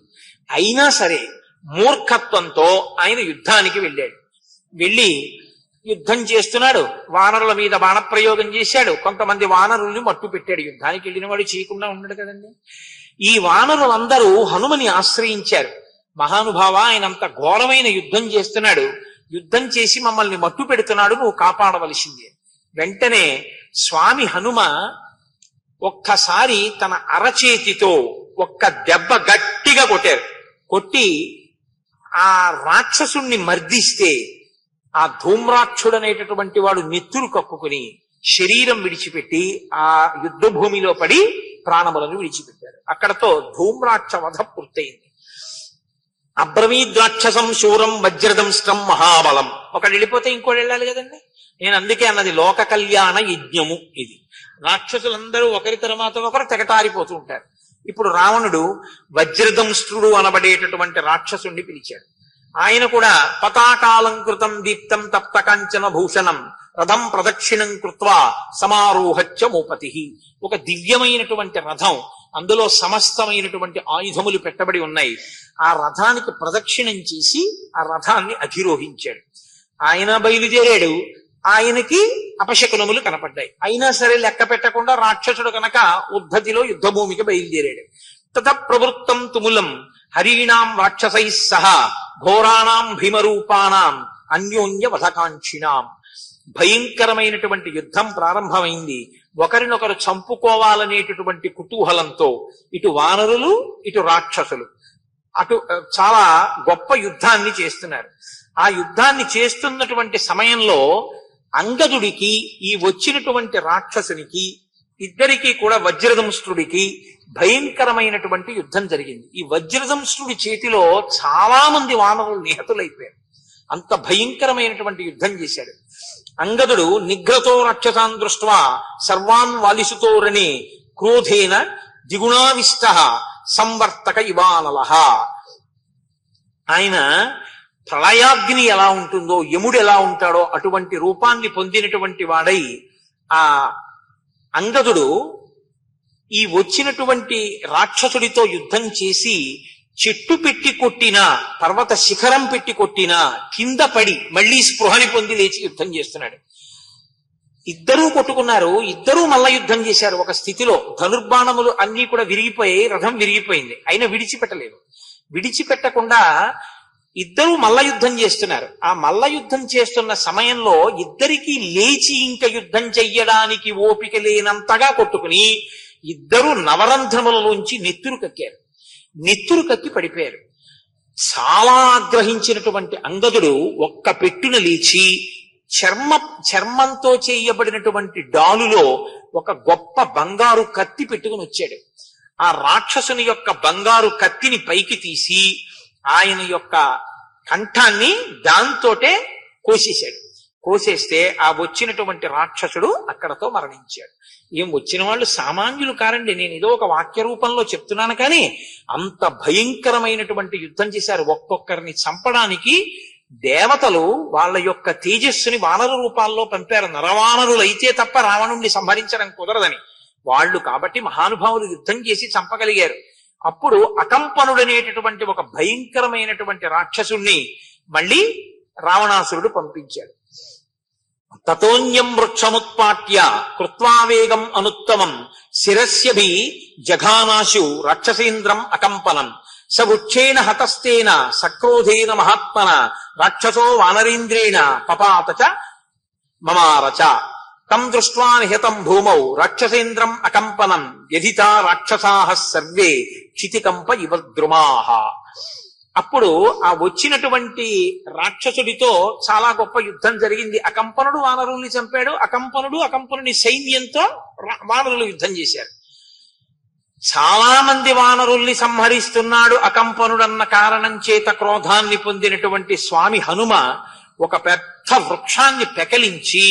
అయినా సరే మూర్ఖత్వంతో ఆయన యుద్ధానికి వెళ్ళాడు. వెళ్ళి యుద్ధం చేస్తున్నాడు. వానరుల మీద బాణప్రయోగం చేశాడు. కొంతమంది వానరుల్ని మట్టు పెట్టాడు. యుద్ధానికి వెళ్ళిన వాడు చేయకుండా ఉన్నాడు కదండి. ఈ వానరులందరూ హనుమని ఆశ్రయించారు. మహానుభావ, ఆయన అంత ఘోరమైన యుద్ధం చేస్తున్నాడు, యుద్ధం చేసి మమ్మల్ని మట్టు పెడుతున్నాడు, నువ్వు కాపాడవలసిందే. వెంటనే స్వామి హనుమ ఒక్కసారి తన అరచేతితో ఒక్క దెబ్బ గట్టిగా కొట్టారు. కొట్టి ఆ రాక్షసుణ్ణి మర్దిస్తే ఆ ధూమ్రాక్షుడనేటటువంటి వాడు నెత్తురు కప్పుకుని శరీరం విడిచిపెట్టి ఆ యుద్ధ భూమిలో పడి ప్రాణములను విడిచిపెట్టారు. అక్కడతో ధూమ్రాక్ష వధ పూర్తయింది. అబ్రవీద్రాక్షసం శూరం వజ్రదంస్ట్రం మహాబలం. ఒకడు వెళ్ళిపోతే ఇంకోటి వెళ్ళాలి కదండి. నేను అందుకే అన్నది లోక కళ్యాణ యజ్ఞము ఇది. రాక్షసులందరూ ఒకరి తర్వాత ఒకరు తెగటారిపోతూ ఉంటారు. ఇప్పుడు రావణుడు వజ్రదంష్ట్రుడు అనబడేటటువంటి రాక్షసుణ్ణి పిలిచాడు. ఆయన కూడా పతాకాలంకృతం దీప్తం తప్త కాంచన భూషణం రథం ప్రదక్షిణం కృత్వా సమారోహచ్చ మూపతి. ఒక దివ్యమైనటువంటి రథం, అందులో సమస్తమైనటువంటి ఆయుధములు పెట్టబడి ఉన్నాయి. ఆ రథానికి ప్రదక్షిణం చేసి ఆ రథాన్ని అధిరోహించాడు. ఆయన బయలుదేరాడు. ఆయనకి అపశకునములు కనపడ్డాయి. అయినా సరే లెక్క పెట్టకుండా రాక్షసుడు కనుక ఉద్ధతిలో యుద్ధభూమికి బయలుదేరాడు. తత ప్రవృత్తం తుములం హరీణాం రాక్షసై సహా ఘోరాణాం భీమరూపాణాం అన్యోన్య వధకాంక్షిణాం. భయంకరమైనటువంటి యుద్ధం ప్రారంభమైంది. ఒకరినొకరు చంపుకోవాలనేటటువంటి కుతూహలంతో ఇటు వానరులు ఇటు రాక్షసులు అటు చాలా గొప్ప యుద్ధాన్ని చేస్తున్నారు. ఆ యుద్ధాన్ని చేస్తున్నటువంటి సమయంలో అంగదుడికి ఈ వచ్చినటువంటి రాక్షసునికి ఇద్దరికీ కూడా వజ్రదంష్ట్రుడికి భయంకరమైనటువంటి యుద్ధం జరిగింది. ఈ వజ్రదంష్ట్రుడి చేతిలో చాలా మంది వానరులు నిహతులైపోయారు. అంత భయంకరమైనటువంటి యుద్ధం చేశాడు. అంగదుడు నిగ్రతో రాక్షసాన్ దృష్ట్వా సర్వాన్ వాలిసుతోరణి క్రోధేన ద్విగుణావిష్ట సంవర్తక ఇవానలః. ఆయన ప్రళయాగ్ని ఎలా ఉంటుందో, యముడు ఎలా ఉంటాడో అటువంటి రూపాన్ని పొందినటువంటి వాడై ఆ అంగదుడు ఈ వచ్చినటువంటి రాక్షసుడితో యుద్ధం చేసి చెట్టు పెట్టి కొట్టినా, పర్వత శిఖరం పెట్టి కొట్టినా కింద పడి మళ్లీ స్పృహని పొంది లేచి యుద్ధం చేస్తున్నాడు. ఇద్దరూ కొట్టుకున్నారు. ఇద్దరూ మల్ల యుద్ధం చేశారు. ఒక స్థితిలో ధనుర్బాణములు అన్ని కూడా విరిగిపోయాయి. రథం విరిగిపోయింది. అయినా విడిచిపెట్టలేదు. విడిచిపెట్టకుండా ఇద్దరూ మల్ల యుద్ధం చేస్తున్నారు. ఆ మల్ల యుద్ధం చేస్తున్న సమయంలో ఇద్దరికీ లేచి ఇంక యుద్ధం చెయ్యడానికి ఓపిక లేనంతగా కొట్టుకుని ఇద్దరూ నవరంధ్రములలోంచి నెత్తురు కక్కారు. నెత్తురు కక్కి పడిపోయారు. చాలా ఆగ్రహించినటువంటి అంగదుడు ఒక్క పెట్టున లేచి చర్మంతో చేయబడినటువంటి డాలులో ఒక గొప్ప బంగారు కత్తి పెట్టుకుని వచ్చాడు. ఆ రాక్షసుని యొక్క బంగారు కత్తిని పైకి తీసి ఆయన యొక్క కంఠాన్ని దాంతోటే కోసేశాడు. కోసేస్తే ఆ వచ్చినటువంటి రాక్షసుడు అక్కడతో మరణించాడు. ఏం వచ్చిన వాళ్ళు సామాన్యులు కారండి, నేను ఏదో ఒక వాక్య రూపంలో చెప్తున్నాను. కానీ అంత భయంకరమైనటువంటి యుద్ధం చేశారు. ఒక్కొక్కరిని చంపడానికి దేవతలు వాళ్ళ యొక్క తేజస్సుని వానర రూపాల్లో పంపారు. నరవానరులైతే తప్ప రావణుణ్ణి సంహరించడం కుదరదని వాళ్ళు. కాబట్టి మహానుభావులు యుద్ధం చేసి చంపగలిగారు. అప్పుడు అకంపనుడనేటటువంటి ఒక భయంకరమైనటువంటి రాక్షసుణ్ణి మళ్ళీ రావణాసురుడు పంపించాడు. తతోన్యం వృక్షముత్పాట్య కృత్వావేగం అనుత్తమం శిరస్యభి జఘానాశు రాక్షసేంద్రం అకంపనం స వృక్షేణ హతస్తేన సక్రోధేన మహాత్మన రాక్షసో వానరేంద్రేణ పపాత చ మమారచ తం దృష్ట్వా నిహతం భూమౌ రాక్షసేంద్రం అకంపనం వ్యధితా రాక్షసాః సర్వే క్షితికంప ఇవ ద్రుమాః. అప్పుడు ఆ వచ్చినటువంటి రాక్షసుడితో చాలా గొప్ప యుద్ధం జరిగింది. అకంపనుడు వానరుల్ని చంపాడు. అకంపనుని సైన్యంతో వానరులు యుద్ధం చేశారు. చాలా మంది వానరుల్ని సంహరిస్తున్నాడు అకంపనుడన్న కారణం చేత క్రోధాన్ని పొందినటువంటి స్వామి హనుమ ఒక పెద్ద వృక్షాన్ని పెకలించి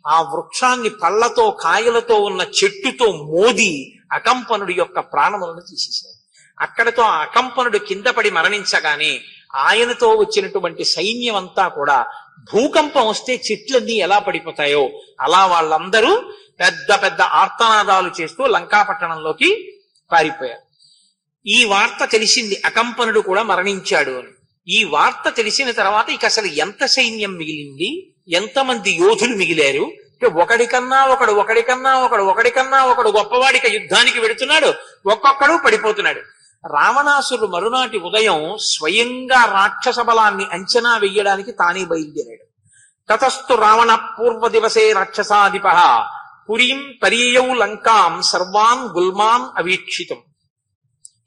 ఆ వృక్షాన్ని పళ్లతో కాయలతో ఉన్న చెట్టుతో మోది అకంపనుడి యొక్క ప్రాణములను తీసేశాడు. అక్కడతో అకంపనుడు కింద పడి మరణించగానే ఆయనతో వచ్చినటువంటి సైన్యం అంతా కూడా భూకంపం వస్తే చెట్లన్నీ ఎలా పడిపోతాయో అలా వాళ్ళందరూ పెద్ద పెద్ద ఆర్తనాదాలు చేస్తూ లంకాపట్టణంలోకి పారిపోయారు. ఈ వార్త తెలిసింది, అకంపనుడు కూడా మరణించాడు అని. ఈ వార్త తెలిసిన తర్వాత ఇక అసలు ఎంత సైన్యం మిగిలింది, ఎంతమంది యోధులు మిగిలారు, ఒకడికన్నా ఒకడు గొప్పవాడిక యుద్ధానికి వెడుతున్నాడు, ఒక్కొక్కడు పడిపోతున్నాడు. రావణాసురుడు మరునాటి ఉదయం స్వయంగా రాక్షస బలాన్ని అంచనా వెయ్యడానికి తానే బయలుదేరాడు. తతస్థు రావణ పూర్వ దివసే రాక్షసాధిప పురీం పరియౌ లంకాం సర్వాన్ గుల్మాన్ అవీక్షితం.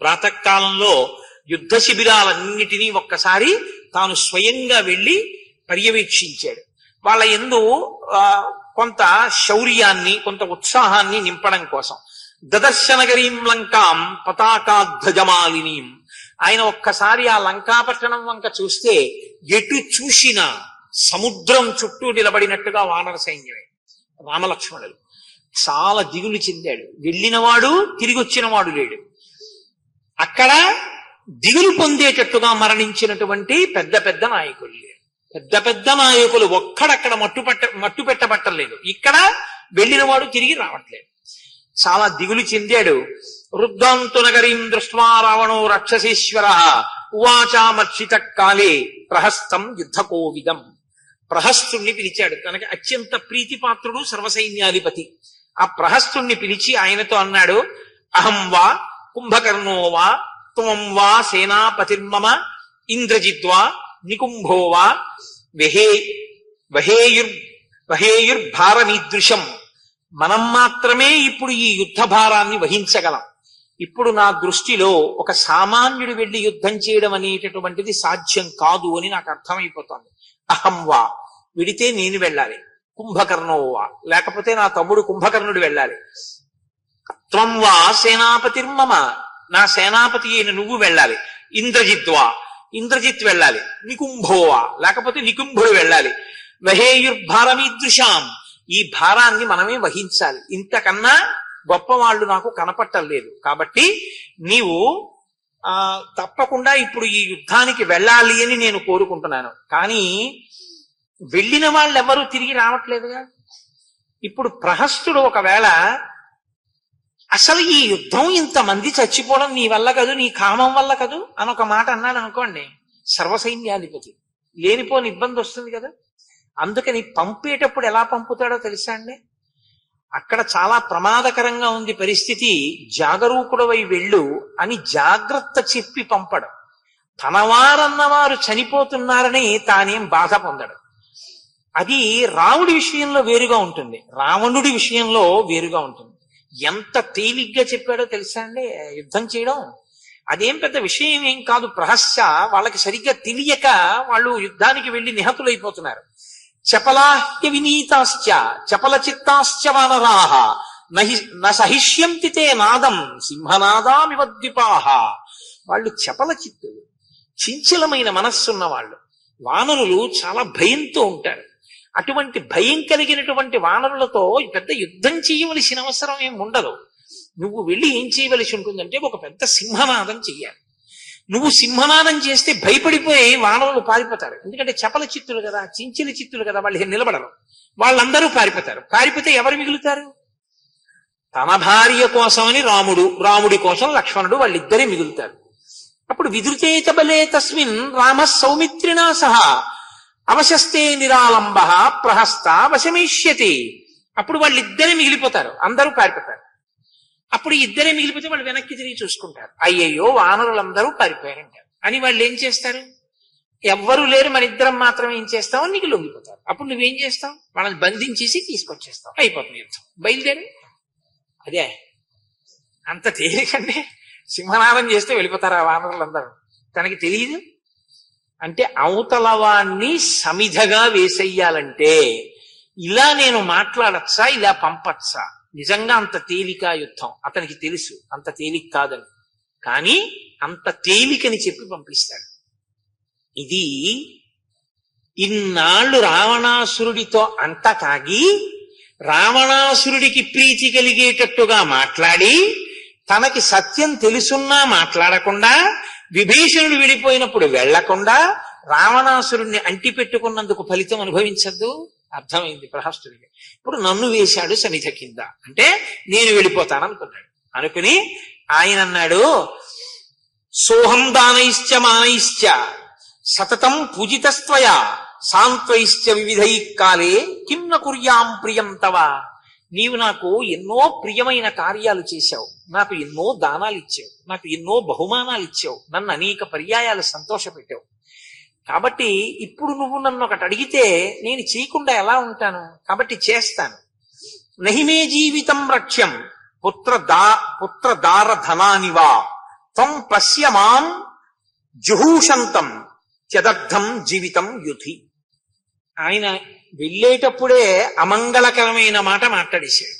ప్రాతకాలంలో యుద్ధ శిబిరాలన్నిటినీ ఒక్కసారి తాను స్వయంగా వెళ్లి పర్యవేక్షించాడు. వాళ్ళ యందు కొంత శౌర్యాన్ని, కొంత ఉత్సాహాన్ని నింపడం కోసం. దదర్శనగరీం లంకాం పతాకాధ్వజమాలినీం. ఆయన ఒక్కసారి ఆ లంకాపట్టణం వంక చూస్తే ఎటు చూసినా సముద్రం చుట్టూ నిలబడినట్టుగా వానర సైన్యమే. రామలక్ష్మణులు చాలా దిగులు చెందాడు. వెళ్ళినవాడు తిరిగి వచ్చినవాడు లేడు. అక్కడ దిగులు పొందేటట్టుగా మరణించినటువంటి పెద్ద పెద్ద నాయకులు లేరు. పెద్ద పెద్ద నాయకులు ఒక్కడక్కడ మట్టు పెట్టబట్టలేదు. ఇక్కడ వెళ్ళినవాడు తిరిగి రావట్లేదు. చాలా దిగులు చెందాడు. వృద్ధాంతు నగరీం దృష్ట్వా రావణో రాక్షసేశ్వర ఉవాచామర్షిత కాలే ప్రహస్తం యుద్ధకోవిదం. ప్రహస్తుణ్ణి పిలిచాడు. తనకి అత్యంత ప్రీతిపాత్రుడు సర్వసైన్యాధిపతి. ఆ ప్రహస్తుణ్ణి పిలిచి ఆయనతో అన్నాడు, అహం వా కుంభకర్ణో వా త్వం వా సేనాపతిర్మమ ఇంద్రజిద్వా నికుంభో వా వహేయుర్భారమీదృశం. మనం మాత్రమే ఇప్పుడు ఈ యుద్ధ భారాన్ని వహించగలం. ఇప్పుడు నా దృష్టిలో ఒక సామాన్యుడు వెళ్లి యుద్ధం చేయడం అనేటటువంటిది సాధ్యం కాదు అని నాకు అర్థమైపోతుంది. అహం వా, విడితే నేను వెళ్ళాలి. కుంభకర్ణో వా, లేకపోతే నా తమ్ముడు కుంభకర్ణుడు వెళ్ళాలి. త్వం వా సేనాపతిర్మమ, నా సేనాపతి అయిన నువ్వు వెళ్ళాలి. ఇంద్రజిద్వా, ఇంద్రజిత్ వెళ్ళాలి. నికుంభోవా, లేకపోతే నికుంభుడు వెళ్ళాలి. వహేయుర్భారమీదృశాం, ఈ భారాన్ని మనమే వహించాలి. ఇంతకన్నా గొప్పవాళ్లు నాకు కనపట్టలేదు. కాబట్టి నీవు తప్పకుండా ఇప్పుడు ఈ యుద్ధానికి వెళ్ళాలి అని నేను కోరుకుంటున్నాను. కానీ వెళ్ళిన వాళ్ళు ఎవరూ తిరిగి రావట్లేదుగా. ఇప్పుడు ప్రహస్తుడు ఒకవేళ అసలు ఈ యుద్ధం ఇంతమంది చచ్చిపోవడం నీ వల్ల కదూ, నీ కామం వల్ల కదూ అని ఒక మాట అన్నాడు అనుకోండి, సర్వసైన్యాధిపతి లేనిపోని ఇబ్బంది వస్తుంది కదా. అందుకని పంపేటప్పుడు ఎలా పంపుతాడో తెలుసా అండి? అక్కడ చాలా ప్రమాదకరంగా ఉంది పరిస్థితి, జాగరూకుడవై వెళ్ళు అని జాగ్రత్త చెప్పి పంపడం. తనవారన్నవారు చనిపోతున్నారని తానేం బాధ పొందడం. అది రాముడి విషయంలో వేరుగా ఉంటుంది, రావణుడి విషయంలో వేరుగా ఉంటుంది. ఎంత తేలిగ్గా చెప్పాడో తెలుసా అండి యుద్ధం చేయడం. అదేం పెద్ద విషయం ఏం కాదు. ప్రహస్య వాళ్ళకి సరిగ్గా తెలియక వాళ్ళు యుద్ధానికి వెళ్లి నిహతులైపోతున్నారు. చపలాహ్య వినీతాశ్చ చపల చిత్తాశ్చ వానరాహ నహిష్యంతి తే నాదం సింహనాదామివద్విపాహ. వాళ్ళు చపల చిత్తులు, చంచలమైన మనస్సున్న వాళ్ళు. వానరులు చాలా భయంతో ఉంటారు. అటువంటి భయం కలిగినటువంటి వానరులతో పెద్ద యుద్ధం చేయవలసిన అవసరం ఏం ఉండదు. నువ్వు వెళ్ళి ఏం చేయవలసి ఉంటుందంటే ఒక పెద్ద సింహనాదం చెయ్యాలి. నువ్వు సింహనాదం చేస్తే భయపడిపోయి వానరులు పారిపోతారు. ఎందుకంటే చపల చిత్తులు కదా, చించిన చిత్తులు కదా, వాళ్ళు నిలబడరు. వాళ్ళందరూ పారిపోతారు. పారిపోతే ఎవరు మిగులుతారు? తన భార్య కోసమని రాముడు, రాముడి కోసం లక్ష్మణుడు, వాళ్ళిద్దరే మిగులుతారు. అప్పుడు విధృతేత బలే తస్మిన్ రామ సౌమిత్రినా సహా అవశస్తే నిరాలంబ ప్రహస్త వశమేష్యతి. అప్పుడు వాళ్ళిద్దరే మిగిలిపోతారు, అందరూ పారిపోతారు. అప్పుడు ఇద్దరే మిగిలిపోతే వాళ్ళు వెనక్కి తిరిగి చూసుకుంటారు, అయ్యయ్యో వానరులందరూ పారిపోయారంటారు. అని వాళ్ళు ఏం చేస్తారు? ఎవ్వరూ లేరు, మన ఇద్దరం మాత్రం ఏం చేస్తావు, నీకు లొంగిపోతారు. అప్పుడు నువ్వేం చేస్తావు? వాళ్ళని బంధించేసి తీసుకొచ్చేస్తావు, అయిపోతుంది యుద్ధం, బయలుదేరి. అదే అంత తేలికండి. సింహనాదం చేస్తే వెళ్ళిపోతారు ఆ వానరులందరూ. తనకి తెలియదు అంటే అవతల వాణ్ణి సమిధగా వేసెయ్యాలంటే ఇలా నేను మాట్లాడచ్చా, ఇలా పంపచ్చా? నిజంగా అంత తేలిక యుద్ధం? అతనికి తెలుసు అంత తేలిక కాదని, కానీ అంత తేలికని చెప్పి పంపిస్తాడు. ఇది ఇన్నాళ్ళు రావణాసురుడితో అంట కాగి రావణాసురుడికి ప్రీతి కలిగేటట్టుగా మాట్లాడి తనకి సత్యం తెలుసున్నా మాట్లాడకుండా, విభీషణుడు విడిపోయినప్పుడు వెళ్లకుండా రావణాసురుణ్ణి అంటిపెట్టుకున్నందుకు ఫలితం అనుభవించద్దు. అర్థమైంది ప్రహస్తుడికి. ఇప్పుడు నన్ను వేశాడు సమిధ కింద అంటే నేను వెళ్ళిపోతాననుకున్నాడు. అనుకుని ఆయన అన్నాడు, సోహం దానైశ్చ మానైశ్చ సతతం పూజితస్త్వయా సాంత్వైశ్చ వివిధై కాలే కిం న కుర్యాం ప్రియం తవ. నీవు నాకు ఎన్నో ప్రియమైన కార్యాలు చేశావు, నాకు ఎన్నో దానాలు ఇచ్చావు, నాకు ఎన్నో బహుమానాలు ఇచ్చావు, నన్ను అనేక పర్యాయాలు సంతోషపెట్టావు. కాబట్టి ఇప్పుడు నువ్వు నన్ను ఒకటి అడిగితే నేను చేయకుండా ఎలా ఉంటాను? కాబట్టి చేస్తాను. నహిమే జీవితం రక్ష్యం పుత్రదార ధనానివా త్వం పశ్య మాం జుహూషంతం త్యదర్థం జీవితం యుధి. ఆయన వెళ్ళేటప్పుడే అమంగళకరమైన మాట మాట్లాడేశాడు.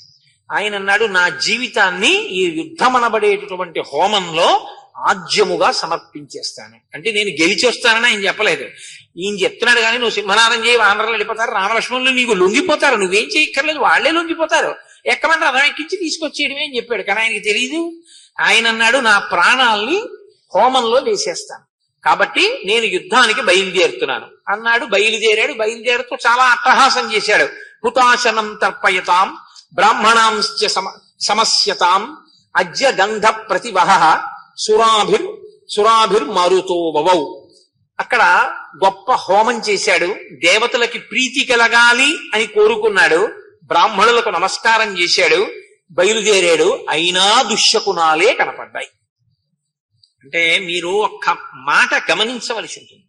ఆయన అన్నాడు, నా జీవితాన్ని ఈ యుద్ధం అనబడేటటువంటి హోమంలో ఆజ్యముగా సమర్పించేస్తాను. అంటే నేను గెలిచి వస్తానని ఆయన చెప్పలేదు. ఈయన చెప్తున్నాడు కానీ నువ్వు సింహనాదం చేయి, వానరులు వెళ్ళిపోతారు, రామలక్ష్మణులు నీకు లొంగిపోతారు, నువ్వేం చేయక్కర్లేదు, వాళ్లే లొంగిపోతారు, ఎక్కమంటే రథం ఎక్కించి తీసుకొచ్చేయడమే అని చెప్పాడు. కానీ ఆయనకి తెలియదు. ఆయన అన్నాడు, నా ప్రాణాల్ని హోమంలో వేసేస్తాను, కాబట్టి నేను యుద్ధానికి బయలుదేరుతున్నాను అన్నాడు. బయలుదేరాడు. బయలుదేరుతూ చాలా అట్టహాసం చేశాడు. హుతాశనం తర్పయతాం బ్రాహ్మణాంశ్చ సమస్యతాం అజ్య గంధ ప్రతివహ సురాభిర్ మారుతో వవౌ. అక్కడ గొప్ప హోమం చేశాడు. దేవతలకి ప్రీతి కలగాలి అని కోరుకున్నాడు. బ్రాహ్మణులకు నమస్కారం చేశాడు. బయలుదేరాడు. అయినా దుశ్శకునాలే కనపడ్డాయి. అంటే మీరు ఒక్క మాట గమనించవలసి ఉంటుంది.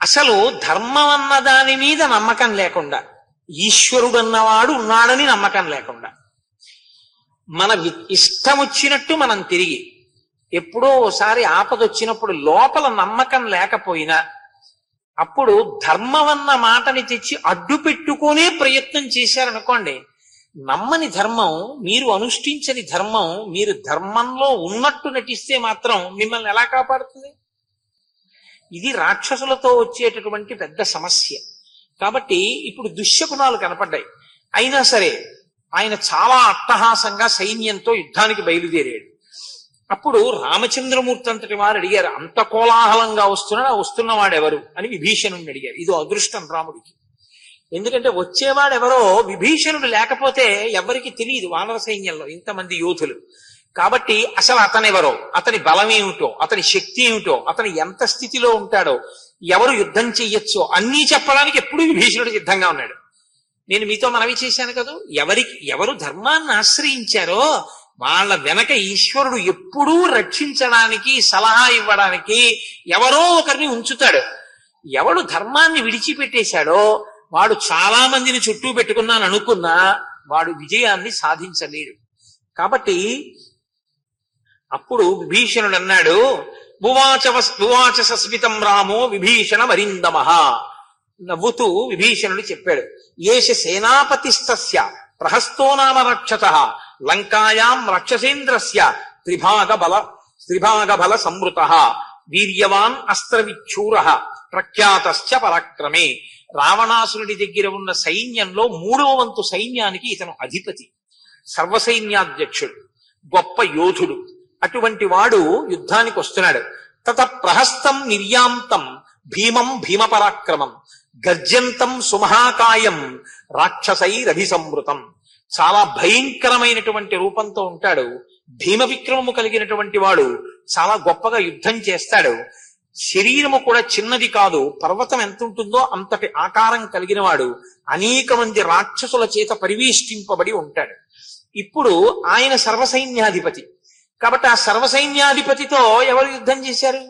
అసలు ధర్మం అన్న దాని మీద నమ్మకం లేకుండా, ఈశ్వరుడు అన్నవాడు ఉన్నాడని నమ్మకం లేకుండా, మన ఇష్టం వచ్చినట్టు మనం తిరిగి, ఎప్పుడో ఓసారి ఆపదొచ్చినప్పుడు లోపల నమ్మకం లేకపోయినా అప్పుడు ధర్మం అన్న మాటని తెచ్చి అడ్డు పెట్టుకునే ప్రయత్నం చేశారనుకోండి, నమ్మని ధర్మం, మీరు అనుష్ఠించని ధర్మం, మీరు ధర్మంలో ఉన్నట్టు నటిస్తే మాత్రం మిమ్మల్ని ఎలా కాపాడుతుంది? ఇది రాక్షసులతో వచ్చేటటువంటి పెద్ద సమస్య. కాబట్టి ఇప్పుడు దుశ్శకునాలు కనపడ్డాయి. అయినా సరే ఆయన చాలా అట్టహాసంగా సైన్యంతో యుద్ధానికి బయలుదేరాడు. అప్పుడు రామచంద్రమూర్తి అంతటి వారు అడిగారు, అంత కోలాహలంగా వస్తున్నవాడెవరు అని విభీషణుడిని అడిగారు. ఇదో అదృష్టం రాముడికి. ఎందుకంటే వచ్చేవాడెవరో విభీషణుడు లేకపోతే ఎవరికి తెలియదు వానర సైన్యంలో ఇంతమంది యోధులు. కాబట్టి అసలు అతనెవరో, అతని బలం ఏమిటో, అతని శక్తి ఏమిటో, అతను ఎంత స్థితిలో ఉంటాడో, ఎవరు యుద్ధం చెయ్యొచ్చో అన్నీ చెప్పడానికి ఎప్పుడూ విభీషణుడు సిద్ధంగా ఉన్నాడు. నేను మీతో మనవి చేశాను కదా, ఎవరు ధర్మాన్ని ఆశ్రయించారో వాళ్ళ వెనక ఈశ్వరుడు ఎప్పుడూ రక్షించడానికి, సలహా ఇవ్వడానికి ఎవరో ఒకరిని ఉంచుతాడు. ఎవడు ధర్మాన్ని విడిచిపెట్టేశాడో వాడు చాలా మందిని చుట్టూ పెట్టుకున్నాను అనుకున్నా వాడు విజయాన్ని సాధించలేడు. కాబట్టి అప్పుడు విభీషణుడు అన్నాడు, భువాచ సస్మితం రామో విభీషణ వరిందమః. నవ్వుతూ విభీషణుడు చెప్పాడు, ఏష సేనాపతిస్తస్య ప్రహస్తో నామ రక్షతః లంకాయాం రక్షసేంద్రస్య త్రిభాగ బల సంవృతః వీర్యవాన్ అస్త్రవిచ్చూరః ప్రఖ్యాతశ్చ పరాక్రమే. రావణాసురుడి దగ్గర ఉన్న సైన్యంలో 3వ వంతు సైన్యానికి ఇతను అధిపతి, సర్వసైన్యాధ్యక్షుడు, గొప్ప యోధుడు. అటువంటి వాడు యుద్ధానికి వస్తున్నాడు. తత ప్రహస్తం నిర్యాంతం భీమం భీమపరాక్రమం గర్జంతం సుమహాకాయం రాక్షసైరభిసంవృతం. చాలా భయంకరమైనటువంటి రూపంతో ఉంటాడు. భీమ విక్రమము కలిగినటువంటి వాడు. చాలా గొప్పగా యుద్ధం చేస్తాడు. శరీరము కూడా చిన్నది కాదు, పర్వతం ఎంత ఉంటుందో అంతటి ఆకారం కలిగిన వాడు. అనేక మంది రాక్షసుల చేత పరివేష్టింపబడి ఉంటాడు. ఇప్పుడు ఆయన సర్వసైన్యాధిపతి. కాబట్టి ఆ సర్వసైన్యాధిపతితో ఎవరు యుద్ధం చేశారు?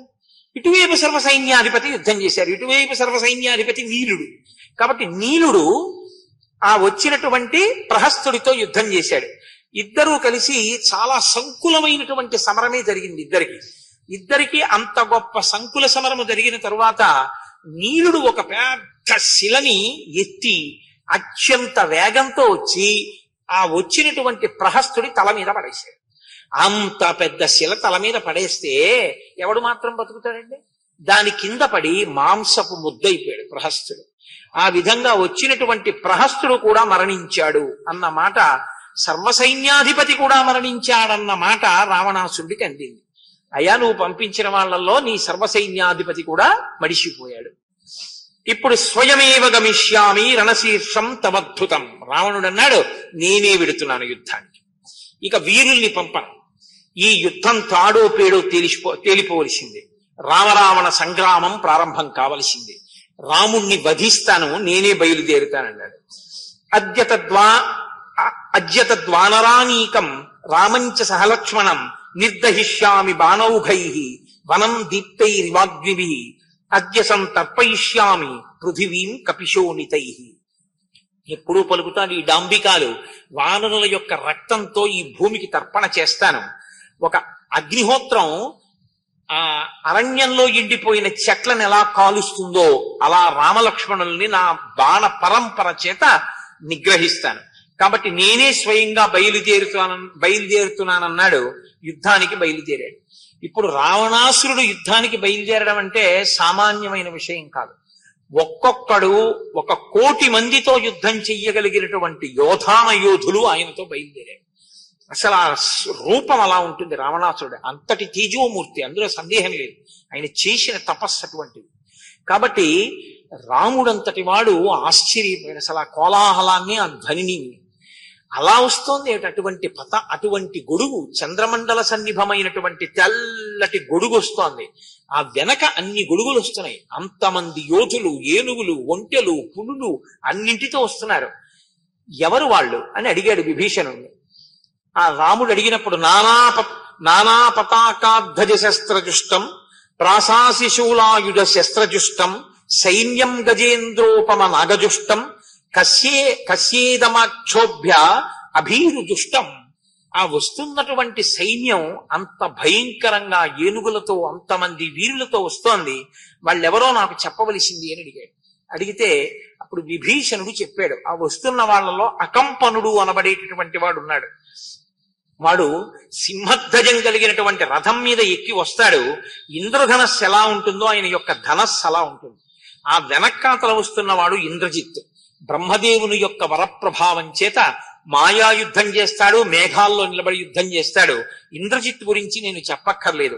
ఇటువైపు సర్వసైన్యాధిపతి యుద్ధం చేశారు. ఇటువైపు సర్వసైన్యాధిపతి నీలుడు. కాబట్టి నీలుడు ఆ వచ్చినటువంటి ప్రహస్తుడితో యుద్ధం చేశాడు. ఇద్దరూ కలిసి చాలా సంకులమైనటువంటి సమరమే జరిగింది ఇద్దరికి అంత గొప్ప సంకుల సమరము జరిగిన తరువాత నీలుడు ఒక పెద్ద శిలని ఎత్తి అత్యంత వేగంతో వచ్చి ఆ వచ్చినటువంటి ప్రహస్తుడి తల మీద పడేశాడు. అంత పెద్ద శిల తల మీద పడేస్తే ఎవడు మాత్రం బతుకుతాడండి? దాని కింద పడి మాంసపు ముద్దయిపోయాడు ప్రహస్తుడు. ఆ విధంగా వచ్చినటువంటి ప్రహస్తుడు కూడా మరణించాడు అన్న మాట సర్వసైన్యాధిపతి కూడా మరణించాడన్న మాట రావణాసురుడికి అందింది. అయ్యా, నువ్వు పంపించిన వాళ్ళల్లో నీ సర్వసైన్యాధిపతి కూడా మడిసిపోయాడు. ఇప్పుడు స్వయమేవ గమిష్యామి రణశీర్షం తమద్భుతం. రావణుడు అన్నాడు, నేనే వెడుతున్నాను యుద్ధానికి, ఇక వీరుల్ని పంపను. ఈ యుద్ధం తాడో పేడో తేలిపోవలసిందే. రామరావణ సంగ్రామం ప్రారంభం కావలసిందే. రాముణ్ణి వధిస్తాను, నేనే బయలుదేరుతానన్నాడు. అద్యతద్వానరానీకం రామంచ సహలక్ష్మణం నిర్దహిష్యామి బాణౌఘై వనం దీప్తైర్వాగ్నిభిః అద్య సంతర్పయిష్యామి పృథివీం కపిశోనితై. ఎప్పుడూ పలుకుతాను ఈ డాంబికాలు, వానరుల యొక్క రక్తంతో ఈ భూమికి తర్పణ చేస్తాను. ఒక అగ్నిహోత్రం ఆ అరణ్యంలో ఎండిపోయిన చెట్లను ఎలా కాలుస్తుందో అలా రామలక్ష్మణుల్ని నా బాణ పరంపర చేత నిగ్రహిస్తాను. కాబట్టి నేనే స్వయంగా బయలుదేరుతున్నానన్నాడు. యుద్ధానికి బయలుదేరాడు. ఇప్పుడు రావణాసురుడు యుద్ధానికి బయలుదేరడం అంటే సామాన్యమైన విషయం కాదు. ఒక్కొక్కడు 1,000,000 మందితో యుద్ధం చెయ్యగలిగినటువంటి యోధాన యోధులు ఆయనతో బయలుదేరారు. అసలు ఆ రూపం అలా ఉంటుంది రావణాసురుడు. అంతటి తేజోమూర్తి, అందులో సందేహం లేదు. ఆయన చేసిన తపస్సు అటువంటిది. కాబట్టి రాముడంతటి వాడు ఆశ్చర్యపోయిన అసలు ఆ కోలాహలాన్ని, ఆ ధ్వనిని అలా వస్తోంది అటువంటి గొడుగు, చంద్రమండల సన్నిభమైనటువంటి తెల్లటి గొడుగు వస్తోంది. ఆ వెనక అన్ని గొడుగులు వస్తున్నాయి. అంతమంది యోధులు, ఏనుగులు, ఒంటెలు, పులులు అన్నింటితో వస్తున్నారు. ఎవరు వాళ్ళు అని అడిగాడు విభీషణుడిని. ఆ రాముడు అడిగినప్పుడు నానా పతాకాధ్వజ శస్త్రజుష్టం ప్రాసాసి శూలాయుధ శస్త్రజుష్టం సైన్యం గజేంద్రోపమ నాగజుష్టం కస్యేదమాక్షోభ్య అభీరుజుష్టం. ఆ వస్తున్నటువంటి సైన్యం అంత భయంకరంగా ఏనుగులతో, అంతమంది వీరులతో వస్తోంది. వాళ్ళెవరో నాకు చెప్పవలసింది అని అడిగాడు. అడిగితే అప్పుడు విభీషణుడు చెప్పాడు. ఆ వస్తున్న వాళ్ళలో అకంపనుడు అనబడేటటువంటి వాడు ఉన్నాడు. వాడు సింహధ్వజం కలిగినటువంటి రథం మీద ఎక్కి వస్తాడు. ఇంద్రధనస్సు ఎలా ఉంటుందో ఆయన యొక్క ధనస్సు అలా ఉంటుంది. ఆ వెనక్కాతల వస్తున్నవాడు ఇంద్రజిత్. బ్రహ్మదేవుని యొక్క వరప్రభావం చేత మాయాయుద్ధం చేస్తాడు, మేఘాల్లో నిలబడి యుద్ధం చేస్తాడు. ఇంద్రజిత్ గురించి నేను చెప్పక్కర్లేదు.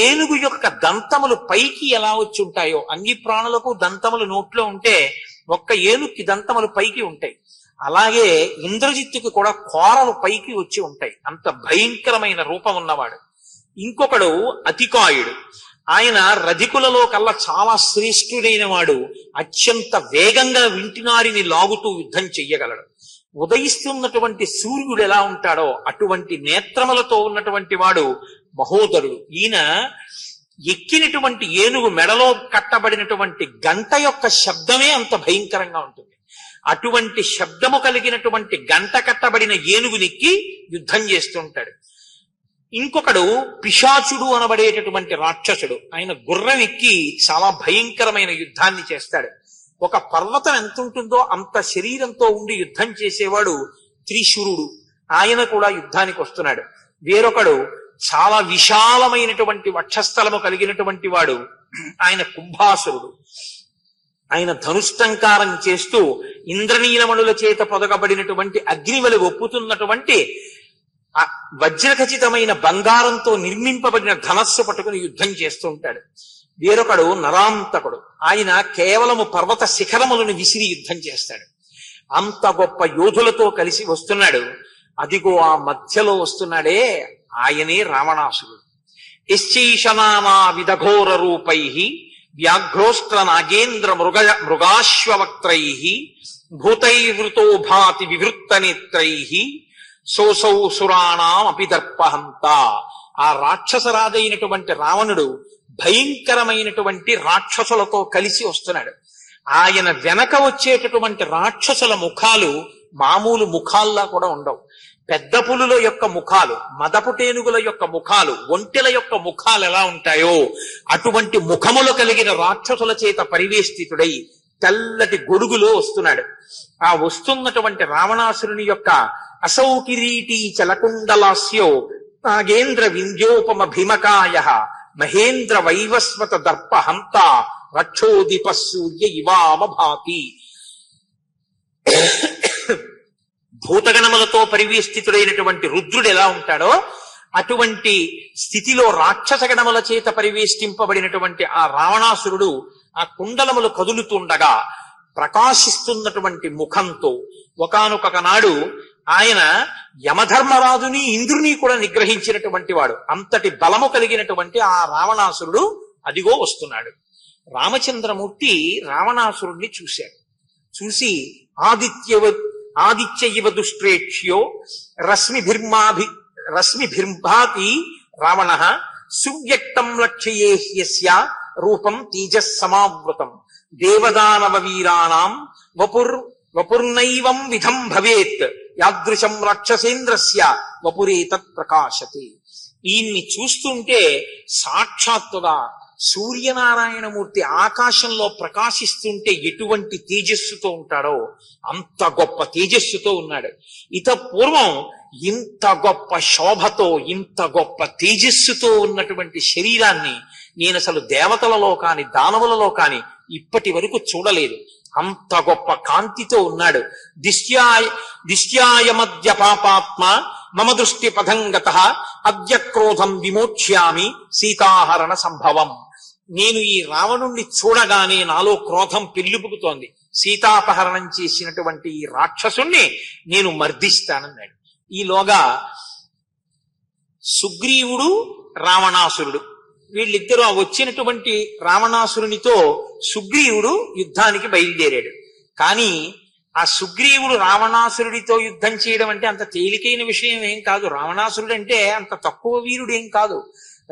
ఏనుగు యొక్క దంతములు పైకి ఎలా వచ్చి ఉంటాయో, అన్ని ప్రాణులకు దంతములు నోట్లో ఉంటే ఒక్క ఏనుగుకి దంతములు పైకి ఉంటాయి. అలాగే ఇంద్రజిత్తుకి కూడా కోరలు పైకి వచ్చి ఉంటాయి. అంత భయంకరమైన రూపం ఉన్నవాడు. ఇంకొకడు అతికాయుడు. ఆయన రధికులలో కల్లా చాలా శ్రేష్ఠుడైన వాడు. అత్యంత వేగంగా వింటినారిని లాగుతూ యుద్ధం చెయ్యగలడు. ఉదయిస్తున్నటువంటి సూర్యుడు ఎలా ఉంటాడో అటువంటి నేత్రములతో ఉన్నటువంటి వాడు మహోదరుడు. ఈయన ఎక్కినటువంటి ఏనుగు మెడలో కట్టబడినటువంటి గంట యొక్క శబ్దమే అంత భయంకరంగా ఉంటుంది. అటువంటి శబ్దము కలిగినటువంటి గంట కట్టబడిన ఏనుగునిక్కి యుద్ధం చేస్తుంటాడు. ఇంకొకడు పిశాచుడు అనబడేటటువంటి రాక్షసుడు. ఆయన గుర్రం ఎక్కి చాలా భయంకరమైన యుద్ధాన్ని చేస్తాడు. ఒక పర్వతం ఎంత ఉంటుందో అంత శరీరంతో ఉండి యుద్ధం చేసేవాడు త్రిశూరుడు. ఆయన కూడా యుద్ధానికి వస్తున్నాడు. వేరొకడు చాలా విశాలమైనటువంటి వక్షస్థలము కలిగినటువంటి వాడు. ఆయన కుంభాసురుడు. ఆయన ధనుష్టంకారం చేస్తూ ఇంద్రనీలమణుల చేత పొదగబడినటువంటి అగ్నివలి ఒప్పుతున్నటువంటి వజ్రఖచితమైన బంగారంతో నిర్మింపబడిన ధనస్సు పట్టుకుని యుద్ధం చేస్తూ ఉంటాడు. వేరొకడు నరాంతకుడు. ఆయన కేవలము పర్వత శిఖరములను విసిరి యుద్ధం చేస్తాడు. అంత గొప్ప యోధులతో కలిసి వస్తున్నాడు. అదిగో ఆ మధ్యలో వస్తున్నాడే ఆయనే రావణాసురుడు. యశ్చైషనానా విదఘోర రూపై వ్యాఘ్రోష్ట్ర నాగేంద్ర మృగాశ్వవక్త్రై భూతైవృతో భాతి వివృత్త నేత్రై సోసౌ సురాణం అపిదర్పహంత. ఆ రాక్షసరాజైనటువంటి రావణుడు భయంకరమైనటువంటి రాక్షసులతో కలిసి వస్తున్నాడు. ఆయన వెనక వచ్చేటటువంటి రాక్షసుల ముఖాలు మామూలు ముఖాల్లా కూడా ఉండవు. పెద్ద పులుల యొక్క ముఖాలు, మదపుటేనుగుల యొక్క ముఖాలు, ఒంటెల యొక్క ముఖాలు ఎలా ఉంటాయో అటువంటి ముఖములు కలిగిన రాక్షసుల చేత పరివేష్టితుడై తెల్లటి గొడుగులో వస్తున్నాడు. ఆ వస్తున్నటువంటి రావణాసురుని యొక్క అసౌ కిరీటీ చలకుండలాస్యో నాగేంద్ర వింధ్యోపమ భీమకాయ మహేంద్ర వైవస్వత దర్పహంత రక్షోదీప సూర్య ఇవామ భాతి. భూతగణములతో పరివేష్టితుడైనటువంటి రుద్రుడు ఎలా ఉంటాడో అటువంటి స్థితిలో రాక్షస గణముల చేత పరివేష్టింపబడినటువంటి ఆ రావణాసురుడు ఆ కుండలములు కదులుతుండగా ప్రకాశిస్తున్నటువంటి ముఖంతో ఒకానొక నాడు ఆయన యమధర్మరాజుని ఇంద్రుని కూడా నిగ్రహించినటువంటి వాడు. అంతటి బలము కలిగినటువంటి ఆ రావణాసురుడు అదిగో వస్తున్నాడు. రామచంద్రమూర్తి రావణాసురుణ్ణి చూశాడు. చూసి ఆదిత్య ఇవ దుష్ట్రేక్ష్యో రశ్మిభిర్భాతి రావణ సువ్యక్తం లక్ష్యేహ్యస్య రూపం తేజస్సమావృతం దేవదానవ వీరాణం వపుర్నైవం విధం భవేత్ యాదృశం రాక్షసేంద్రస్య వపురేతత్ ప్రకాశతే. ఈయన్ని చూస్తుంటే సాక్షాత్తుగా సూర్యనారాయణమూర్తి ఆకాశంలో ప్రకాశిస్తుంటే ఎటువంటి తేజస్సుతో ఉంటాడో అంత గొప్ప తేజస్సుతో ఉన్నాడు. ఇత పూర్వం ఇంత గొప్ప శోభతో ఇంత గొప్ప తేజస్సుతో ఉన్నటువంటి శరీరాన్ని నేను అసలు దేవతలలో కాని దానవులలో కాని ఇప్పటి వరకు చూడలేదు. అంత గొప్ప కాంతితో ఉన్నాడు. దిశ్యాయ మధ్య పాపాత్మ మమ దృష్టి పథంగత అద్య క్రోధం విమోక్ష్యామి సీతాహరణ సంభవం. నేను ఈ రావణుణ్ణి చూడగానే నాలో క్రోధం పెళ్లిపుకుతోంది. సీతాపహరణం చేసినటువంటి ఈ రాక్షసుణ్ణి నేను మర్దిస్తానన్నాడు. ఈలోగా సుగ్రీవుడు రావణాసురుడు వీళ్ళిద్దరూ ఆ వచ్చినటువంటి రావణాసురునితో సుగ్రీవుడు యుద్ధానికి బయలుదేరాడు. కానీ ఆ సుగ్రీవుడు రావణాసురుడితో యుద్ధం చేయడం అంటే అంత తేలికైన విషయం ఏం కాదు. రావణాసురుడు అంటే అంత తక్కువ వీరుడేం కాదు.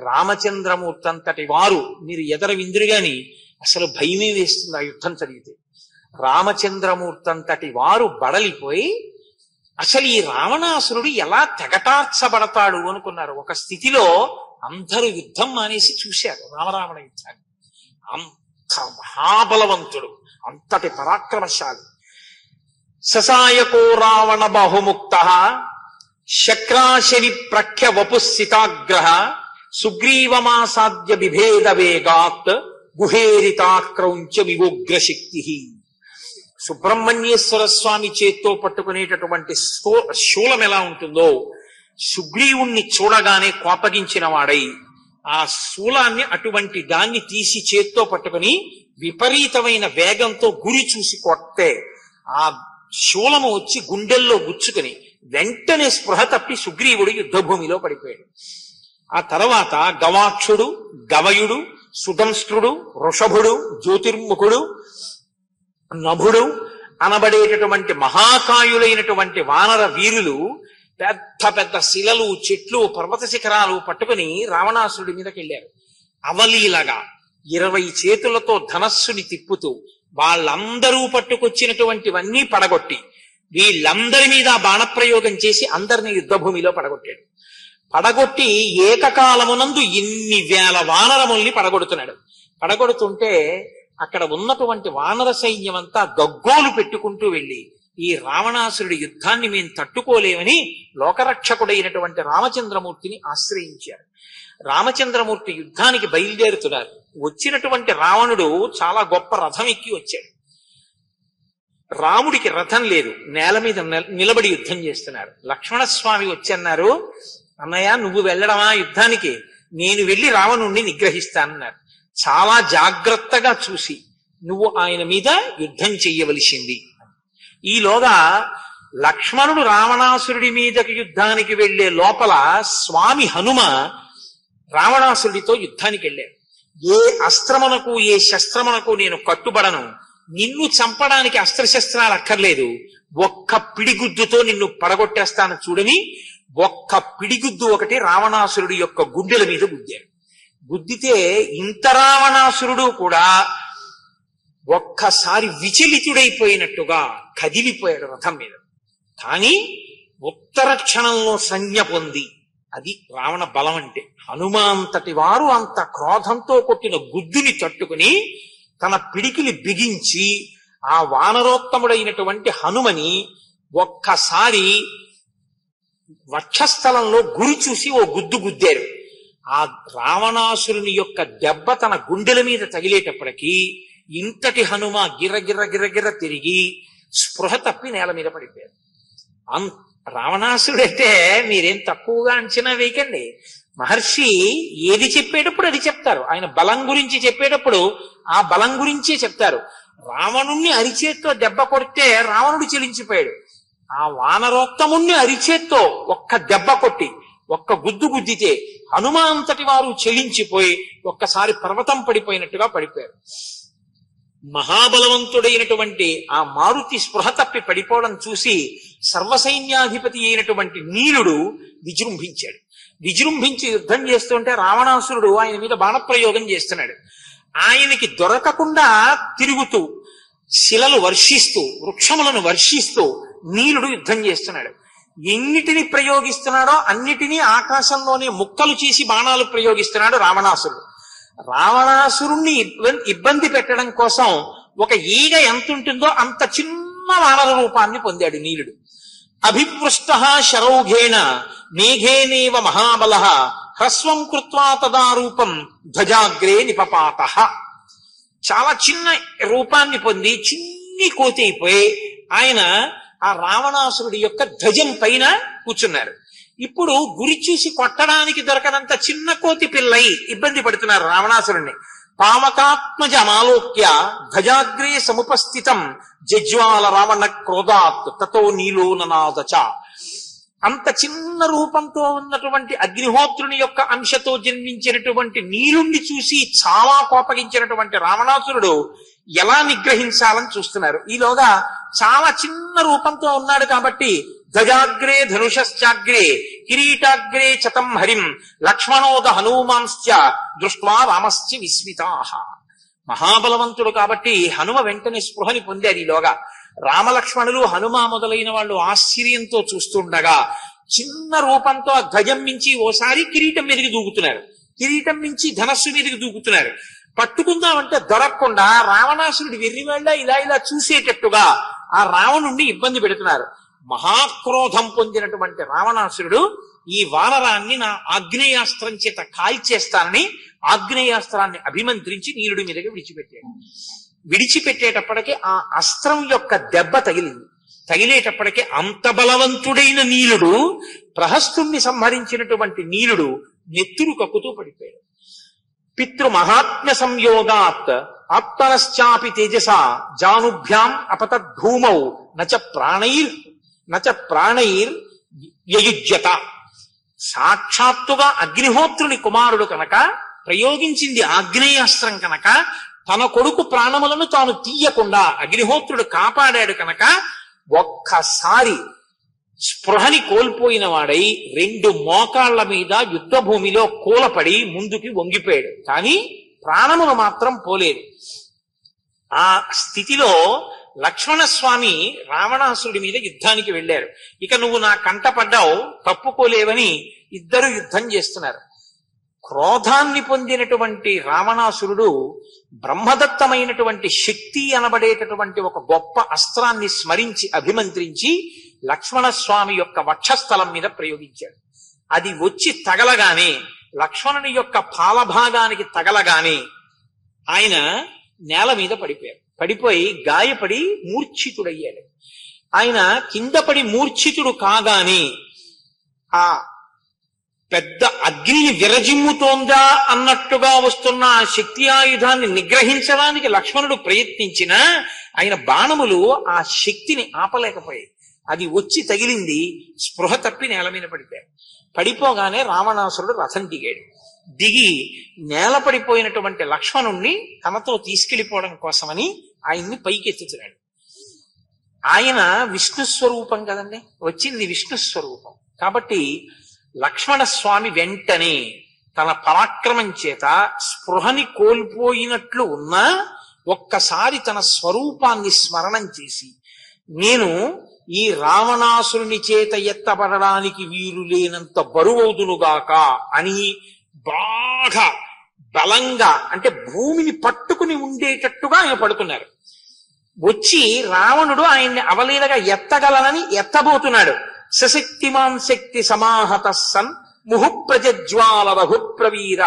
రామచంద్రమూర్తి అంతటి వారు మీరు ఎదర విందురు గాని అసలు భయమే వేస్తుంది ఆ యుద్ధం జరిగితే. రామచంద్రమూర్తి అంతటి వారు బడలిపోయి అసలు ఈ రావణాసురుడు ఎలా తెగటార్చబడతాడు అనుకున్నారు. ఒక స్థితిలో అందరూ యుద్ధం మానేసి చూశారు రామరావణ యుద్ధాన్ని. అంత మహాబలవంతుడు, అంతటి పరాక్రమశాలి. ససాయకో రావణ బాహుముక్త శక్రాశని ప్రఖ్య వపుస్థితాగ్రహ సుగ్రీవమాసాద్య బిభేద వేగాత్ గుహేరితాక్రౌంచ వివోగ్రశక్తి. సుబ్రహ్మణ్యేశ్వర స్వామి చేత్తో పట్టుకునేటటువంటి శూలం ఎలా ఉంటుందో సుగ్రీవుణ్ణి చూడగానే కోపగించిన వాడై ఆ శూలాన్ని అటువంటి దాన్ని తీసి చేత్తో పట్టుకుని విపరీతమైన వేగంతో గురి చూసి కొట్టే ఆ శూలము వచ్చి గుండెల్లో గుచ్చుకుని వెంటనే స్పృహ తప్పి సుగ్రీవుడు యుద్ధభూమిలో పడిపోయాడు. ఆ తర్వాత గవాక్షుడు, గవయుడు, సుదంస్త్రుడు, వృషభుడు, జ్యోతిర్ముఖుడు, నభుడు అనబడేటటువంటి మహాకాయులైనటువంటి వానర వీరులు పెద్ద పెద్ద శిలలు, చెట్లు, పర్వత శిఖరాలు పట్టుకుని రావణాసురుడి మీదకి వెళ్ళారు. అవలీలగా 20 చేతులతో ధనస్సుని తిప్పుతూ వాళ్ళందరూ పట్టుకొచ్చినటువంటివన్నీ పడగొట్టి వీళ్ళందరి మీద బాణప్రయోగం చేసి అందరినీ యుద్ధభూమిలో పడగొట్టాడు. పడగొట్టి ఏకకాలమునందు ఇన్ని వేల వానరముల్ని పడగొడుతున్నాడు. పడగొడుతుంటే అక్కడ ఉన్నటువంటి వానర సైన్యం అంతా గగ్గోలు పెట్టుకుంటూ వెళ్ళి ఈ రావణాసురుడి యుద్ధాన్ని మేము తట్టుకోలేమని లోకరక్షకుడైనటువంటి రామచంద్రమూర్తిని ఆశ్రయించారు. రామచంద్రమూర్తి యుద్ధానికి బయలుదేరుతున్నారు. వచ్చినటువంటి రావణుడు చాలా గొప్ప రథం ఎక్కి వచ్చాడు. రాముడికి రథం లేదు, నేల మీద నిలబడి యుద్ధం చేస్తున్నారు. లక్ష్మణస్వామి వచ్చి అన్నారు, అన్నయ్య నువ్వు వెళ్ళడమా యుద్ధానికి? నేను వెళ్ళి రావణుణ్ణి నిగ్రహిస్తానన్నారు. చాలా జాగ్రత్తగా చూసి నువ్వు ఆయన మీద యుద్ధం చెయ్యవలసింది. ఈలోగా లక్ష్మణుడు రావణాసురుడి మీదకి యుద్ధానికి వెళ్లే లోపల స్వామి హనుమ రావణాసురుడితో యుద్ధానికి వెళ్ళారు. ఏ అస్త్రమునకు ఏ శస్త్రమునకు నేను కట్టుబడను, నిన్ను చంపడానికి అస్త్రశస్త్రాలు అక్కర్లేదు, ఒక్క పిడిగుద్దుతో నిన్ను పడగొట్టేస్తాను చూడని ఒక్క పిడిగుద్దు ఒకటి రావణాసురుడి యొక్క గుండెల మీద గుద్దారు. గుద్దితే ఇంత రావణాసురుడు కూడా ఒక్కసారి విచలితుడైపోయినట్టుగా కదిలిపోయాడు రథం మీద. కానీ ఉత్తర క్షణంలో సంజ్ఞ పొంది, అది రావణ బలం అంటే. హనుమంతటి వారు అంత క్రోధంతో కొట్టిన గుద్దుని తట్టుకుని తన పిడికిలి బిగించి ఆ వానరోత్తముడైనటువంటి హనుమని ఒక్కసారి వక్షస్థలంలో గురి చూసి ఓ గుద్దు గుద్దారు. ఆ రావణాసురుని యొక్క దెబ్బ తన గుండెల మీద తగిలేటప్పటికీ ఇంతటి హనుమ గిర్ర గిర్ర గిర్ర గిర్ర తిరిగి స్పృహ తప్పి నేల మీద పడిపోయారు. రావణాసురుడంటే మీరేం తక్కువగా అంచనా వేయకండి. మహర్షి ఏది చెప్పేటప్పుడు అది చెప్తారు. ఆయన బలం గురించి చెప్పేటప్పుడు ఆ బలం గురించే చెప్తారు. రావణుణ్ణి అరిచేత్తో దెబ్బ కొడితే రావణుడు చెలించిపోయాడు. ఆ వానరోత్తముణ్ణి అరిచేత్తో ఒక్క దెబ్బ కొట్టి ఒక్క గుద్దు గుద్దితే హనుమంతటి వారు చెలించిపోయి ఒక్కసారి పర్వతం పడిపోయినట్టుగా పడిపోయారు. మహాబలవంతుడైనటువంటి ఆ మారుతి స్పృహ తప్పి పడిపోవడం చూసి సర్వసైన్యాధిపతి అయినటువంటి నీలుడు విజృంభించాడు. విజృంభించి యుద్ధం చేస్తుంటే రావణాసురుడు ఆయన మీద బాణప్రయోగం చేస్తున్నాడు. ఆయనకి దొరకకుండా తిరుగుతూ శిలలు వర్షిస్తూ వృక్షములను వర్షిస్తూ నీలుడు యుద్ధం చేస్తున్నాడు. ఎన్నిటిని ప్రయోగిస్తున్నాడో అన్నిటినీ ఆకాశంలోనే ముక్కలు చేసి బాణాలు ప్రయోగిస్తున్నాడు రావణాసురుడు. రావణాసురుణ్ణి ఇబ్బంది పెట్టడం కోసం ఒక ఈగ ఎంత ఉంటుందో అంత చిన్న వానర రూపాన్ని పొందాడు నీలుడు. అభివృష్ట శరౌఘేణ మేఘేనేవ మహాబల హ్రస్వం కృత్వా తదా రూపం ధ్వజాగ్రే నిపపాత. చాలా చిన్న రూపాన్ని పొంది చిన్ని కోతి అయిపోయి ఆయన ఆ రావణాసురుడి యొక్క ధ్వజం పైన కూర్చున్నారు. ఇప్పుడు గురి చూసి కొట్టడానికి దొరకనంత చిన్న కోతి పిల్లై ఇబ్బంది పడుతున్నారు రావణాసురుణ్ణి. పావకాత్మజమాలోక్య ధ్వజాగ్రే సముపస్థితం జజ్వాల రావణ క్రోధాత్ తతో నీలో ననాదచ. అంత చిన్న రూపంతో ఉన్నటువంటి అగ్నిహోత్రుని యొక్క అంశతో జన్మించినటువంటి నీలుణ్ణి చూసి చాలా కోపగించినటువంటి రావణాసురుడు ఎలా నిగ్రహించాలని చూస్తున్నారు. ఈలోగా చాలా చిన్న రూపంతో ఉన్నాడు కాబట్టి ధ్వజాగ్రే ధనుషశ్చాగ్రే కిరీటాగ్రే చతం హరిం లక్ష్మణోద హనుమాంశ్చ దృష్ట్వా రామశ్చ విస్మితాః. మహాబలవంతుడు కాబట్టి హనుమ వెంటనే స్పృహని పొందారు. ఈలోగా రామలక్ష్మణులు హనుమ మొదలైన వాళ్ళు ఆశ్చర్యంతో చూస్తుండగా చిన్న రూపంతో ధ్వజం మించి ఓసారి కిరీటం మీదకి దూకుతున్నారు, కిరీటం మించి ధనస్సు మీదకి దూకుతున్నారు. పట్టుకుందామంటే దొరకకుండా రావణాసురుడు వెర్రివాళ్ళ ఇలా ఇలా చూసేటట్టుగా ఆ రావణుణ్ణి ఇబ్బంది పెడుతున్నారు. మహాక్రోధం పొందినటువంటి రావణాసురుడు ఈ వానరాన్ని నా ఆగ్నేయాస్త్రం చేత కాల్చేస్తానని ఆగ్నేయాస్త్రాన్ని అభిమంత్రించి నీలుడి మీదకి విడిచిపెట్టాడు. విడిచిపెట్టేటప్పటికీ ఆ అస్త్రం యొక్క దెబ్బ తగిలింది. తగిలేటప్పటికీ అంత బలవంతుడైన నీలుడు, ప్రహస్తుణ్ణి సంహరించినటువంటి నీలుడు నెత్తురు కక్కుతూ పడిపోయాడు. పితృమహాత్మ్య సంయోగాత్ ఆత్మనశ్చాపి తేజస జానుభ్యాం అపతద్ధూమౌ నచ ప్రాణైర్ యయుజ్యత. సాక్షాత్తుగా అగ్నిహోత్రుని కుమారుడు కనుక, ప్రయోగించింది ఆగ్నేయాస్త్రం కనుక, తన కొడుకు ప్రాణములను తాను తీయకుండా అగ్నిహోత్రుడు కాపాడాడు కనుక ఒక్కసారి స్పృహని కోల్పోయిన వాడై 2 మోకాళ్ల మీద యుద్ధ భూమిలో కూలపడి ముందుకి వంగిపోయాడు. కానీ ప్రాణములు మాత్రం పోలేదు. ఆ స్థితిలో లక్ష్మణస్వామి రావణాసురుడి మీద యుద్ధానికి వెళ్ళారు. ఇక నువ్వు నా కంట పడ్డావు, తప్పుకోలేవని ఇద్దరు యుద్ధం చేస్తున్నారు. క్రోధాన్ని పొందినటువంటి రావణాసురుడు బ్రహ్మదత్తమైనటువంటి శక్తి అనబడేటటువంటి ఒక గొప్ప అస్త్రాన్ని స్మరించి అభిమంత్రించి లక్ష్మణస్వామి యొక్క వక్షస్థలం మీద ప్రయోగించాడు. అది వచ్చి తగలగానే, లక్ష్మణుని యొక్క పాలభాగానికి తగలగానే ఆయన నేల మీద పడిపోయారు. పడిపోయి గాయపడి మూర్ఛితుడయ్యాడు. ఆయన కింద పడి మూర్ఛితుడు కాగానే ఆ పెద్ద అగ్నిని విరజిమ్ముతోందా అన్నట్టుగా వస్తున్న ఆ శక్తి ఆయుధాన్ని నిగ్రహించడానికి లక్ష్మణుడు ప్రయత్నించినా ఆయన బాణములు ఆ శక్తిని ఆపలేకపోయాయి. అది వచ్చి తగిలింది, స్పృహ తప్పి నేల మీద పడిపోయాడు. పడిపోగానే రావణాసురుడు రథం దిగాడు. దిగి నేల పడిపోయినటువంటి లక్ష్మణుణ్ణి తనతో తీసుకెళ్లిపోవడం కోసమని ఆయన్ని పైకెత్తుతున్నాడు. ఆయన విష్ణు స్వరూపం కదండి, వచ్చింది విష్ణు స్వరూపం కాబట్టి లక్ష్మణస్వామి వెంటనే తన పరాక్రమం చేత స్పృహని కోల్పోయినట్లు ఉన్నా ఒక్కసారి తన స్వరూపాన్ని స్మరణం చేసి, నేను ఈ రావణాసురుని చేత ఎత్తబడడానికి వీరు లేనంత బరువవుదునుగాక అని బాగా బలంగా, అంటే భూమిని పట్టుకుని ఉండేటట్టుగా ఆయన పడుతున్నారు. వచ్చి రావణుడు ఆయన్ని అవలీలగా ఎత్తగలనని ఎత్తబోతున్నాడు. సశక్తిమాన్ శక్తి సమాహత సన్ ముహుప్రజ్వాల రఘుప్రవీర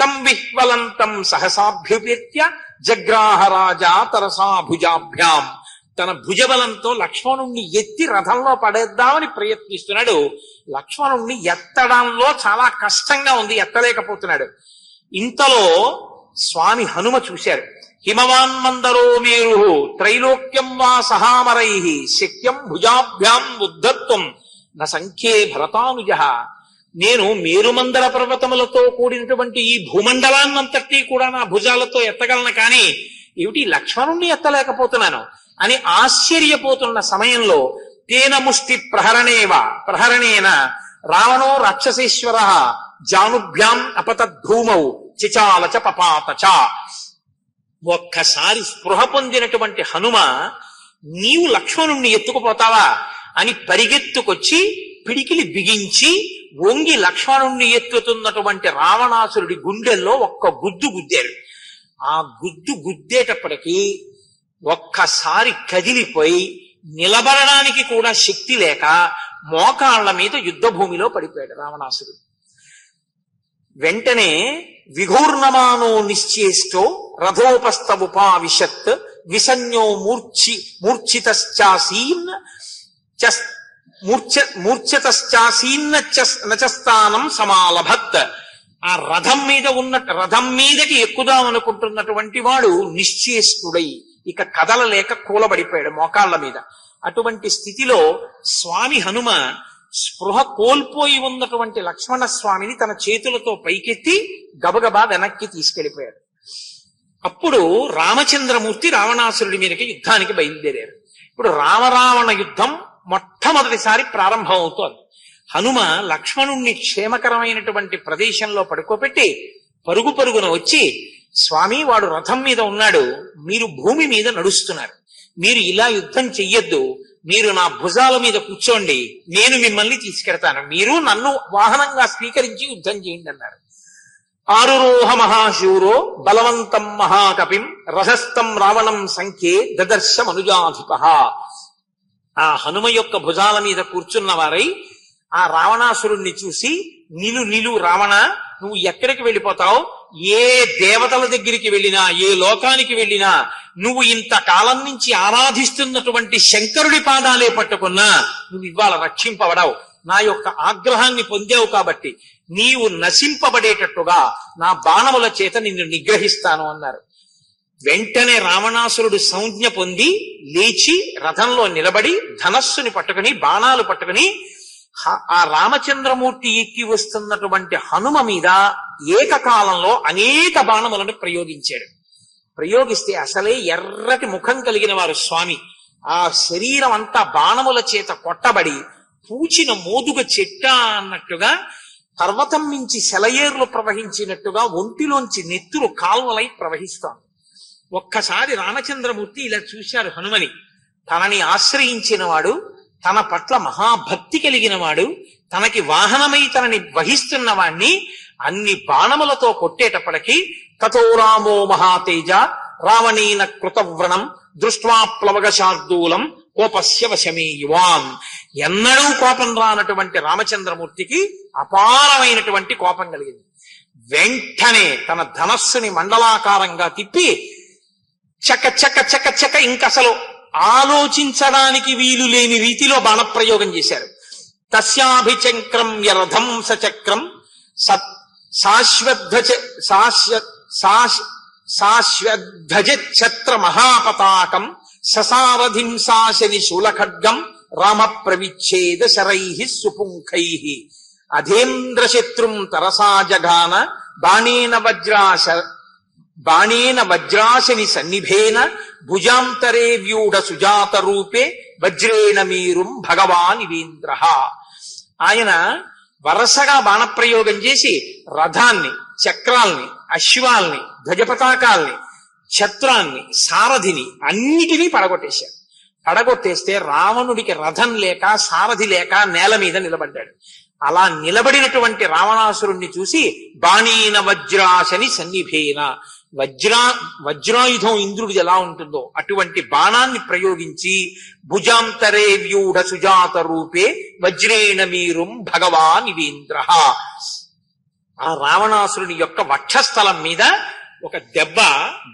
తం విహ్వలంతం సహసాభ్యుపేత్య జగ్రాహ రాజా తరసా భుజాభ్యాం తన భుజబలంతో లక్ష్మణుణ్ణి ఎత్తి రథంలో పడేద్దామని ప్రయత్నిస్తున్నాడు. లక్ష్మణుణ్ణి ఎత్తడంలో చాలా కష్టంగా ఉంది, ఎత్తలేకపోతున్నాడు. ఇంతలో స్వామి హనుమ చూశారు. హిమవాన్ మందరో మేరు త్రైలోక్యం వా సహామరై శక్యం భుజాభ్యాం ఉద్ధత్వం న సంఖ్యే భరతానుజ. నేను మేరుమందర పర్వతములతో కూడినటువంటి ఈ భూమండలాన్నంతటి కూడా నా భుజాలతో ఎత్తగలను, కానీ ఏమిటి లక్ష్మణుణ్ణి ఎత్తలేకపోతున్నాను అని ఆశ్చర్యపోతున్న సమయంలో తేన ముష్టి ప్రహరణేన రావణో రాక్షసేశ్వర జానుభ్యాం అపతద్ధూమౌ చిచాలచ పపాతచ. ఒక్కసారి స్పృహ పొందినటువంటి హనుమ, నీవు లక్ష్మణుణ్ణి ఎత్తుకుపోతావా అని పరిగెత్తుకొచ్చి పిడికిలి బిగించి వంగి లక్ష్మణుణ్ణి ఎత్తుతున్నటువంటి రావణాసురుడి గుండెల్లో ఒక్క గుద్దు గుద్దారు. ఆ గుద్దు గుద్దేటప్పటికీ ఒక్కసారి కదిలిపోయి నిలబడడానికి కూడా శక్తి లేక మోకాళ్ల మీద యుద్ధ భూమిలో పడిపోయాడు రావణాసురుడు. వెంటనే విఘూర్ణమానో నిశ్చేష్టో రథోపస్తవుపావిశత్ విసన్యో మూర్ఛితశ్చాసీన్నచస్థానం సమాలభత్. ఆ రథం మీదకి ఎక్కుదాం అనుకుంటున్నటువంటి వాడు నిశ్చేష్టుడై ఇక కదలలేక కూలబడిపోయాడు మోకాళ్ల మీద. అటువంటి స్థితిలో స్వామి హనుమ స్పృహ కోల్పోయి ఉన్నటువంటి లక్ష్మణ స్వామిని తన చేతులతో పైకెత్తి గబగబా వెనక్కి తీసుకెళ్లిపోయాడు. అప్పుడు రామచంద్రమూర్తి రావణాసురుడి మీదకి యుద్ధానికి బయలుదేరారు. ఇప్పుడు రామరావణ యుద్ధం మొట్టమొదటిసారి ప్రారంభం అవుతోంది. హనుమ లక్ష్మణుణ్ణి క్షేమకరమైనటువంటి ప్రదేశంలో పడుకోబెట్టి పరుగు పరుగున వచ్చి, స్వామి వాడు రథం మీద ఉన్నాడు, మీరు భూమి మీద నడుస్తున్నారు, మీరు ఇలా యుద్ధం చెయ్యొద్దు, మీరు నా భుజాల మీద కూర్చోండి, నేను మిమ్మల్ని తీసుకెడతాను, మీరు నన్ను వాహనంగా స్వీకరించి యుద్ధం చేయండి అన్నారు. ఆరురోహ మహాశూరో బలవంతం మహాకపిం రథస్థం రావణం సంఖ్యే దదర్శ మనుజాధిప. ఆ హనుమ యొక్క భుజాల మీద కూర్చున్న వారై ఆ రావణాసురుణ్ణి చూసి, నిలు రావణ, నువ్వు ఎక్కడికి వెళ్ళిపోతావు, ఏ దేవతల దగ్గరికి వెళ్ళినా, ఏ లోకానికి వెళ్ళినా, నువ్వు ఇంతకాలం నుంచి ఆరాధిస్తున్నటువంటి శంకరుడి పాదాలే పట్టుకున్నా నువ్వు ఇవాళ రక్షింపబడావు. నా యొక్క ఆగ్రహాన్ని పొందావు కాబట్టి నీవు నశింపబడేటట్టుగా నా బాణముల చేత నిన్ను నిగ్రహిస్తాను అన్నారు. వెంటనే రావణాసురుడు సంజ్ఞ పొంది లేచి రథంలో నిలబడి ధనస్సుని పట్టుకుని బాణాలు పట్టుకుని ఆ రామచంద్రమూర్తి ఎక్కి వస్తున్నటువంటి హనుమ మీద ఏకకాలంలో అనేక బాణములను ప్రయోగించాడు. ప్రయోగిస్తే అసలే ఎర్రటి ముఖం కలిగిన వారు స్వామి. ఆ శరీరం అంతా బాణముల చేత కొట్టబడి పూచిన మోదుగ చెట్ట అన్నట్టుగా, పర్వతం నుంచి సెలయేర్లు ప్రవహించినట్టుగా ఒంటిలోంచి నెత్తురు కాల్వలై ప్రవహిస్తాను. ఒక్కసారి రామచంద్రమూర్తి ఇలా చూశారు హనుమని. తనని ఆశ్రయించిన వాడు, తన పట్ల మహాభక్తి కలిగిన వాడు, తనకి వాహనమై తనని వహిస్తున్న వాణ్ణి అన్ని బాణములతో కొట్టేటప్పటికీ తతో రామో మహాతేజ రావణేన కృతవ్రణం దృష్ట్వా ప్లవగశార్దూలం కోపస్య వశమే యువాన్. ఎన్నడూ కోపం రానటువంటి రామచంద్రమూర్తికి అపారమైనటువంటి కోపం కలిగింది. వెంటనే తన ధనస్సుని మండలాకారంగా తిప్పి చక చక చక చక ఇంకసలు ఆలోచించడానికి వీలు లేని రీతిలో బాణప్రయోగం చేశారు. తస్యాభిచక్రం యరథం సచక్రం శాశ్వధ్వజఛత్ర మహాపతాకం ససారథిం శాశని శూలఖడ్గం రామ ప్రవిచ్ఛేద శరైః సుపుంఖైః అధేంద్రశత్రుం తరసా జగాన బాణేన వజ్రాశని సన్నిభేన భుజాంతరే వ్యూఢ సుజాత రూపే వజ్రేణ మీరుం భగవానివేంద్ర. ఆయన వరసగా బాణప్రయోగం చేసి రథాన్ని, చక్రాల్ని, అశ్వాల్ని, ధ్వజపతాకాల్ని, ఛత్రాన్ని, సారథిని అన్నిటినీ పడగొట్టేశారు. పడగొట్టేస్తే రావణుడికి రథం లేక సారథి లేక నేల మీద నిలబడ్డాడు. అలా నిలబడినటువంటి రావణాసురుణ్ణి చూసి బాణేన వజ్రాశని సన్నిభేన, వజ్రాయుధం ఇంద్రుడిది ఎలా ఉంటుందో అటువంటి బాణాన్ని ప్రయోగించి భుజాంతరే వ్యూఢ సుజాత రూపే వజ్రేణ మీరుం భగవానివేంద్ర. ఆ రావణాసురుని యొక్క వక్షస్థలం మీద ఒక దెబ్బ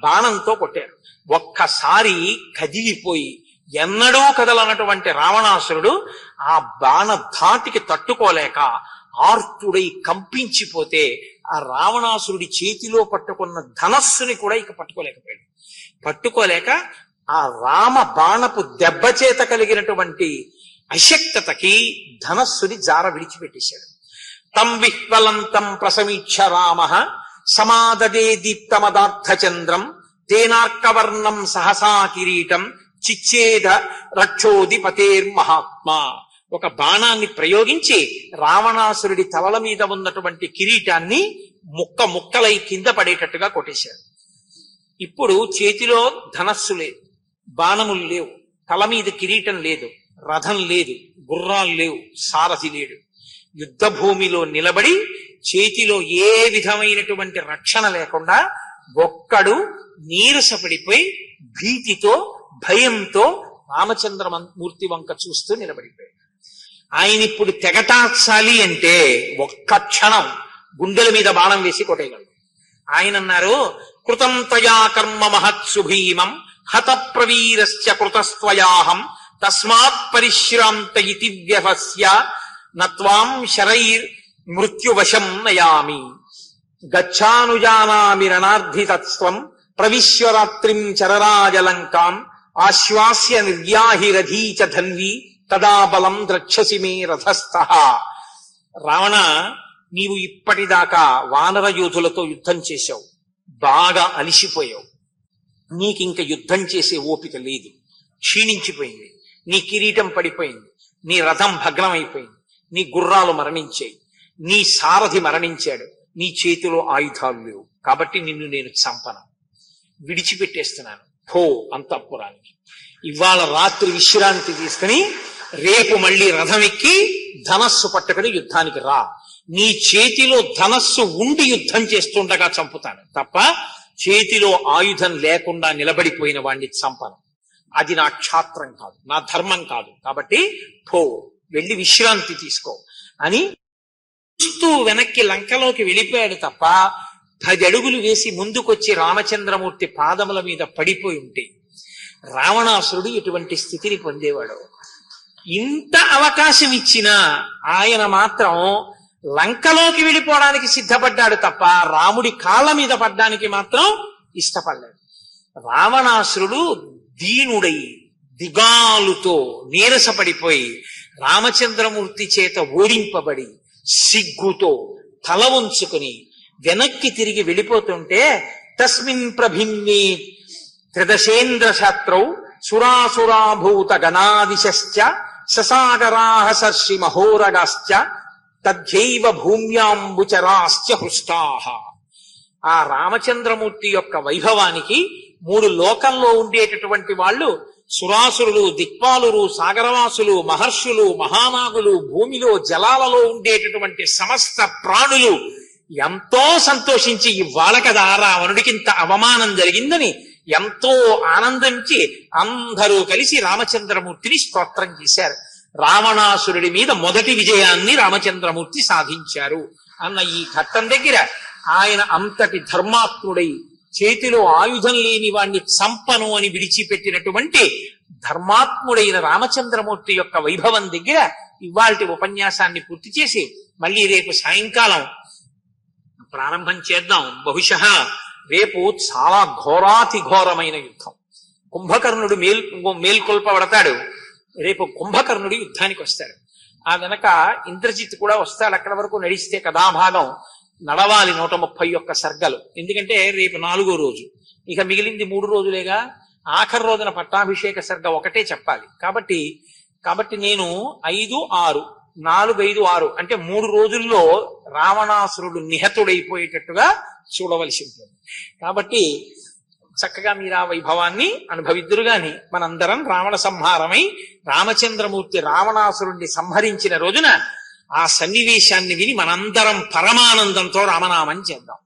బాణంతో కొట్టారు. ఒక్కసారి కదిలిపోయి ఎన్నడూ కదలనటువంటి రావణాసురుడు ఆ బాణ ధాటికి తట్టుకోలేక ఆర్తుడై కంపించిపోతే ఆ రావణాసురుడి చేతిలో పట్టుకున్న ధనస్సుని కూడా ఇక పట్టుకోలేకపోయాడు. పట్టుకోలేక ఆ రామ బాణపు దెబ్బ చేత కలిగినటువంటి అశక్తతకి ధనస్సుని జార విడిచిపెట్టేశాడు. తం విహ్వలంతం ప్రసమీక్ష రామ సమాదదే దీప్తమదార్థచంద్రం తేనార్కవర్ణం సహసా కిరీటం చిచ్చేద రక్షోధిపతేర్మహాత్మా. ఒక బాణాన్ని ప్రయోగించి రావణాసురుడి తలల మీద ఉన్నటువంటి కిరీటాన్ని ముక్కలై కింద పడేటట్టుగా కొట్టేశాడు. ఇప్పుడు చేతిలో ధనస్సు లేదు, బాణములు లేవు, తల మీద కిరీటం లేదు, రథం లేదు, గుర్రాలు లేవు, సారథి లేడు. యుద్ధ భూమిలో నిలబడి చేతిలో ఏ విధమైనటువంటి రక్షణ లేకుండా ఒక్కడు నీరసపడిపోయి భీతితో భయంతో రామచంద్రమూర్తి వంక చూస్తూ నిలబడిపోయాడు. ఆయన ఇప్పుడు తెగటాచాలి అంటే ఒక్క క్షణం గుండెల మీద బాణం వేసి కొట్టేయగలడు. ఆయన అన్నారు, కృతం తయా కర్మ మహత్సు భీమం హత ప్రవీరస్య కృతస్త్వయాహం తస్మాత్ పరిశ్రాంత ఇతి వ్యవస్య నత్వాం శరైర్ మృత్యువశం నయామి గచ్చానుజానామి రణార్థితత్వం ప్రవిశ్వరాత్రిం చరరాజలంకాం ఆశ్వాస్య నిర్యాహిరధీ చ ధన్వి తదా బలం ద్రక్షసి మే రథస్థః. రావణ, నీవు ఇప్పటిదాకా వానర యోధులతో యుద్ధం చేశావు, బాగా అలిసిపోయావు, నీకింక యుద్ధం చేసే ఓపిక లేదు, క్షీణించిపోయింది, నీ కిరీటం పడిపోయింది, నీ రథం భగ్నమైపోయింది, నీ గుర్రాలు మరణించాయి, నీ సారథి మరణించాడు, నీ చేతిలో ఆయుధాలు లేవు, కాబట్టి నిన్ను నేను చంపను, విడిచిపెట్టేస్తున్నాను, పో అంతఃపురానికి. ఇవాళ రాత్రి విశ్రాంతి తీసుకుని రేపు మళ్ళీ రథం ఎక్కి ధనస్సు పట్టుకుని యుద్ధానికి రా. నీ చేతిలో ధనస్సు ఉండి యుద్ధం చేస్తుండగా చంపుతాను తప్ప చేతిలో ఆయుధం లేకుండా నిలబడిపోయిన వాణ్ణి చంపను. అది నా క్షాత్రం కాదు, నా ధర్మం కాదు, కాబట్టి పో, వెళ్ళి విశ్రాంతి తీసుకో అని చూస్తూ వెనక్కి లంకలోకి వెళ్ళిపోయాడు తప్ప 10 అడుగులు వేసి ముందుకొచ్చి రామచంద్రమూర్తి పాదముల మీద పడిపోయి ఉంటే రావణాసురుడు ఎటువంటి స్థితిని పొందేవాడు. ఇంత అవకాశం ఇచ్చినా ఆయన మాత్రం లంకలోకి వెళ్ళిపోవడానికి సిద్ధపడ్డాడు తప్ప రాముడి కాళ్ళ మీద పడ్డానికి మాత్రం ఇష్టపడ్డాడు. రావణాసురుడు దీనుడై దిగాలుతో నీరసపడిపోయి రామచంద్రమూర్తి చేత ఓడింపబడి సిగ్గుతో తల ఉంచుకుని వెనక్కి తిరిగి వెళ్ళిపోతుంటే తస్మిన్ ప్రభిన్నే త్రిదశేంద్ర శాత్రౌ సురాసురాభూత గణాదిశ్చ ససాగరాహ సర్షి మహోరగాశ్చ తద్యైవ భూమ్యాంబుచరాశ్చ హృష్టాః. ఆ రామచంద్రమూర్తి యొక్క వైభవానికి 3 లోకంలో ఉండేటటువంటి వాళ్ళు, సురాసురులు, దిక్పాలురు, సాగరవాసులు, మహర్షులు, మహానాగులు, భూమిలో జలాలలో ఉండేటటువంటి సమస్త ప్రాణులు ఎంతో సంతోషించి ఇవాళ కదా రావణుడికి ఇంత అవమానం జరిగిందని ఎంతో ఆనందించి అందరూ కలిసి రామచంద్రమూర్తిని స్తోత్రం చేశారు. రావణాసురుడి మీద మొదటి విజయాన్ని రామచంద్రమూర్తి సాధించారు అన్న ఈ ఘట్టం దగ్గర ఆయన అంతటి ధర్మాత్ముడై చేతిలో ఆయుధం లేని వాణ్ణి చంపను అని విడిచిపెట్టినటువంటి ధర్మాత్ముడైన రామచంద్రమూర్తి యొక్క వైభవం దగ్గర ఇవాల్టి ఉపన్యాసాన్ని పూర్తి చేసి మళ్ళీ రేపు సాయంకాలం ప్రారంభం చేద్దాం. బహుశः రేపు చాలా ఘోరాతి ఘోరమైన యుద్ధం. కుంభకర్ణుడు మేల్కొల్పబడతాడు. రేపు కుంభకర్ణుడు యుద్ధానికి వస్తాడు. ఆ వెనక ఇంద్రజిత్ కూడా వస్తాడు. అక్కడ వరకు నడిస్తే కథాభాగం నడవాలి 131 సర్గలు. ఎందుకంటే రేపు 4వ రోజు, ఇక మిగిలింది 3 రోజులేగా. ఆఖరి రోజున పట్టాభిషేక సర్గ ఒకటే చెప్పాలి. కాబట్టి నేను 5, 6, 4, 5, 6 అంటే 3 రోజుల్లో రావణాసురుడు నిహతుడైపోయేటట్టుగా చూడవలసి ఉంటుంది. కాబట్టి చక్కగా మీరు ఆ వైభవాన్ని అనుభవిద్దురు గాని మనందరం రావణ సంహారమై రామచంద్రమూర్తి రావణాసురుణ్ణి సంహరించిన రోజున ఆ సన్నివేశాన్ని విని మనందరం పరమానందంతో రామనామం చేద్దాం.